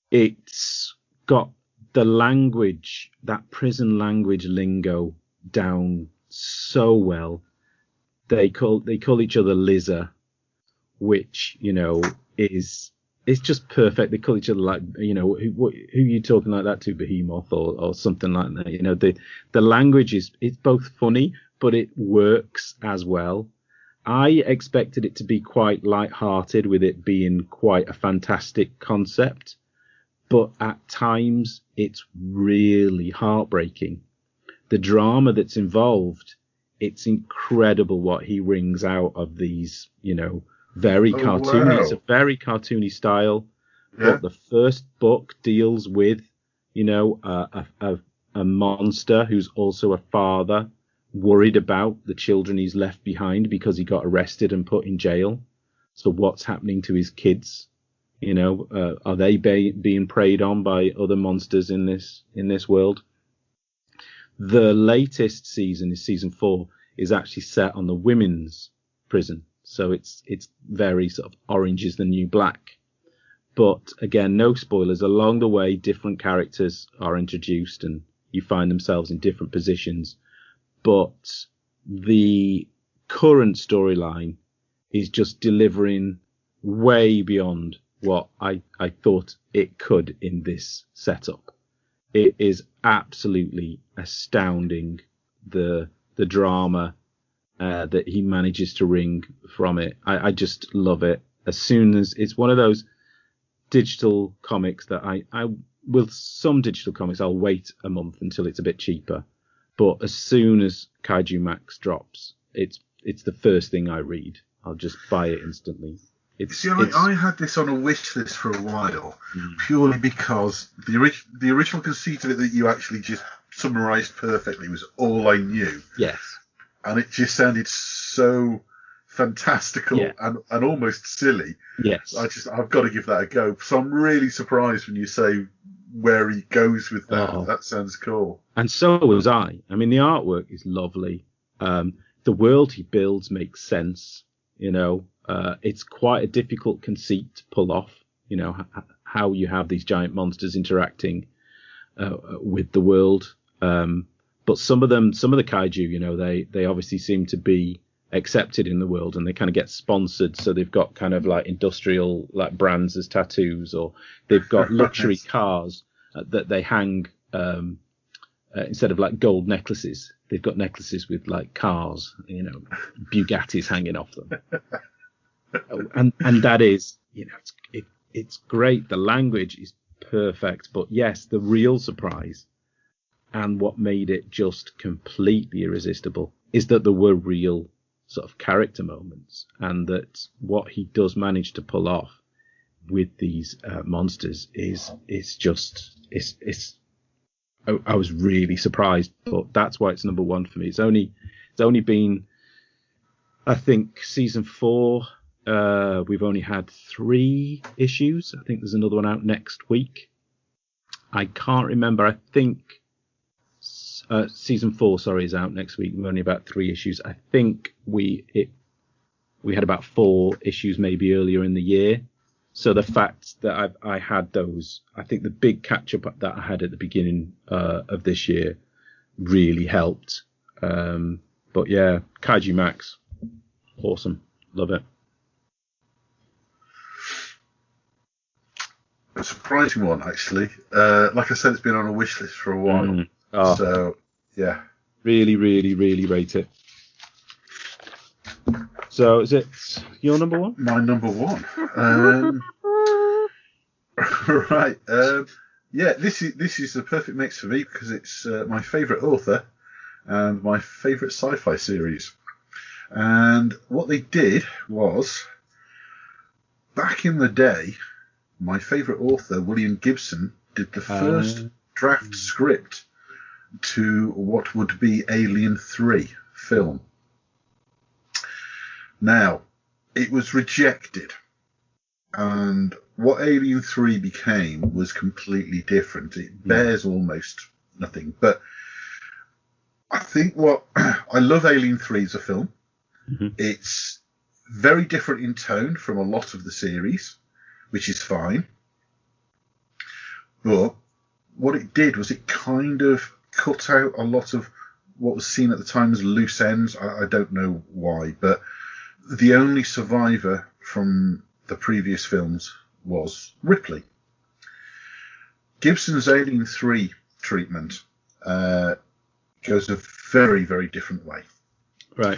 It's got the language, that prison language lingo down so well. They call each other Lizzer, which, it's just perfect. They call each other like, who you talking like that to, Behemoth or something like that. The language it's both funny, but it works as well. I expected it to be quite light-hearted, with it being quite a fantastic concept, but at times it's really heartbreaking. The drama that's involved, it's incredible what he wrings out of these, very cartoony. Wow. It's a very cartoony style. Yeah. But the first book deals with, a monster who's also a father, worried about the children he's left behind because he got arrested and put in jail. So what's happening to his kids? Are they being preyed on by other monsters in this world? The latest season is season 4, is actually set on the women's prison. So it's very sort of Orange is the New Black. But again, no spoilers. Along the way, different characters are introduced and you find themselves in different positions. But the current storyline is just delivering way beyond what I thought it could in this setup. It is absolutely astounding, the drama that he manages to wring from it. I just love it. As soon as it's one of those digital comics that I with some digital comics, I'll wait a month until it's a bit cheaper. But as soon as Kaiju Max drops, it's the first thing I read. I'll just buy it instantly. I had this on a wish list for a while, purely because the original conceit of it that you actually just summarised perfectly was all I knew. Yes. And it just sounded so fantastical and almost silly. Yes. I've got to give that a go. So I'm really surprised when you say where he goes with that. Oh. That sounds cool. And so was I. I mean, the artwork is lovely. The world he builds makes sense. You know, it's quite a difficult conceit to pull off. You know, how you have these giant monsters interacting with the world. But some of the kaiju, you know, they obviously seem to be accepted in the world, and they kind of get sponsored. So they've got kind of like industrial like brands as tattoos, or they've got luxury cars that they hang instead of like gold necklaces. They've got necklaces with like cars, you know, Bugattis hanging off them. and that is, you know, it's great. The language is perfect, but yes, the real surprise and what made it just completely irresistible is that there were real sort of character moments, and that what he does manage to pull off with these monsters is I was really surprised, but that's why it's number one for me. It's only been, I think, season 4. We've only had 3 issues. I think there's another one out next week. I can't remember. I think season 4, is out next week. We're only about 3 issues. I think we had about 4 issues maybe earlier in the year. So the fact that I had those, I think the big catch-up that I had at the beginning of this year really helped. But yeah, Kaiju Max, awesome. Love it. A surprising one, actually. Like I said, it's been on a wish list for a while. Oh, so, yeah. Really, really, really rate it. So is it your number one? My number one. Right. Yeah, this is the perfect mix for me because it's my favourite author and my favourite sci-fi series. And what they did was, back in the day, my favourite author, William Gibson, did the first draft script to what would be Alien 3 film. Now, it was rejected, and what Alien 3 became was completely different. It bears almost nothing, but I think I love Alien 3 as a film. Mm-hmm. It's very different in tone from a lot of the series, which is fine. But what it did was it kind of cut out a lot of what was seen at the time as loose ends. I don't know why, but the only survivor from the previous films was Ripley. Gibson's Alien 3 treatment goes a very, very different way. Right.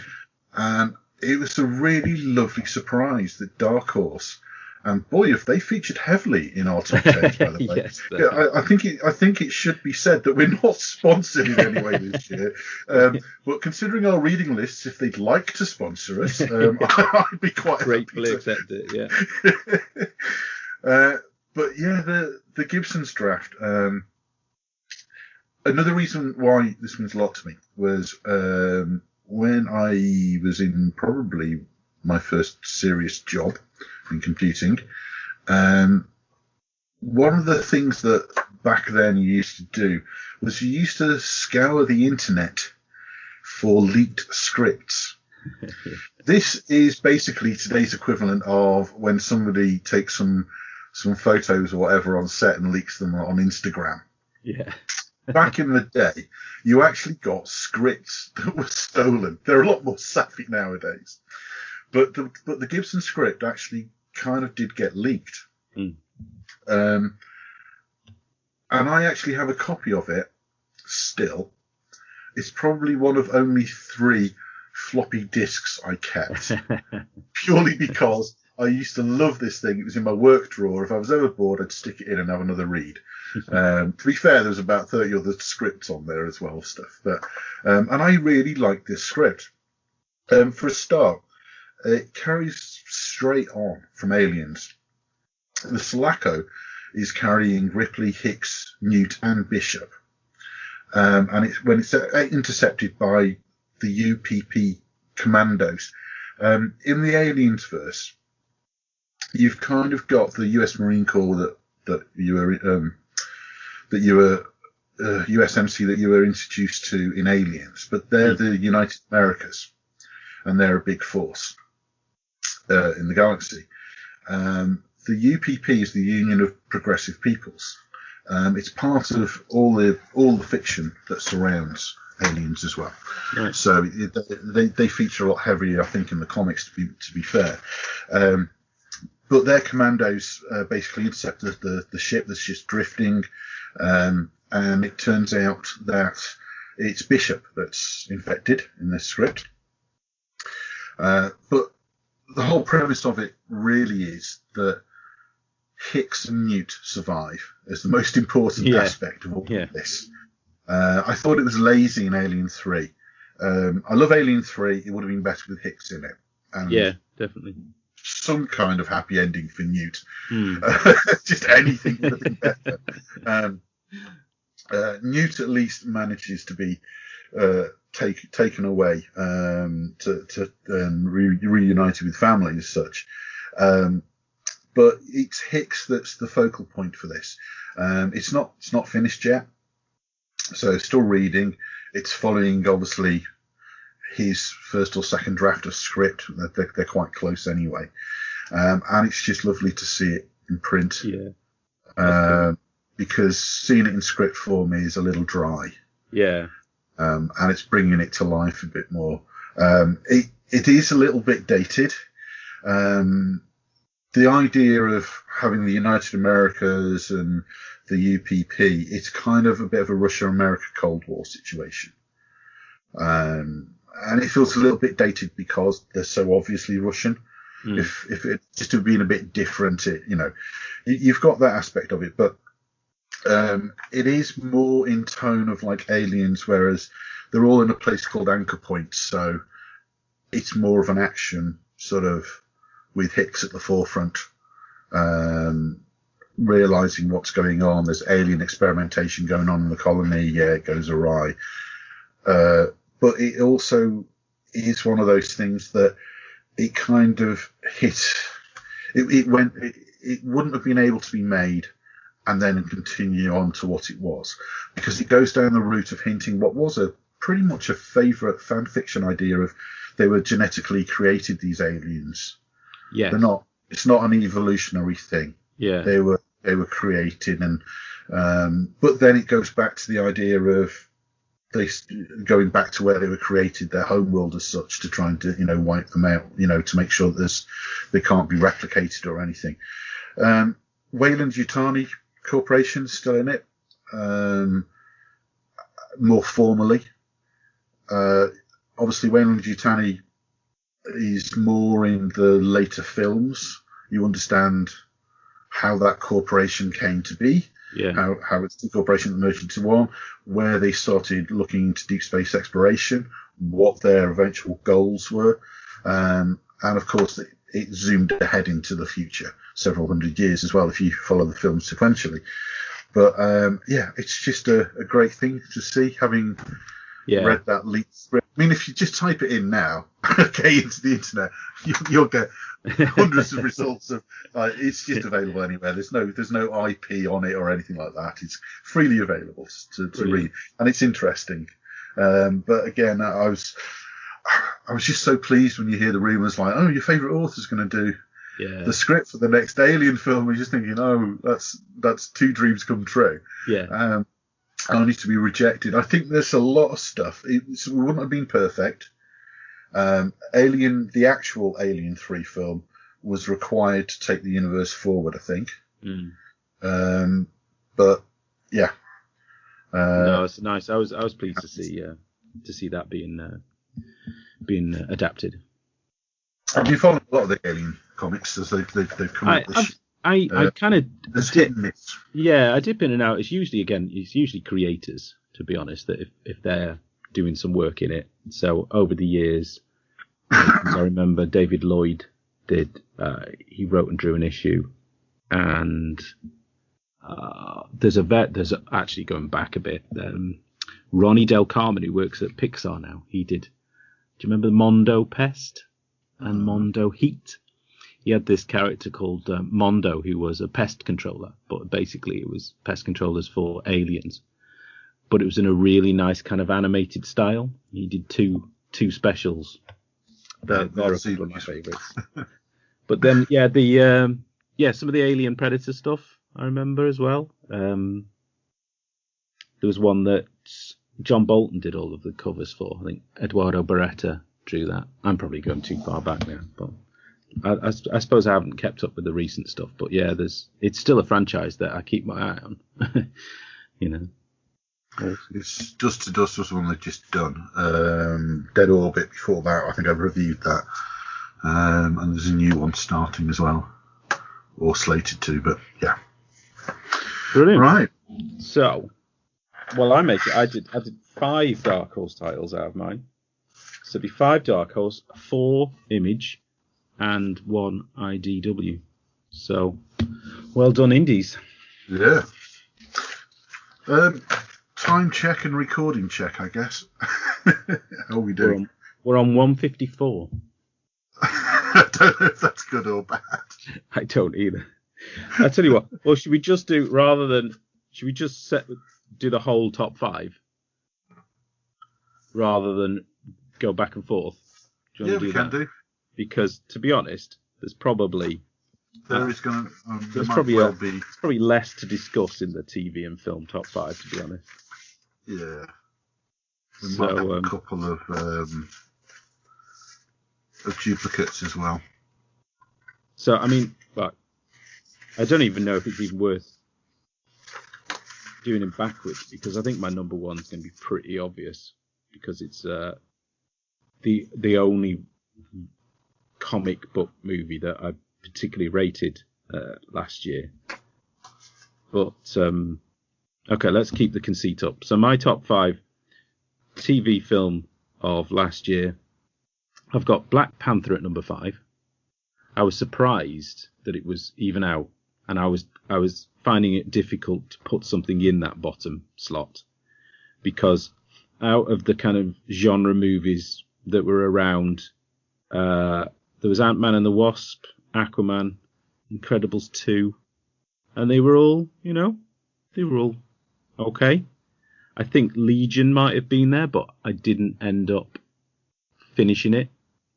And it was a really lovely surprise that Dark Horse, and boy, if they featured heavily in our top 10, by the way. Yes, yeah, I think it should be said that we're not sponsored in any way this year. But considering our reading lists, if they'd like to sponsor us, I'd be quite gratefully accept it. Yeah. But yeah, the Gibson's draft. Another reason why this means a lot to me was when I was in probably my first serious job in computing. One of the things that back then you used to do was you used to scour the internet for leaked scripts. This is basically today's equivalent of when somebody takes some photos or whatever on set and leaks them on Instagram. Yeah. Back in the day, you actually got scripts that were stolen. They're a lot more savvy nowadays. But the Gibson script actually kind of did get leaked. And I actually have a copy of it still. It's probably one of only 3 floppy disks I kept, purely because I used to love this thing. It was in my work drawer. If I was ever bored, I'd stick it in and have another read. To be fair, there was about 30 other scripts on there as well, stuff. But and I really liked this script. For a start, it carries straight on from Aliens. The Sulaco is carrying Ripley, Hicks, Newt, and Bishop, and it's intercepted by the UPP commandos. In the Aliens verse, you've kind of got the US Marine Corps that you were USMC that you were introduced to in Aliens, but they're the United Americas, and they're a big force in the galaxy. The UPP is the Union of Progressive Peoples. It's part of all the fiction that surrounds Aliens as well. Right. So they feature a lot heavier, I think, in the comics. To be fair, but their commandos basically intercept the ship that's just drifting, and it turns out that it's Bishop that's infected in this script. But the whole premise of it really is that Hicks and Newt survive as the most important aspect of all of this. I thought it was lazy in Alien 3. I love Alien 3. It would have been better with Hicks in it. And definitely. Some kind of happy ending for Newt. Just anything would have been better. Newt at least manages to be taken away to reunited with family as such. But it's Hicks that's the focal point for this. It's not finished yet, so still reading. It's following obviously his first or second draft of script. They're quite close anyway, and it's just lovely to see it in print. Because seeing it in script form is a little dry. And it's bringing it to life a bit more. It is a little bit dated. The idea of having the United Americas and the UPP, it's kind of a bit of a Russia-America Cold War situation. And it feels a little bit dated because they're so obviously Russian. If it just had been a bit different, you've got that aspect of it, but it is more in tone of like Aliens, whereas they're all in a place called Anchor Point, so it's more of an action sort of with Hicks at the forefront, realizing what's going on. There's alien experimentation going on in the colony. It goes awry. But it also is one of those things that it kind of hit. It wouldn't have been able to be made and then continue on to what it was, because it goes down the route of hinting what was pretty much a favourite fan fiction idea of they were genetically created, these aliens. They're not. It's not an evolutionary thing. They were created, and but then it goes back to the idea of they going back to where they were created, their home world as such, to try and wipe them out, to make sure that they can't be replicated or anything. Weyland-Yutani Corporation still in it, more formally. Obviously, Weyland-Yutani is more in the later films. You understand how that corporation came to be, how it's the corporation that merged into one, where they started looking into deep space exploration, what their eventual goals were, and of course it zoomed ahead into the future several hundred years as well if you follow the film sequentially. But it's just a great thing to see, having read that leaked script. I mean, if you just type it in now, into the internet, you'll get hundreds of results of. It's just available anywhere. There's no IP on it or anything like that. It's freely available to read, and it's interesting. But again, I was just so pleased when you hear the rumours like, oh, your favourite author's going to do the script for the next Alien film. You're just thinking, oh, that's two dreams come true. Only to be rejected. I think there's a lot of stuff. It wouldn't have been perfect. The actual Alien 3 film was required to take the universe forward, I think. But yeah. No, it's nice. I was pleased to see that being adapted. Have you followed a lot of the Alien comics as they've come out this year. I kind of hit and miss. Yeah, I dip in and out. It's usually creators, to be honest, that if they're doing some work in it. So over the years, I remember David Lloyd he wrote and drew an issue, and there's actually going back a bit. Ronnie Del Carmen, who works at Pixar now, he did. Do you remember Mondo Pest and Mondo Heat? He had this character called Mondo, who was a pest controller, but basically it was pest controllers for aliens. But it was in a really nice kind of animated style. He did two specials. They're a couple of my favourites. But then, some of the Alien Predator stuff I remember as well. There was one that John Bolton did all of the covers for. I think Eduardo Barretta drew that. I'm probably going too far back now, but I suppose I haven't kept up with the recent stuff. But yeah, it's still a franchise that I keep my eye on. You know. It's Dust to Dust was one they've just done. Dead Orbit before that, I think I've reviewed that. And there's a new one starting as well, or slated to. But yeah, brilliant. Right. So, well, I did 5 Dark Horse titles out of mine. So it'd be 5 Dark Horse, 4 Image, and 1 IDW. So, well done, Indies. Yeah. Time check and recording check, I guess. How are we doing? We're on 154. I don't know if that's good or bad. I don't either. I tell you what. Well, should we just do do the whole top 5 rather than go back and forth? Do you want to do that? Do. Because to be honest, there's probably there's probably less to discuss in the TV and film top 5, to be honest. Yeah. We might have a couple of duplicates as well. So, I mean, like, I don't even know if it's even worth doing it backwards, because I think my number 1 is going to be pretty obvious, because it's the only comic book movie that I particularly rated last year. But okay, let's keep the conceit up. So my top 5 TV film of last year, I've got Black Panther at number 5. I was surprised that it was even out, and I was finding it difficult to put something in that bottom slot, because out of the kind of genre movies that were around, there was Ant-Man and the Wasp, Aquaman, Incredibles 2, and they were all okay. I think Legion might have been there, but I didn't end up finishing it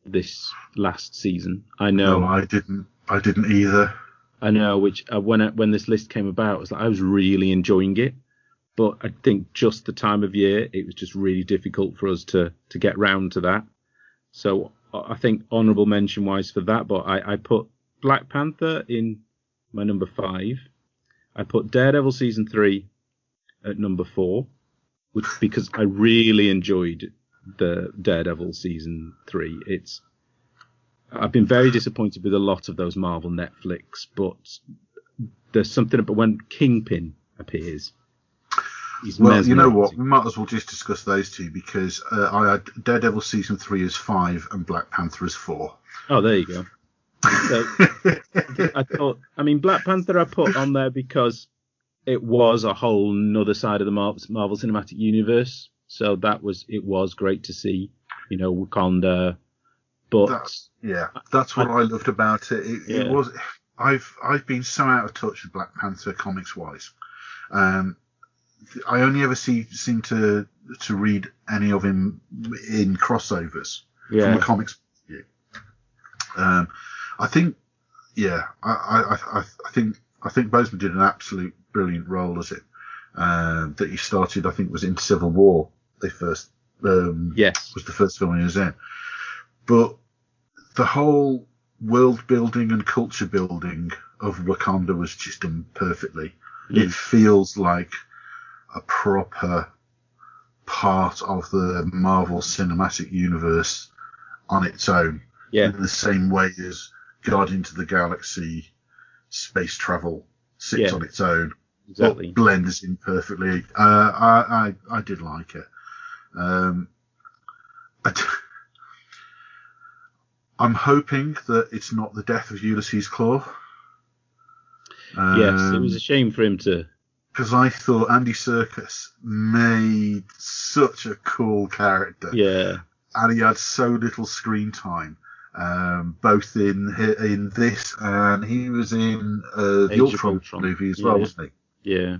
this last season. I know. No, I didn't either. I know, which when this list came about, I was really enjoying it, but I think just the time of year, it was just really difficult for us to get round to that. So I think honourable mention wise for that, but I put Black Panther in my number 5. I put Daredevil season 3 at number 4, because I really enjoyed the Daredevil season 3. I've been very disappointed with a lot of those Marvel Netflix, but there's something about when Kingpin appears. Well, you know what? We might as well just discuss those two, because I had Daredevil season 3 as 5 and Black Panther as 4. Oh, there you go. So, Black Panther I put on there because it was a whole nother side of the Marvel Cinematic Universe. So it was great to see, Wakanda. But that's what I loved about it. It was. I've been so out of touch with Black Panther comics wise. I only ever seem to read any of him in crossovers from the comics point of view. I think Boseman did an absolute brilliant role as it. That he started, I think, was in Civil War. They first was the first film he was in. But the whole world building and culture building of Wakanda was just done perfectly. Mm. It feels like a proper part of the Marvel Cinematic Universe on its own. Yeah. In the same way as Guardians of the Galaxy space travel sits on its own. Exactly. But blends in perfectly. I did like it. I'm hoping that it's not the death of Ulysses Claw. Yes, it was a shame for him to. Because I thought Andy Serkis made such a cool character. Yeah. And he had so little screen time, both in this and he was in the Ultron movie as well, wasn't he? Yeah.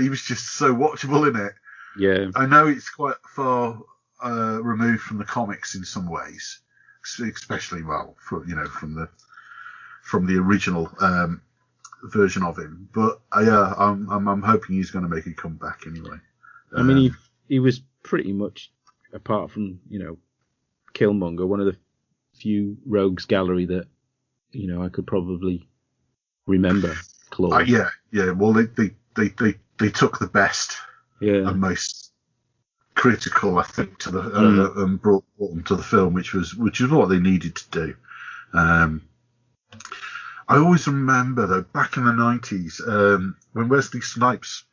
He was just so watchable in it. Yeah. I know it's quite far removed from the comics in some ways, especially from the original version of him. But I'm hoping he's going to make a comeback anyway. I mean, he was pretty much, apart from Killmonger, one of the few rogues gallery that I could probably remember. Claw. Yeah. Well, they took the best and most critical, I think, to the and brought them to the film, which was what they needed to do. I always remember though, back in the 90s, when Wesley Snipes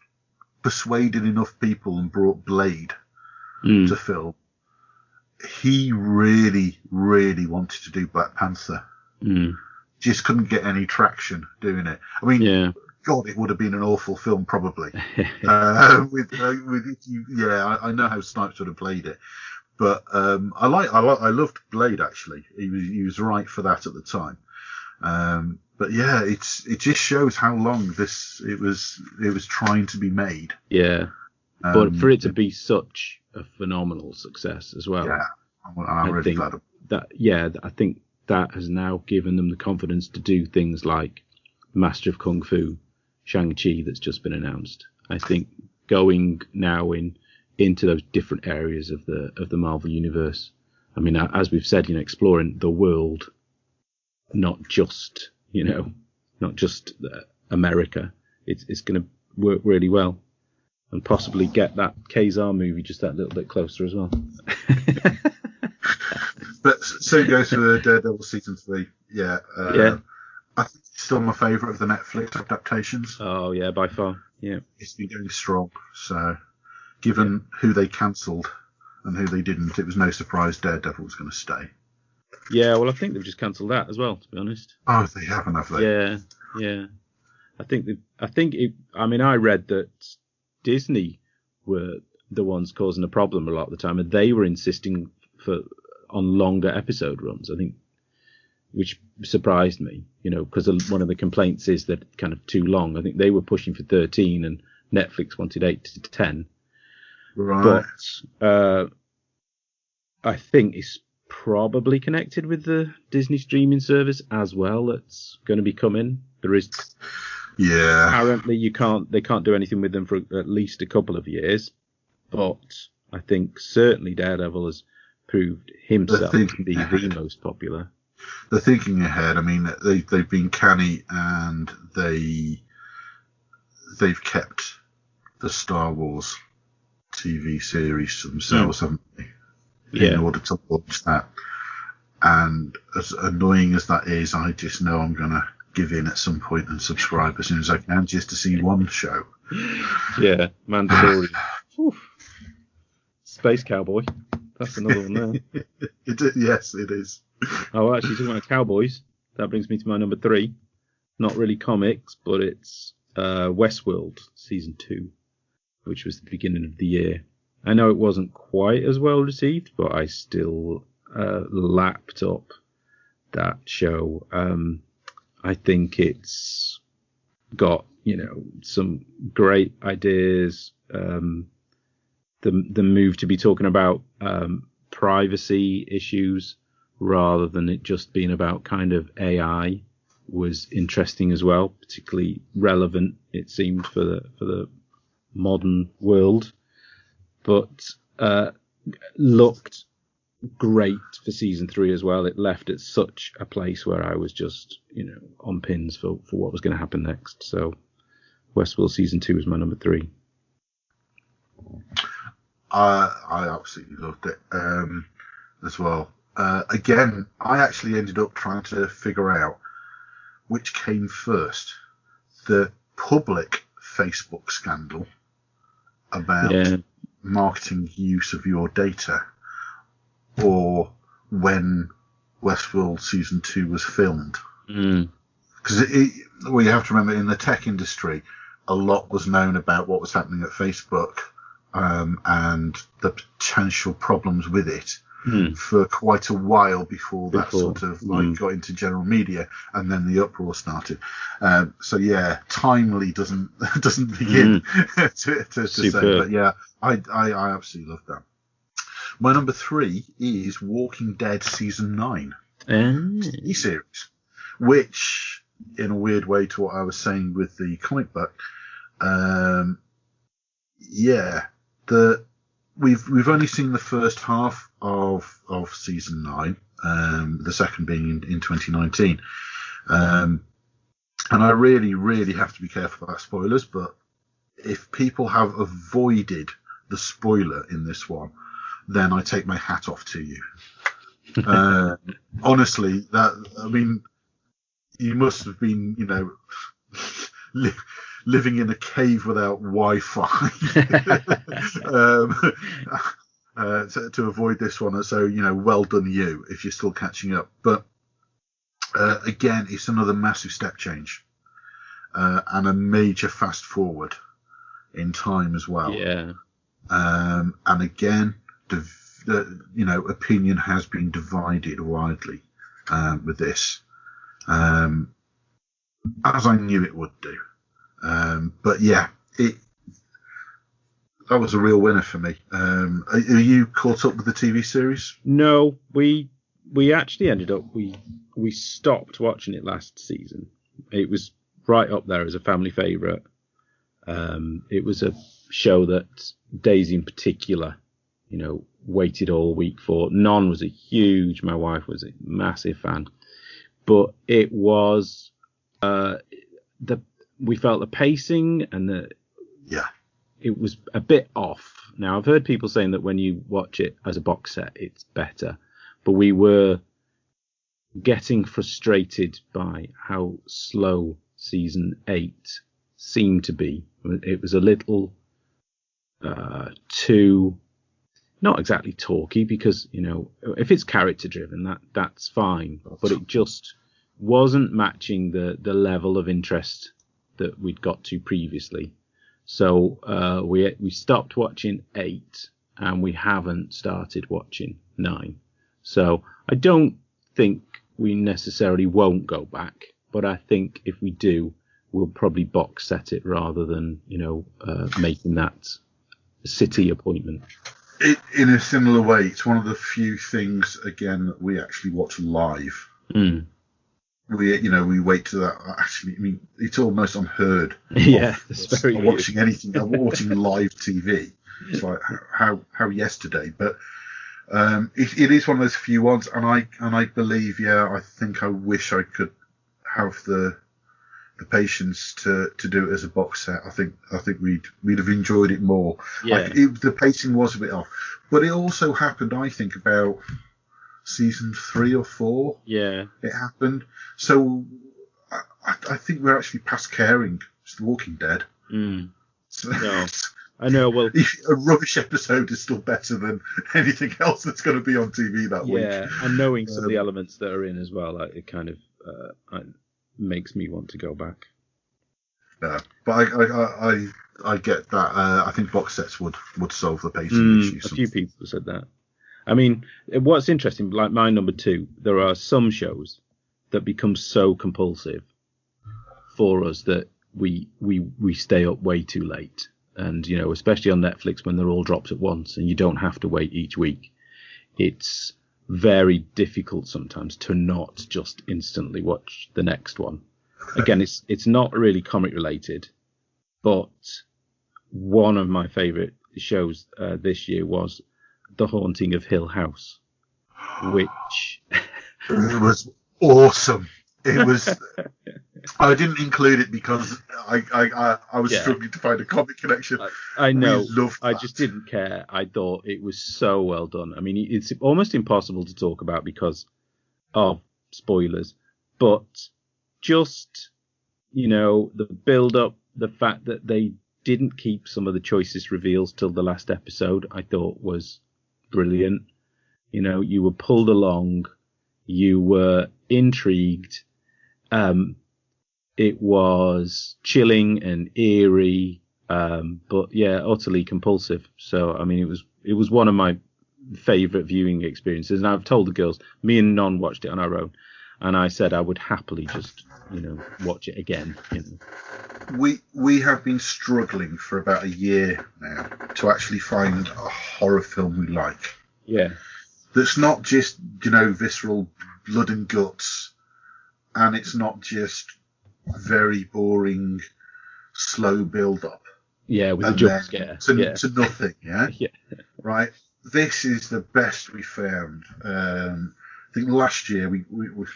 persuaded enough people and brought Blade to film, he really, really wanted to do Black Panther. Just couldn't get any traction doing it. I mean, God, it would have been an awful film probably. I know how Snipes would have played it, but I loved Blade actually. He was right for that at the time. But yeah, it just shows how long it was trying to be made. Yeah, but for it to be such a phenomenal success as well. Yeah, I'm really glad of that. Yeah, I think that has now given them the confidence to do things like Master of Kung Fu, Shang-Chi that's just been announced. I think going now into those different areas of the Marvel universe. I mean, as we've said, exploring the world, not just America. It's going to work really well, and possibly get that Kazar movie just that little bit closer as well. But same goes for Daredevil season 3. Yeah. I think it's still my favourite of the Netflix adaptations. Oh yeah, by far. Yeah. It's been going strong. So, given who they cancelled and who they didn't, it was no surprise Daredevil was going to stay. Yeah, well, I think they've just cancelled that as well, to be honest. Oh, they haven't, have they? Yeah. I read that Disney were the ones causing the problem a lot of the time, and they were insisting on longer episode runs, I think, which surprised me, because one of the complaints is that kind of too long. I think they were pushing for 13 and Netflix wanted 8 to 10. Right. But I think it's probably connected with the Disney streaming service as well that's going to be coming. There is apparently they can't do anything with them for at least a couple of years, but I think certainly Daredevil has proved himself to be the most popular. They're thinking ahead. I mean, they've been canny and they've kept the Star Wars TV series to themselves, haven't they? In order to launch that. And as annoying as that is, I just know I'm going to give in at some point and subscribe as soon as I can just to see one show. Yeah, Mandalorian. Space Cowboy. That's another one there. Yes, it is. Oh, actually, talking about cowboys, that brings me to my number 3. Not really comics, but it's Westworld Season 2, which was the beginning of the year. I know it wasn't quite as well received, but I still lapped up that show. I think it's got, some great ideas. The move to be talking about privacy issues rather than it just being about kind of AI was interesting as well, particularly relevant, it seemed, for the modern world. But looked great for season 3 as well. It left at such a place where I was just, on pins for what was going to happen next. So Westworld season 2 is my number 3. I absolutely loved it as well. again, I actually ended up trying to figure out which came first, the public Facebook scandal about marketing use of your data, or when Westworld Season 2 was filmed. Because well, you have to remember, in the tech industry, a lot was known about what was happening at Facebook and the potential problems with it for quite a while before that sort of got into general media, and then the uproar started. So yeah, timely doesn't begin to say, but yeah, I absolutely love that. My number 3 is Walking Dead Season 9 TV series, which, in a weird way to what I was saying with the comic book, we've only seen the first half of Season 9, the second being in 2019. And I really, really have to be careful about spoilers, but if people have avoided the spoiler in this one, then I take my hat off to you. Honestly, you must have been, living in a cave without Wi-Fi to avoid this one. So, well done you if you're still catching up. But again, it's another massive step change and a major fast forward in time as well. Yeah. And again, opinion has been divided widely with this, as I knew it would do. But yeah, that was a real winner for me. Are you caught up with the TV series? No, we actually ended up we stopped watching it last season. It was right up there as a family favourite. It was a show that Daisy in particular, waited all week for. Non was my wife was a massive fan, but it was we felt the pacing and it was a bit off. Now, I've heard people saying that when you watch it as a box set, it's better, but we were getting frustrated by how slow Season 8 seemed to be. It was a little too, not exactly talky, because, if it's character driven, that's fine, but it just wasn't matching the level of interest that we'd got to previously. So we stopped watching 8 and we haven't started watching 9. So I don't think we necessarily won't go back, but I think if we do, we'll probably box set it rather than, making that a city appointment. In a similar way, it's one of the few things, again, that we actually watch live. We wait to that. Actually, it's almost unheard. Yeah, it's very watching anything. Watching live TV. It's like how yesterday, but it is one of those few ones, and I believe, I think I wish I could have the patience to do it as a box set. I think we'd have enjoyed it more. Yeah. The pacing was a bit off, but it also happened, I think, about Season 3 or 4. Yeah, it happened. So I think we're actually past caring. It's The Walking Dead. So, no, I know. Well, a rubbish episode is still better than anything else that's going to be on TV that week. Yeah, and knowing some of the elements that are in as well, it kind of makes me want to go back. Yeah, but I get that. I think box sets would solve the pacing issues. A few people said that. I mean, what's interesting, like my number 2, there are some shows that become so compulsive for us that we stay up way too late. And, especially on Netflix when they're all dropped at once and you don't have to wait each week, it's very difficult sometimes to not just instantly watch the next one. Again, it's not really comic related, but one of my favourite shows this year was The Haunting of Hill House, which it was awesome. It was. I didn't include it because I was struggling to find a comic connection. I know. I just didn't care. I thought it was so well done. I mean, it's almost impossible to talk about because of spoilers, but just, the build-up, the fact that they didn't keep some of the choicest reveals till the last episode, I thought was brilliant. You were pulled along, you were intrigued. It was chilling and eerie, but utterly compulsive. So, I mean, it was one of my favourite viewing experiences. And I've told the girls, me and Non watched it on our own, and I said I would happily just, watch it again. We have been struggling for about a year now to actually find a horror film we like. Yeah. That's not just, visceral blood and guts, and it's not just very boring, slow build-up. Yeah, with a jump scare. To nothing, yeah? Yeah. Right? This is the best we found. I think last year, we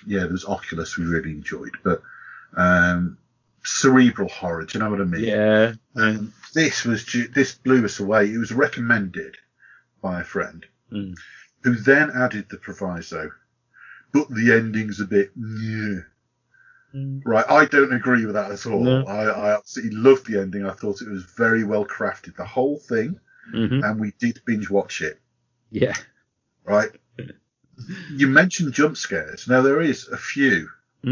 there was Oculus we really enjoyed, but cerebral horror, do you know what I mean? Yeah. This blew us away. It was recommended by a friend who then added the proviso, but the ending's a bit right. I don't agree with that at all. No. I absolutely loved the ending. I thought it was very well crafted, the whole thing, and we did binge watch it. Yeah. Right. You mentioned jump scares. Now there is a few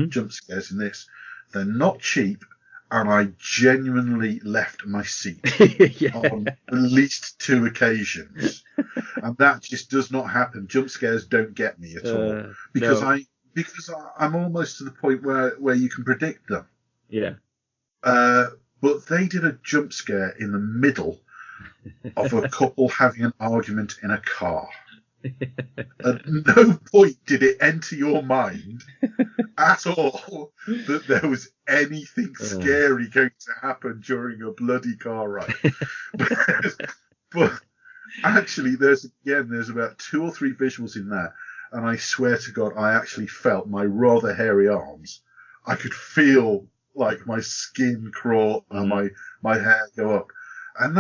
jump scares in this. They're not cheap, and I genuinely left my seat on at least 2 occasions, and that just does not happen. Jump scares don't get me at all because I'm almost to the point where you can predict them. Yeah. But they did a jump scare in the middle of a couple having an argument in a car. At no point did it enter your mind at all that there was anything scary going to happen during a bloody car ride. but actually, there's about 2 or 3 visuals in that, and I swear to God, I actually felt my rather hairy arms. I could feel like my skin crawl and my hair go up, and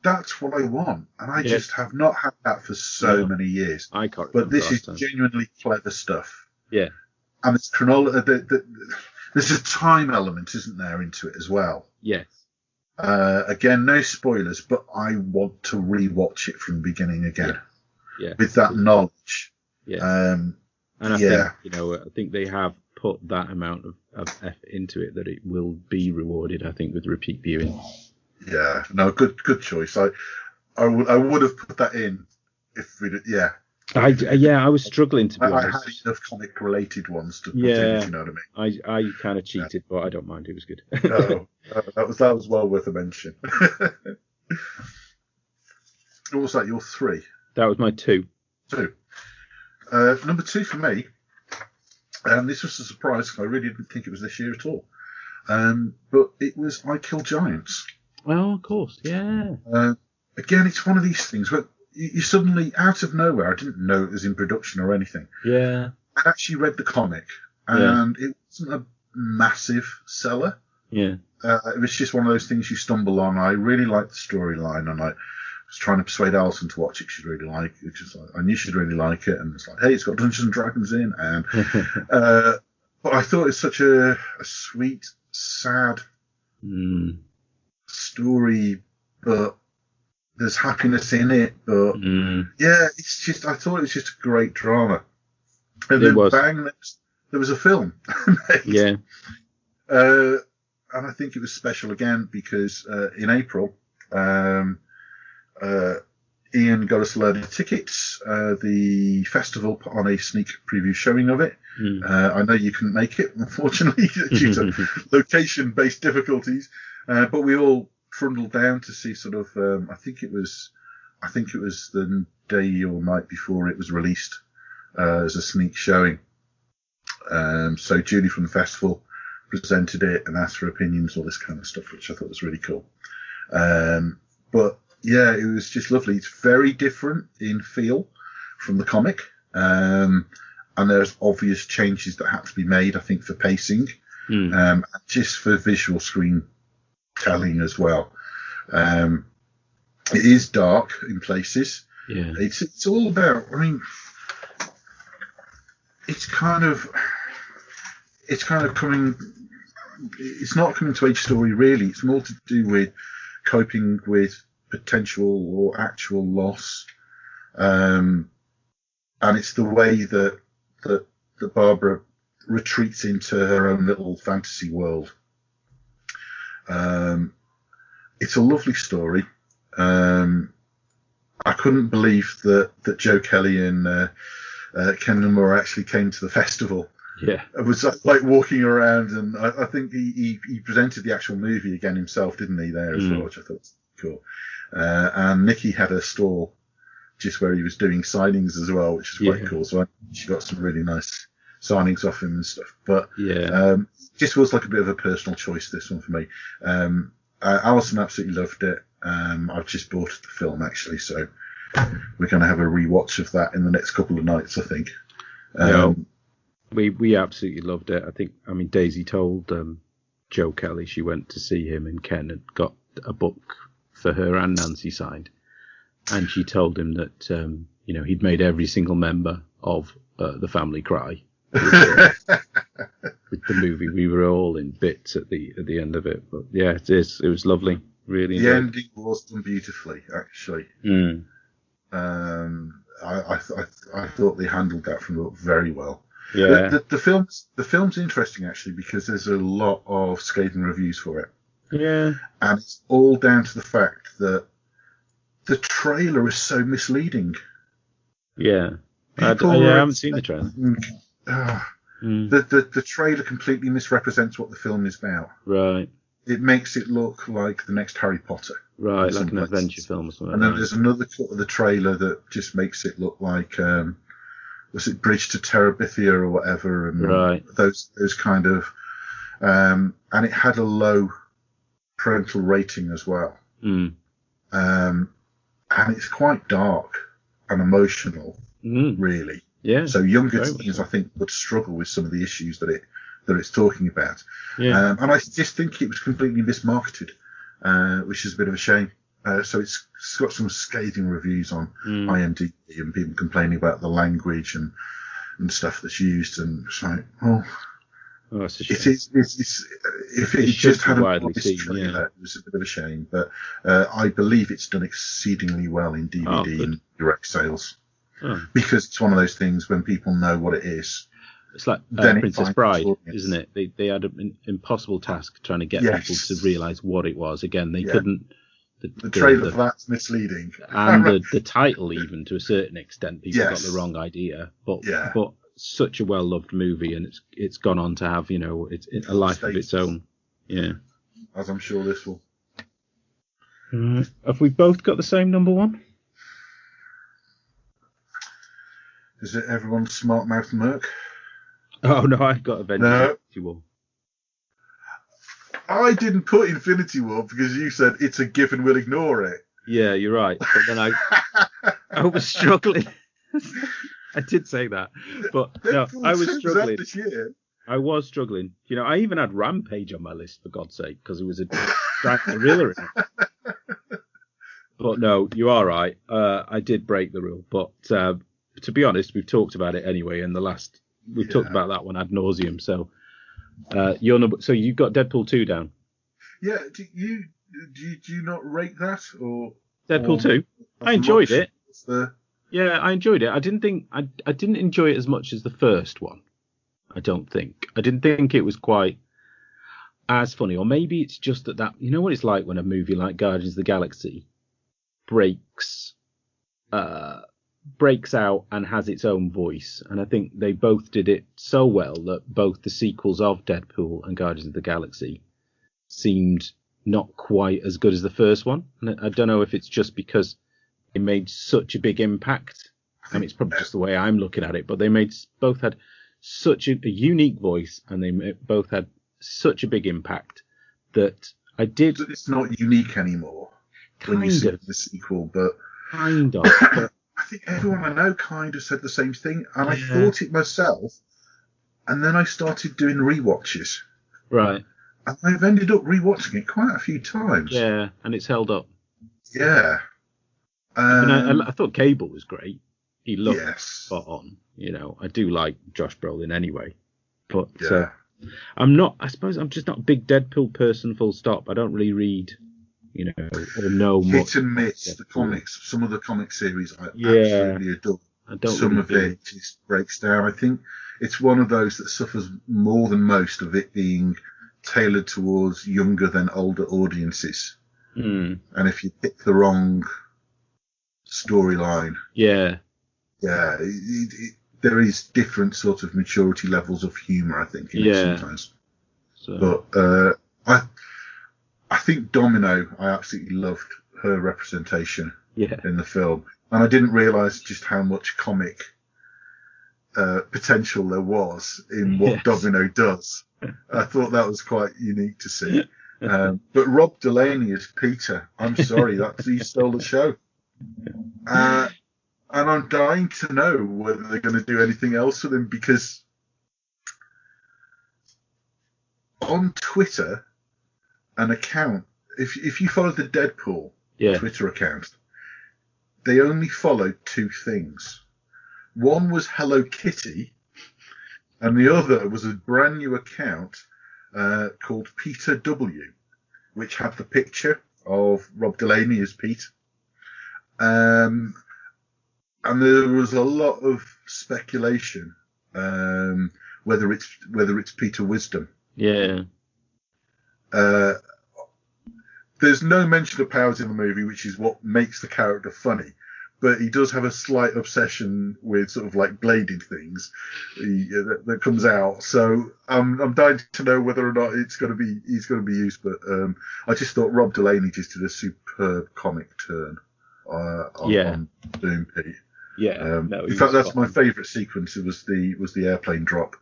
that's what I want, and I just have not had that for so many years. I can't. But this is genuinely clever stuff. Yeah, and it's there's a time element, isn't there, into it as well? Yes. Again, no spoilers, but I want to rewatch it from the beginning again. Yeah. With that knowledge. Yeah. And I think I think they have put that amount of effort into it that it will be rewarded. I think with repeat viewing. Yeah, no, good choice. I would have put that in if we did. Yeah. I was struggling to be honest. I had enough comic related ones to put in, if you know what I mean. I kind of cheated, but I don't mind. It was good. No, that was well worth a mention. What was that? Your 3? That was my 2. 2. Number 2 for me, and this was a surprise because I really didn't think it was this year at all. But it was I Kill Giants. Well, of course, yeah. Again, it's one of these things where you suddenly, out of nowhere, I didn't know it was in production or anything. Yeah. I actually read the comic, and it wasn't a massive seller. Yeah. It was just one of those things you stumble on. I really liked the storyline, and I was trying to persuade Alison to watch it. She'd really like it. I knew she'd really like it, and it's like, hey, it's got Dungeons and Dragons in, and but I thought it's such a sweet, sad story, but there's happiness in it. But it's just, I thought it was just a great drama. And then bang, there was a film. Yeah. And I think it was special again because in April, Ian got us a load of tickets. The festival put on a sneak preview showing of it. I know you couldn't make it, unfortunately, due to location-based difficulties. But we all trundled down to see sort of. I think it was the day or night before it was released as a sneak showing. So Julie from the festival presented it and asked for opinions, all this kind of stuff, which I thought was really cool. But yeah, it was just lovely. It's very different in feel from the comic. And and there's obvious changes that have to be made, I think, for pacing, just for visual screen-telling as well. It is dark in places. Yeah. It's all about, I mean, it's kind of coming, it's not coming to age story really. It's more to do with coping with potential or actual loss. And it's the way that Barbara retreats into her own little fantasy world. It's a lovely story. I couldn't believe that Joe Kelly and Ken Moore actually came to the festival. Yeah, it was like walking around, and I think he presented the actual movie again himself, didn't he? There as well, which I thought was cool. And Nikki had a stall just where he was doing signings as well, which is quite cool. So she got some really nice signings off him and stuff. But just was like a bit of a personal choice, this one for me. Alison absolutely loved it. I've just bought the film actually, so we're going to have a rewatch of that in the next couple of nights, I think. We absolutely loved it. I mean, Daisy told Joe Kelly she went to see him, and Ken had got a book for her and Nancy signed, and she told him that he'd made every single member of the family cry with the movie. We were all in bits at the end of it, but yeah, it was lovely. Really, the ending was done beautifully, actually. I thought they handled that very well. Yeah, the film's interesting actually because there's a lot of scathing reviews for it. Yeah, and it's all down to the fact that the trailer is so misleading. Yeah, I haven't seen the trailer. The trailer completely misrepresents what the film is about. Right. It makes it look like the next Harry Potter. Right, like an adventure film or something. And then there's another cut of the trailer that just makes it look like, was it Bridge to Terabithia or whatever? And right. Those kind of, and it had a low parental rating as well. And it's quite dark and emotional, really. Yeah. So younger teens, I think, would struggle with some of the issues that it's talking about. Yeah. And I just think it was completely mismarketed, which is a bit of a shame. So it's got some scathing reviews on IMDb and people complaining about the language and stuff that's used. And it's like, that's a shame. If it just had a trailer, it was a bit of a shame. But I believe it's done exceedingly well in DVD and direct sales. Because it's one of those things when people know what it is. It's like Princess Bride, isn't it? They had an impossible task trying to get people to realise what it was. Again, they couldn't. The trailer for that's misleading. And the title, even to a certain extent, people got the wrong idea. But such a well-loved movie, and it's gone on to have, it's a life of its own. Yeah. As I'm sure this will. Have we both got the same number one? Is it everyone's smart mouth Merc? Oh no, I've got Infinity War. I didn't put Infinity War because you said it's a given, we'll ignore it. Yeah, you're right. But then I was struggling. I did say that, but no, I was struggling. This year. I was struggling. I even had Rampage on my list, for God's sake, because it was a thriller in it. But no, you are right. I did break the rule, but to be honest, we've talked about it anyway in the last. We've talked about that one ad nauseum. So your number. So you've got Deadpool 2 down. Yeah. Do you not rate that or Deadpool 2? I enjoyed it. Yeah, I enjoyed it. I didn't enjoy it as much as the first one. I don't think. I didn't think it was quite as funny, or maybe it's just that you know what it's like when a movie like Guardians of the Galaxy breaks out and has its own voice, and I think they both did it so well that both the sequels of Deadpool and Guardians of the Galaxy seemed not quite as good as the first one. And I don't know if it's just because they made such a big impact. I mean, it's probably just the way I'm looking at it, but they both had such a unique voice, and they both had such a big impact that I did. It's not unique anymore. Kind when you see of the sequel, but kind of. But I think everyone I know kind of said the same thing, and I thought it myself, and then I started doing rewatches. Right. And I've ended up rewatching it quite a few times. Yeah, and it's held up. Yeah. I thought Cable was great. He looked spot on. I do like Josh Brolin anyway. But I suppose I'm just not a big Deadpool person, full stop. I don't really read, or know much. Hit and miss the comics. Some of the comic series I absolutely adore. Some of it just breaks down. I think it's one of those that suffers more than most of it being tailored towards younger than older audiences. And if you pick the wrong storyline, there is different sort of maturity levels of humour, I think, in it sometimes. But I think Domino, I absolutely loved her representation in the film, and I didn't realise just how much comic potential there was in what Domino does. I thought that was quite unique to see. But Rob Delaney as Peter, I'm sorry, he stole the show. And I'm dying to know whether they're going to do anything else with him, because on Twitter, an account, if you follow the Deadpool Twitter account, they only followed two things. One was Hello Kitty, and the other was a brand new account called Peter W, which had the picture of Rob Delaney as Pete. And there was a lot of speculation whether it's Peter Wisdom. Yeah. There's no mention of powers in the movie, which is what makes the character funny. But he does have a slight obsession with sort of like bladed things that comes out. So I'm dying to know whether or not he's going to be used. But I just thought Rob Delaney just did a superb comic turn on Boom Pete. Yeah. In fact, that's my favourite sequence. It was the airplane drop.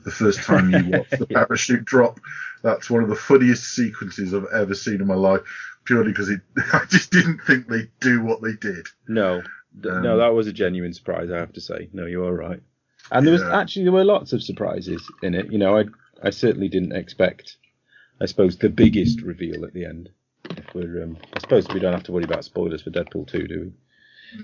The first time you watch the parachute drop, that's one of the funniest sequences I've ever seen in my life. Purely because I just didn't think they'd do what they did. No, that was a genuine surprise, I have to say. No, you are right. And there were lots of surprises in it. I certainly didn't expect, I suppose, the biggest reveal at the end. I suppose we don't have to worry about spoilers for Deadpool 2, do we?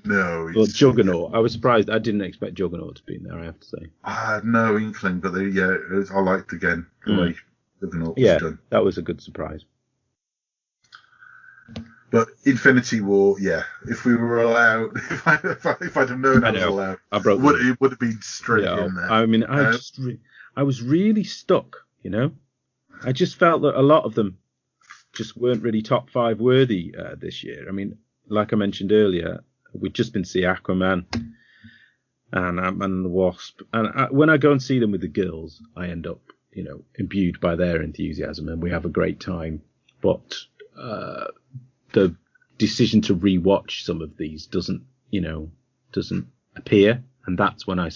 No. Well, Juggernaut. I was surprised. I didn't expect Juggernaut to be in there, I have to say. I had no inkling, but I liked, again, the way Juggernaut was done. That was a good surprise. But Infinity War, if we were allowed, if I'd have known I was allowed, it would have been straight in there. I mean, I was really stuck, I just felt that a lot of them just weren't really top 5 worthy this year. I mean, like I mentioned earlier, we'd just been to see Aquaman and Ant-Man and the Wasp. And when I go and see them with the girls, I end up, imbued by their enthusiasm, and we have a great time. But the decision to rewatch some of these doesn't appear, and that's when a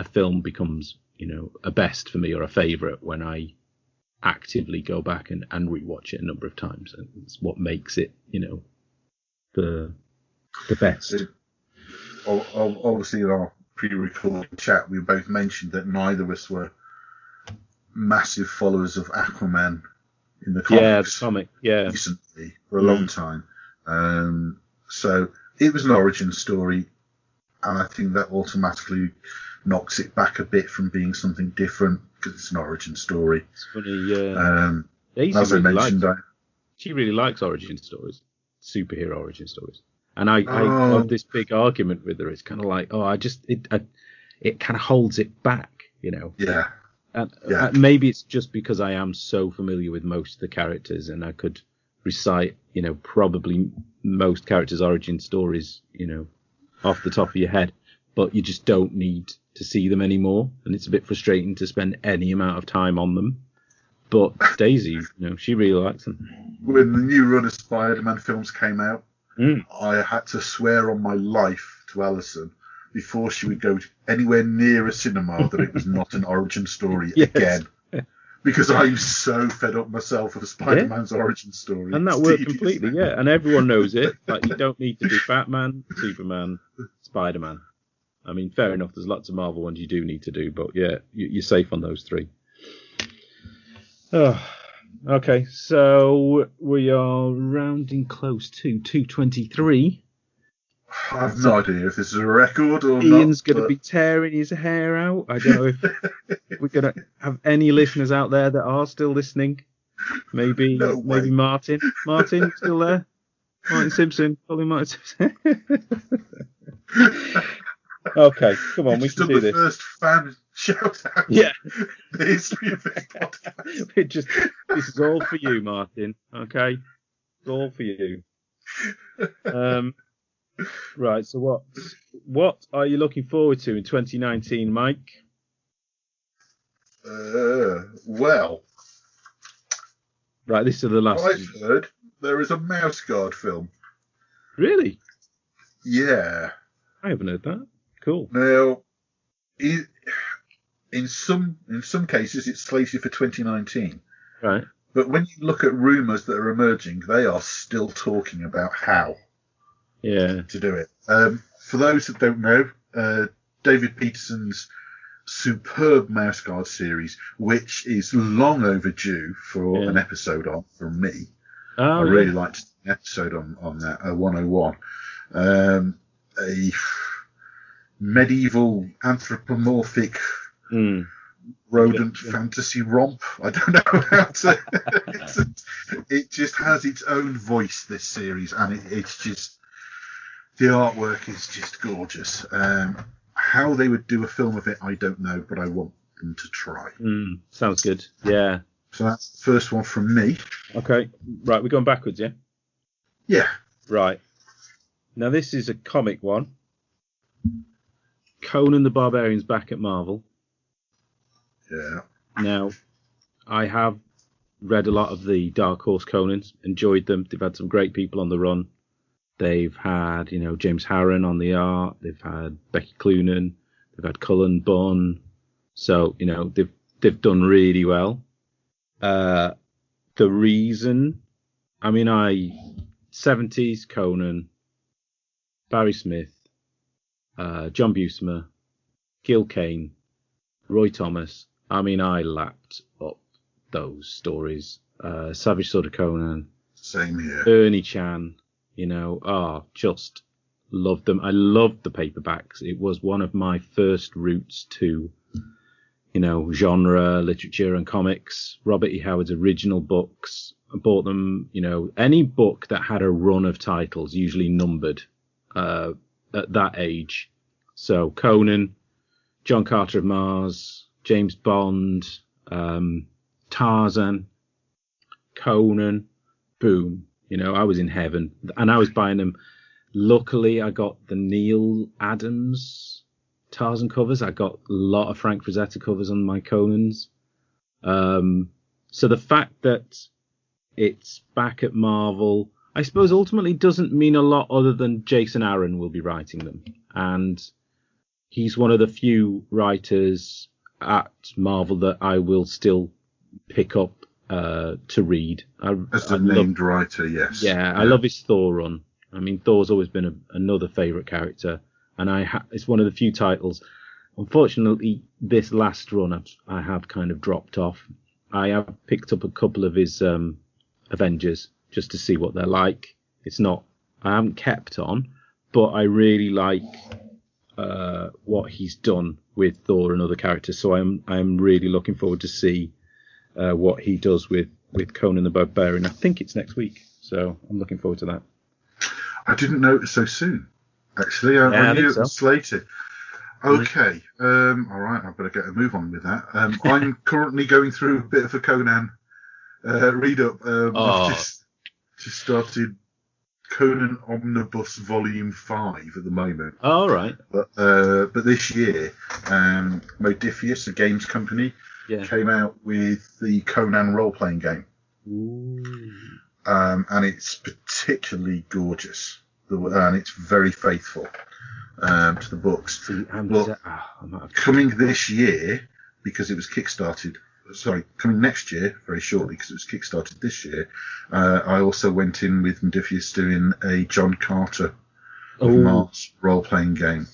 film becomes, a best for me or a favourite, when I actively go back and rewatch it a number of times. And it's what makes it, the best. Obviously, in our pre-recorded chat, we both mentioned that neither of us were massive followers of Aquaman in the comics. Recently, for a long time. So it was an origin story, and I think that automatically knocks it back a bit from being something different, because it's an origin story. It's funny, as I mentioned, she really likes origin stories, superhero origin stories, and I have this big argument with her. It's kind of like, it kind of holds it back, Yeah. And maybe it's just because I am so familiar with most of the characters, and I could recite, probably most characters' origin stories, off the top of your head, but you just don't need to see them anymore, and it's a bit frustrating to spend any amount of time on them. But Daisy, she really likes them. When the new run of Spider-Man films came out, I had to swear on my life to Alison before she would go anywhere near a cinema that it was not an origin story again. Because I'm so fed up myself with Spider-Man's origin story. And that worked completely, yeah. And everyone knows it. Like, you don't need to do Batman, Superman, Spider-Man. I mean, fair enough, there's lots of Marvel ones you do need to do, but yeah, you're safe on those three. Oh, okay, so we are rounding close to 2:23. I have no idea if this is a record or not. Ian's going to be tearing his hair out. I don't know if we're going to have any listeners out there that are still listening. Maybe Martin. Martin, still there? Martin Simpson. Call him Martin Simpson. Okay, come on, we can do this. The first fan shout out. Yeah. The history of this podcast. This is all for you, Martin. Okay? It's all for you. Right, so what are you looking forward to in 2019, Mike? Well, right, this is the last. I've heard there is a Mouse Guard film. Really? Yeah. I haven't heard that. Cool. Now, in some cases, it's slated for 2019. Right. But when you look at rumours that are emerging, they are still talking about how. Yeah. To do it. For those that don't know, David Peterson's superb Mouse Guard series, which is long overdue for an episode on from me. I really liked the episode on that, 101. A medieval anthropomorphic rodent fantasy romp. I don't know how to. It just has its own voice, this series, and it's just. The artwork is just gorgeous. How they would do a film of it, I don't know, but I want them to try. Sounds good. Yeah. So that's the first one from me. Okay. Right, we're going backwards, yeah? Yeah. Right. Now, this is a comic one. Conan the Barbarian's back at Marvel. Yeah. Now, I have read a lot of the Dark Horse Conans, enjoyed them. They've had some great people on the run. They've had, James Harron on the art. They've had Becky Cloonan. They've had Cullen Bunn. So, they've done really well. The reason, 70s Conan, Barry Smith, John Buscema, Gil Kane, Roy Thomas. I lapped up those stories. Savage Sword of Conan. Same here. Ernie Chan. Just loved them. I loved the paperbacks. It was one of my first routes to, genre, literature and comics. Robert E. Howard's original books. I bought them, any book that had a run of titles, usually numbered, at that age. So Conan, John Carter of Mars, James Bond, Tarzan, Conan, boom. I was in heaven, and I was buying them. Luckily, I got the Neil Adams Tarzan covers. I got a lot of Frank Frazetta covers on my Conans. So the fact that it's back at Marvel, I suppose ultimately doesn't mean a lot other than Jason Aaron will be writing them. And he's one of the few writers at Marvel that I will still pick up to read. As a named writer, yes. Yeah, I love his Thor run. Thor's always been another favourite character, and it's one of the few titles. Unfortunately, this last run I have kind of dropped off. I have picked up a couple of his Avengers just to see what they're like. I haven't kept on, but I really like what he's done with Thor and other characters. So I'm really looking forward to see what he does with Conan the Barbarian. I think it's next week, so I'm looking forward to that. I didn't know it was so soon, actually. I knew it was slated. Okay, all right, I better get a move on with that. I'm currently going through a bit of a Conan read-up. I've just started Conan Omnibus Volume 5 at the moment. All right. But this year, Modifius, a games company, came out with the Conan role-playing game. Ooh. And it's particularly gorgeous, and it's very faithful to the books. See, coming this year, because it was kickstarted coming next year, very shortly, because it was kickstarted this year. I also went in with Modifius doing a John Carter of Mars role-playing game,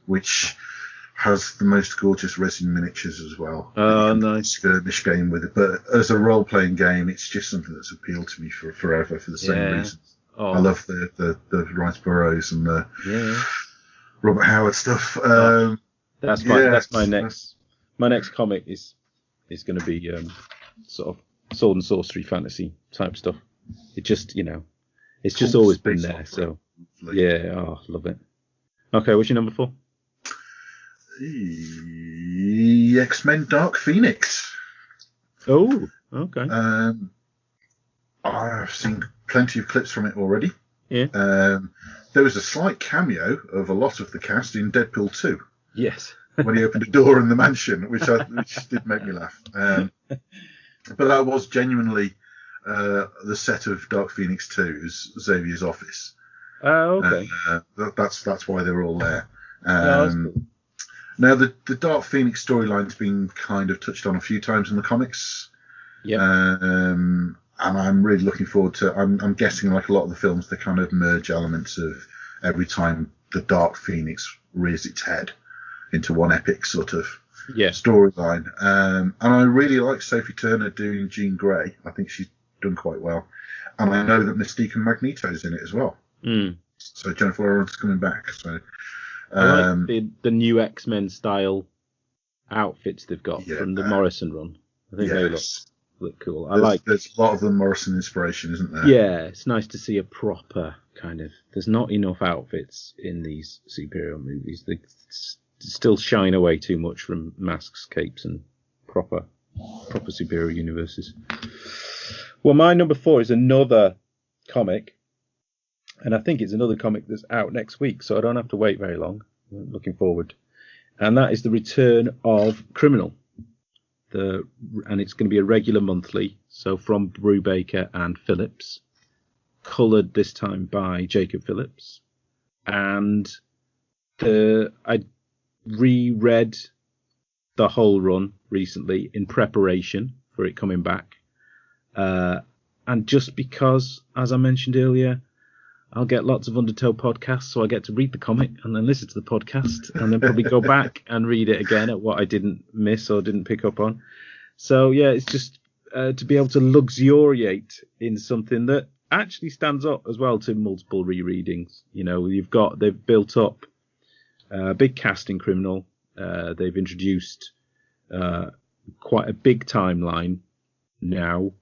which has the most gorgeous resin miniatures as well. Oh, nice. Skirmish game with it. But as a role-playing game, it's just something that's appealed to me forever for the same reasons. Oh. I love the Rice Burroughs and the Robert Howard stuff. That's my next comic is going to be sort of sword and sorcery fantasy type stuff. It just, it's just always been there. So love it. Okay, what's your number 4? The X-Men Dark Phoenix. Oh, okay. I've seen plenty of clips from it already. Yeah. There was a slight cameo of a lot of the cast in Deadpool 2. Yes. When he opened a door in the mansion, which did make me laugh. But that was genuinely the set of Dark Phoenix 2's Xavier's office. Oh, okay. That's why they were all there. Now, the Dark Phoenix storyline's been kind of touched on a few times in the comics. Yeah. And I'm really looking forward to. I'm guessing, like a lot of the films, they kind of merge elements of every time the Dark Phoenix rears its head into one epic sort of storyline. And I really like Sophie Turner doing Jean Grey. I think she's done quite well. And I know that Mystique and Magneto's in it as well. Mm. So Jennifer Lawrence coming back. So I like the new X-Men style outfits they've got from the Morrison run. I think they look cool. There's a lot of the Morrison inspiration, isn't there? Yeah, it's nice to see a proper kind of. There's not enough outfits in these superhero movies. They still shine away too much from masks, capes, and proper superhero universes. Well, my number 4 is another comic, and I think it's another comic that's out next week, so I don't have to wait very long. I'm looking forward. And that is the return of Criminal. And it's going to be a regular monthly, so from Brubaker and Phillips, coloured this time by Jacob Phillips. And I reread the whole run recently in preparation for it coming back. And just because, as I mentioned earlier, I'll get lots of Undertow podcasts, so I get to read the comic and then listen to the podcast and then probably go back and read it again at what I didn't miss or didn't pick up on. So, yeah, it's just to be able to luxuriate in something that actually stands up as well to multiple rereadings. They've built up a big cast in Criminal. They've introduced quite a big timeline now.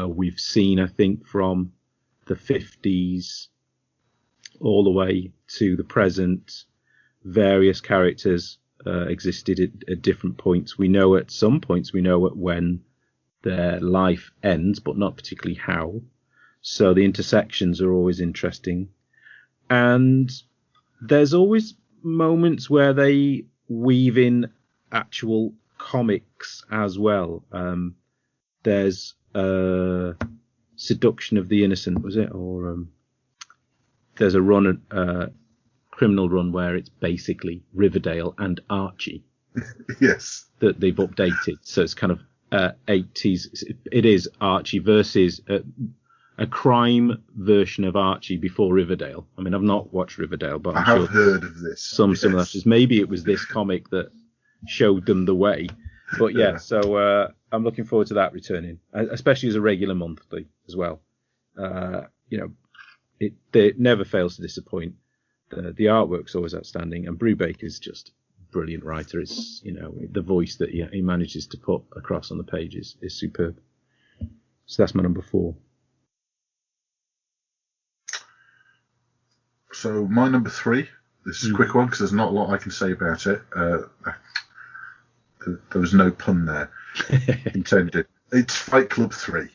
We've seen, I think, from the 50s all the way to the present, various characters existed at different points. We know at some points, when their life ends, but not particularly how. So the intersections are always interesting. And there's always moments where they weave in actual comics as well. There's Seduction of the Innocent, was it? Or there's a Criminal run where it's basically Riverdale and Archie. Yes. That they've updated. So it's kind of 80s. It is Archie versus a crime version of Archie before Riverdale. I mean, I've not watched Riverdale, but I have heard of this. Some similarities. Maybe it was this comic that showed them the way. But yeah, so I'm looking forward to that returning, especially as a regular monthly as well. It never fails to disappoint. The artwork's always outstanding, and Brubaker's just a brilliant writer. It's the voice that he manages to put across on the page is superb. So that's my number 4. So my number 3. This is a quick one because there's not a lot I can say about it. There was no pun there intended. It's Fight Club 3.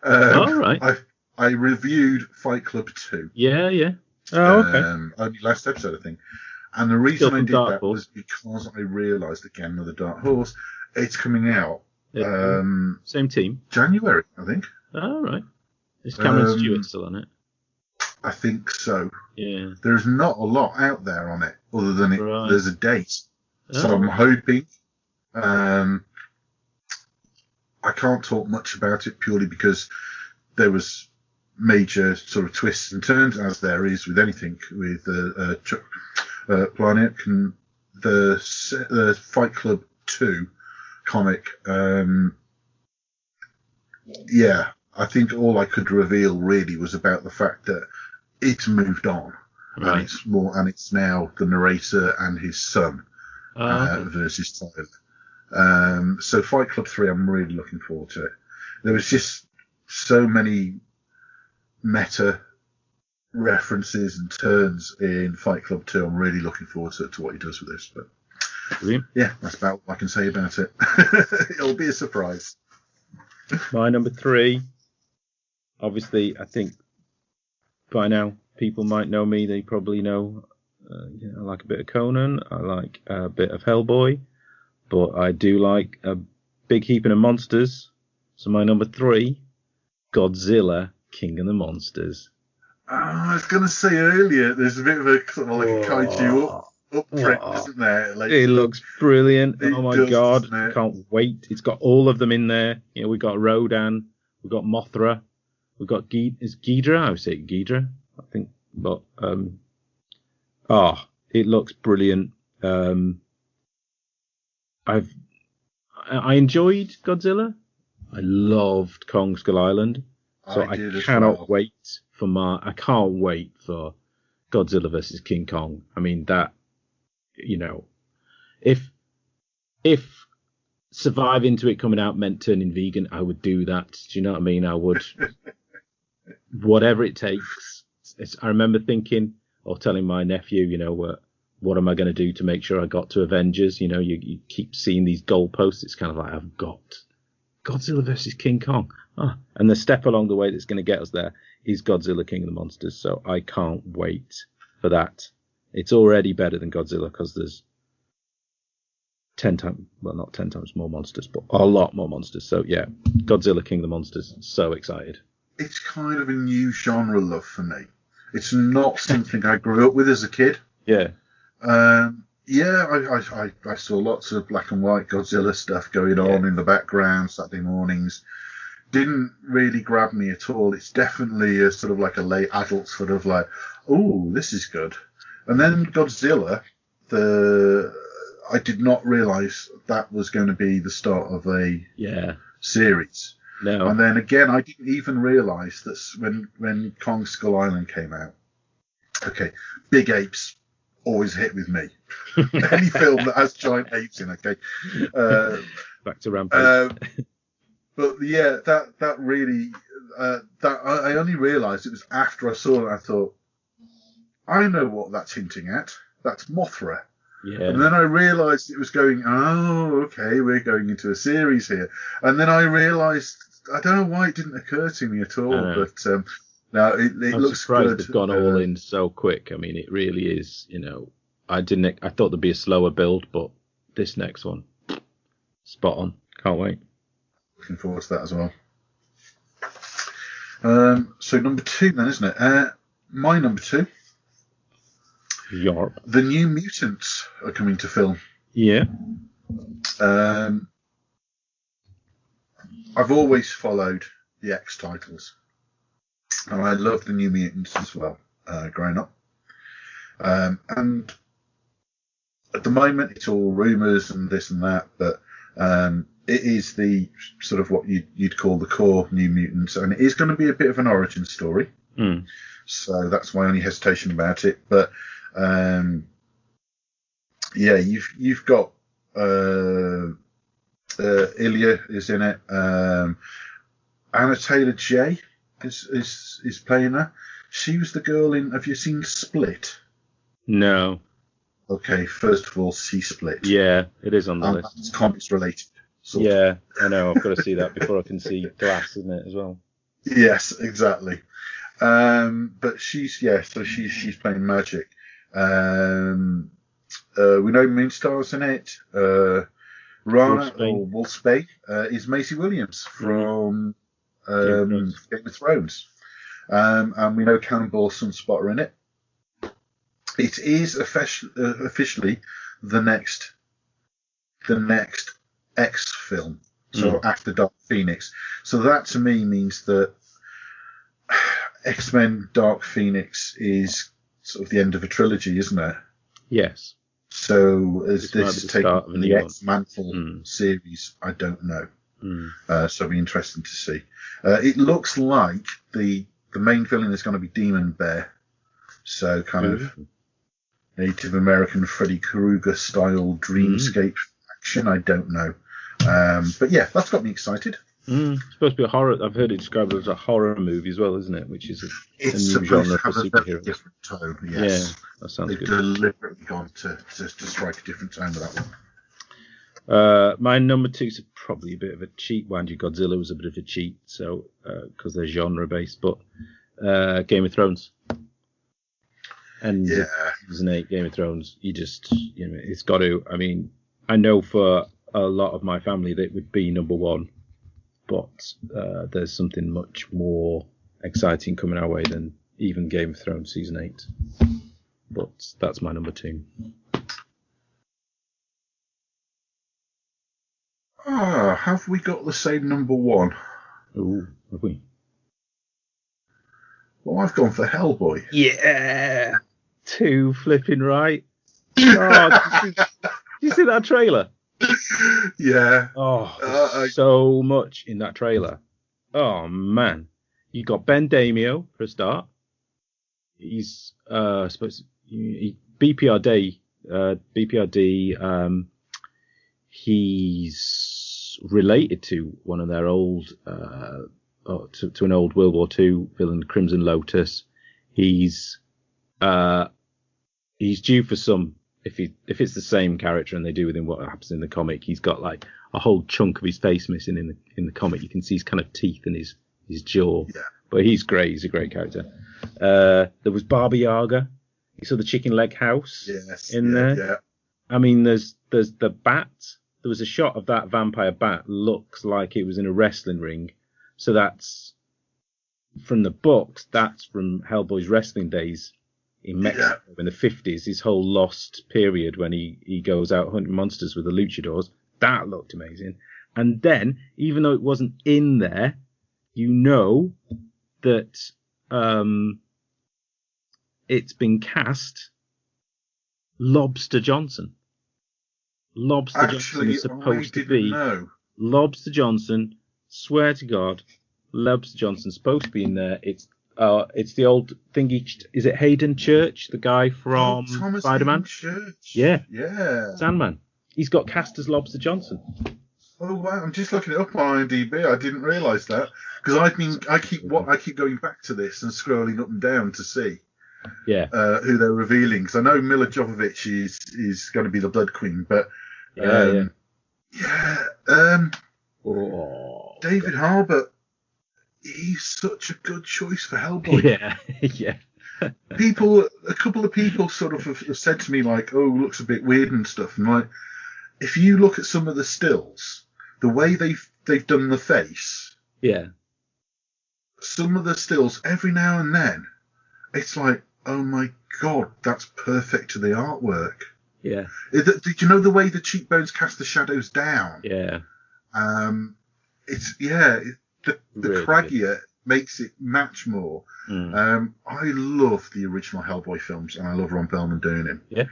All right. I reviewed Fight Club 2. Yeah. Oh, okay. Only last episode, I think. And the reason I did that was because I realised, again, another Dark Horse, it's coming out. Same team. January, I think. All right. Is Cameron Stewart still on it? I think so. Yeah. There's not a lot out there on it, other than there's a date. So I'm hoping I can't talk much about it purely because there was major sort of twists and turns, as there is with anything with Planet and the Fight Club 2 comic. I think all I could reveal really was about the fact that it's moved on, Right. and it's now the narrator and his son versus Tyler. So Fight Club 3, I'm really looking forward to it. There was just so many meta references and turns in Fight Club 2. I'm really looking forward to what he does with this. But Brilliant. yeah, that's about what I can say about it. It'll be a surprise. My number 3, obviously, I think by now people might know me. They probably know I like a bit of Conan. I like a bit of Hellboy. But I do like a big heaping of monsters. So my number 3, Godzilla, King of the Monsters. I was going to say earlier, there's a bit of a sort of like a kaiju upprint, isn't there? Like, it looks brilliant. It Oh my does, god, doesn't it? I can't wait. It's got all of them in there. You know, we've got Rodan, we've got Mothra, we've got Ghidra. I would say Ghidra, I think. But it looks brilliant. I enjoyed Godzilla. I loved Kong Skull Island. So I cannot wait for I can't wait for Godzilla versus King Kong. I mean, that, you know, if surviving to it coming out meant turning vegan, I would do that. Do you know what I mean? I would, whatever it takes. I remember thinking or telling my nephew, you know, what am I going to do to make sure I got to Avengers? You know, you keep seeing these goalposts. It's kind of like, I've got Godzilla versus King Kong. And the step along the way that's going to get us there is Godzilla King of the Monsters. So I can't wait for that. It's already better than Godzilla because there's 10 times, well, not 10 times more monsters, but a lot more monsters. So yeah, Godzilla King of the Monsters. So excited. It's kind of a new genre love for me. It's not something I grew up with as a kid. Yeah. I saw lots of black and white Godzilla stuff going on in the background Saturday mornings. Didn't really grab me at all. It's definitely a sort of like a late adult sort of like, oh, this is good. And then Godzilla, I did not realise that was going to be the start of a series. No. And then again, I didn't even realise that when Kong Skull Island came out, okay, big apes always hit with me. Any film that has giant apes in, okay. Back to Rampage. But yeah, that really, I only realised it was after I saw it. I thought, I know what that's hinting at. That's Mothra. Yeah. And then I realised it was going, oh, okay, we're going into a series here. And then I realised, I don't know why it didn't occur to me at all, but no, it looks surprised good. They've gone all in so quick. I mean, it really is, you know, I thought there'd be a slower build, but this next one, spot on. Can't wait. Looking forward to that as well. So number 2 then, isn't it? My number 2. Yarp. The New Mutants are coming to film. Yeah. I've always followed the X titles. And I love the New Mutants as well, growing up. And at the moment, it's all rumours and this and that, but it is the sort of what you'd call the core New Mutants, and it is going to be a bit of an origin story. So that's my only hesitation about it. But you've got Ilya is in it. Anna Taylor-Joy is playing her. She was the girl in. Have you seen Split? No. Okay, first of all, see Split. Yeah, it is on the list. It's comics related. Yeah, I know. I've got to see that before I can see Glass, isn't it, as well? Yes, exactly. But she's playing Magic. We know Moonstar's in it. Rana or Wolfsbane is Maisie Williams from Game of Thrones. And we know Cannonball Sunspotter in it. It is officially the next X film. so after Dark Phoenix. So that to me means that X-Men Dark Phoenix is sort of the end of a trilogy, isn't it? Yes. So as this is taking the X-Mantle series, I don't know. So it'll be interesting to see. It looks like the main villain is going to be Demon Bear. So kind of Native American Freddy Krueger style dreamscape action. I don't know. But yeah, that's got me excited. It's supposed to be a horror. I've heard it described as a horror movie as well, isn't it? Which is a new genre for superheroes. Different tone, yes. Yeah, that sounds good. They've deliberately gone to strike a different tone with that one. My number 2 is probably a bit of a cheat. Mind you, Godzilla was a bit of a cheat, so because they're genre based. But Game of Thrones. And season 8 Game of Thrones, it's got to. I mean, I know for a lot of my family that it would be number 1. But there's something much more exciting coming our way than even Game of Thrones season 8. But that's my number 2. Have we got the same number 1? Ooh, have we? Well, I've gone for Hellboy. Yeah! 2 flipping right. Oh, did you see that trailer? Yeah. Oh, so much in that trailer. Oh man, you got Ben Damio for a start. He's BPRD. He's related to one of their old to an old World War II villain, Crimson Lotus. He's due for some. If it's the same character and they do with him what happens in the comic, he's got like a whole chunk of his face missing in the comic. You can see his kind of teeth and his jaw. Yeah. But he's great. He's a great character. There was Baba Yaga. You saw the chicken leg house in there. Yeah. I mean, there's the bat. There was a shot of that vampire bat. Looks like it was in a wrestling ring. So that's from the books. That's from Hellboy's wrestling days in Mexico in the 50s, his whole lost period when he goes out hunting monsters with the luchadors. That looked amazing. And then, even though it wasn't in there, you know that it's been cast Lobster Johnson. Lobster Johnson is supposed to be Lobster Johnson. Swear to God, Lobster Johnson's supposed to be in there. It's the old thingy. Is it Hayden Church, the guy from Spider-Man? Yeah. Sandman. He's got cast as Lobster Johnson. Oh wow! I'm just looking it up on IMDb. I didn't realise that because I keep going back to this and scrolling up and down to see who they're revealing. Because I know Mila Jovovich is going to be the Blood Queen, but David Harbour. He's such a good choice for Hellboy. Yeah. A couple of people sort of have said to me like, "Oh, looks a bit weird and stuff." And like, if you look at some of the stills, the way they've done the face, some of the stills every now and then, it's like, oh my God, that's perfect to the artwork. Yeah. Did you know the way the cheekbones cast the shadows down? Yeah. The really craggier good. Makes it match more. I love the original Hellboy films, and I love Ron Perlman doing him. Yeah.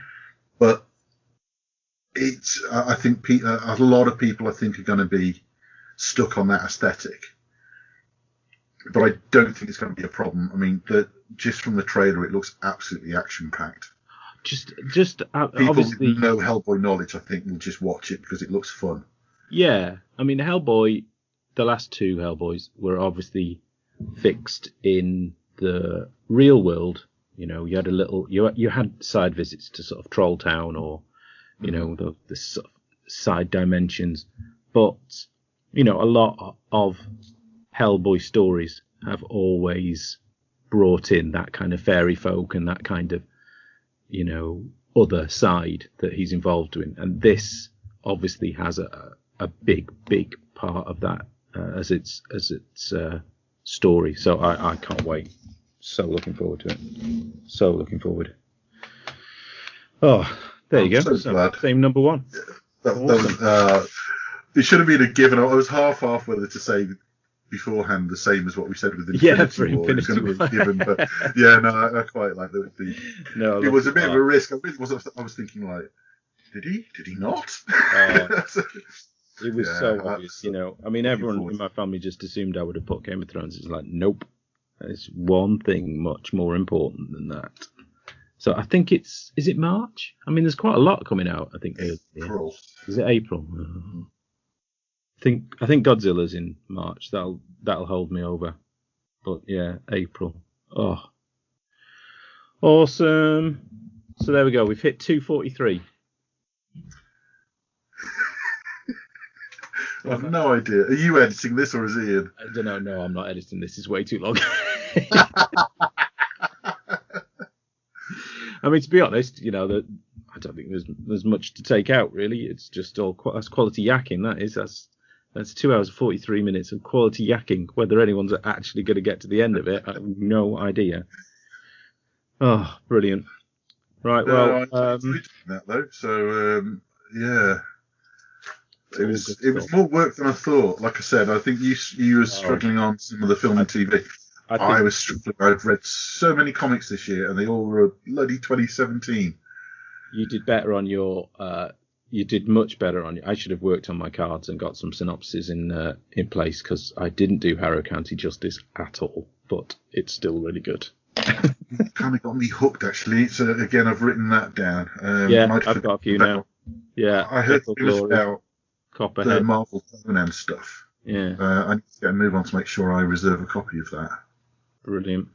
But I think a lot of people, I think, are going to be stuck on that aesthetic. But I don't think it's going to be a problem. I mean, just from the trailer, it looks absolutely action-packed. Just people obviously with no Hellboy knowledge, I think, will just watch it because it looks fun. Yeah. I mean, Hellboy... The last 2 Hellboys were obviously fixed in the real world. You know, you had you had side visits to sort of Troll Town or, you know, the sort of side dimensions. But, you know, a lot of Hellboy stories have always brought in that kind of fairy folk and that kind of, you know, other side that he's involved in. And this obviously has a big part of that. As its story, so I can't wait. So looking forward to it. So looking forward. Oh, there you go. So same number 1. Awesome. It should have been a given. I was half whether to say beforehand the same as what we said with Infinity War. It was going to be a given, but yeah, no, I quite like the. It was a bit of a risk. I was thinking like, did he not? It was so obvious, you know. I mean, everyone in my family just assumed I would have put Game of Thrones. It's like, nope. There's one thing much more important than that. So I think is it March? I mean, there's quite a lot coming out. I think April. Is it April? I think Godzilla's in March. That'll hold me over. But yeah, April. Oh, awesome. So there we go. We've hit 2:43. I have no idea. Are you editing this or is Ian? I don't know. No, I'm not editing this. It's way too long. I mean, to be honest, you know, I don't think there's much to take out, really. It's just all that's quality yakking. That's 2 hours and 43 minutes of quality yakking. Whether anyone's actually going to get to the end of it, I have no idea. Oh, brilliant. Right, well... I enjoyed that, though. So, yeah... It was more work than I thought. Like I said, I think you were struggling on some of the film and TV. I was struggling. I've read so many comics this year, and they all were bloody 2017. You did better on your. You did much better on. I should have worked on my cards and got some synopses in place because I didn't do Harrow County justice at all. But it's still really good. Kind of got me hooked, actually. So again, I've written that down. I've got a few now. Yeah, I heard things about Copperhead. The Marvel Conan stuff. Yeah. I need to get a move on to make sure I reserve a copy of that. Brilliant.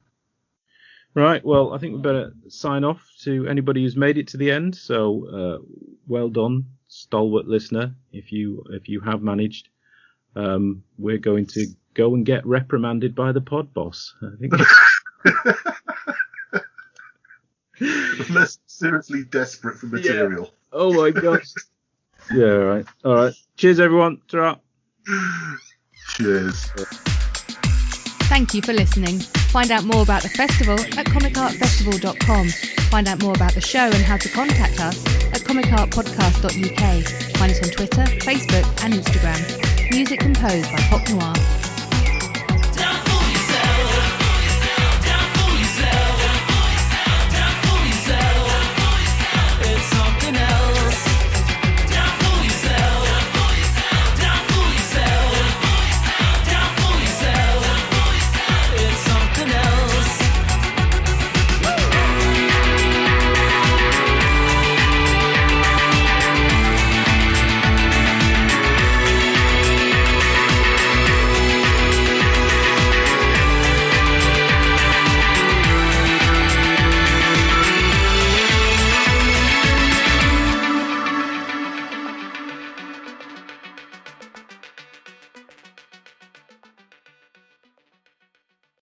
Right, well, I think we better sign off to anybody who's made it to the end. So, well done, stalwart listener, if you have managed. We're going to go and get reprimanded by the pod boss, I think. Unless seriously desperate for material. Yeah. Oh my gosh. Yeah, all right. Cheers, everyone. Ta-ra. Cheers. Thank you for listening. Find out more about the festival at comicartfestival.com. Find out more about the show and how to contact us at comicartpodcast.uk. Find us on Twitter, Facebook and Instagram. Music composed by Pop Noir.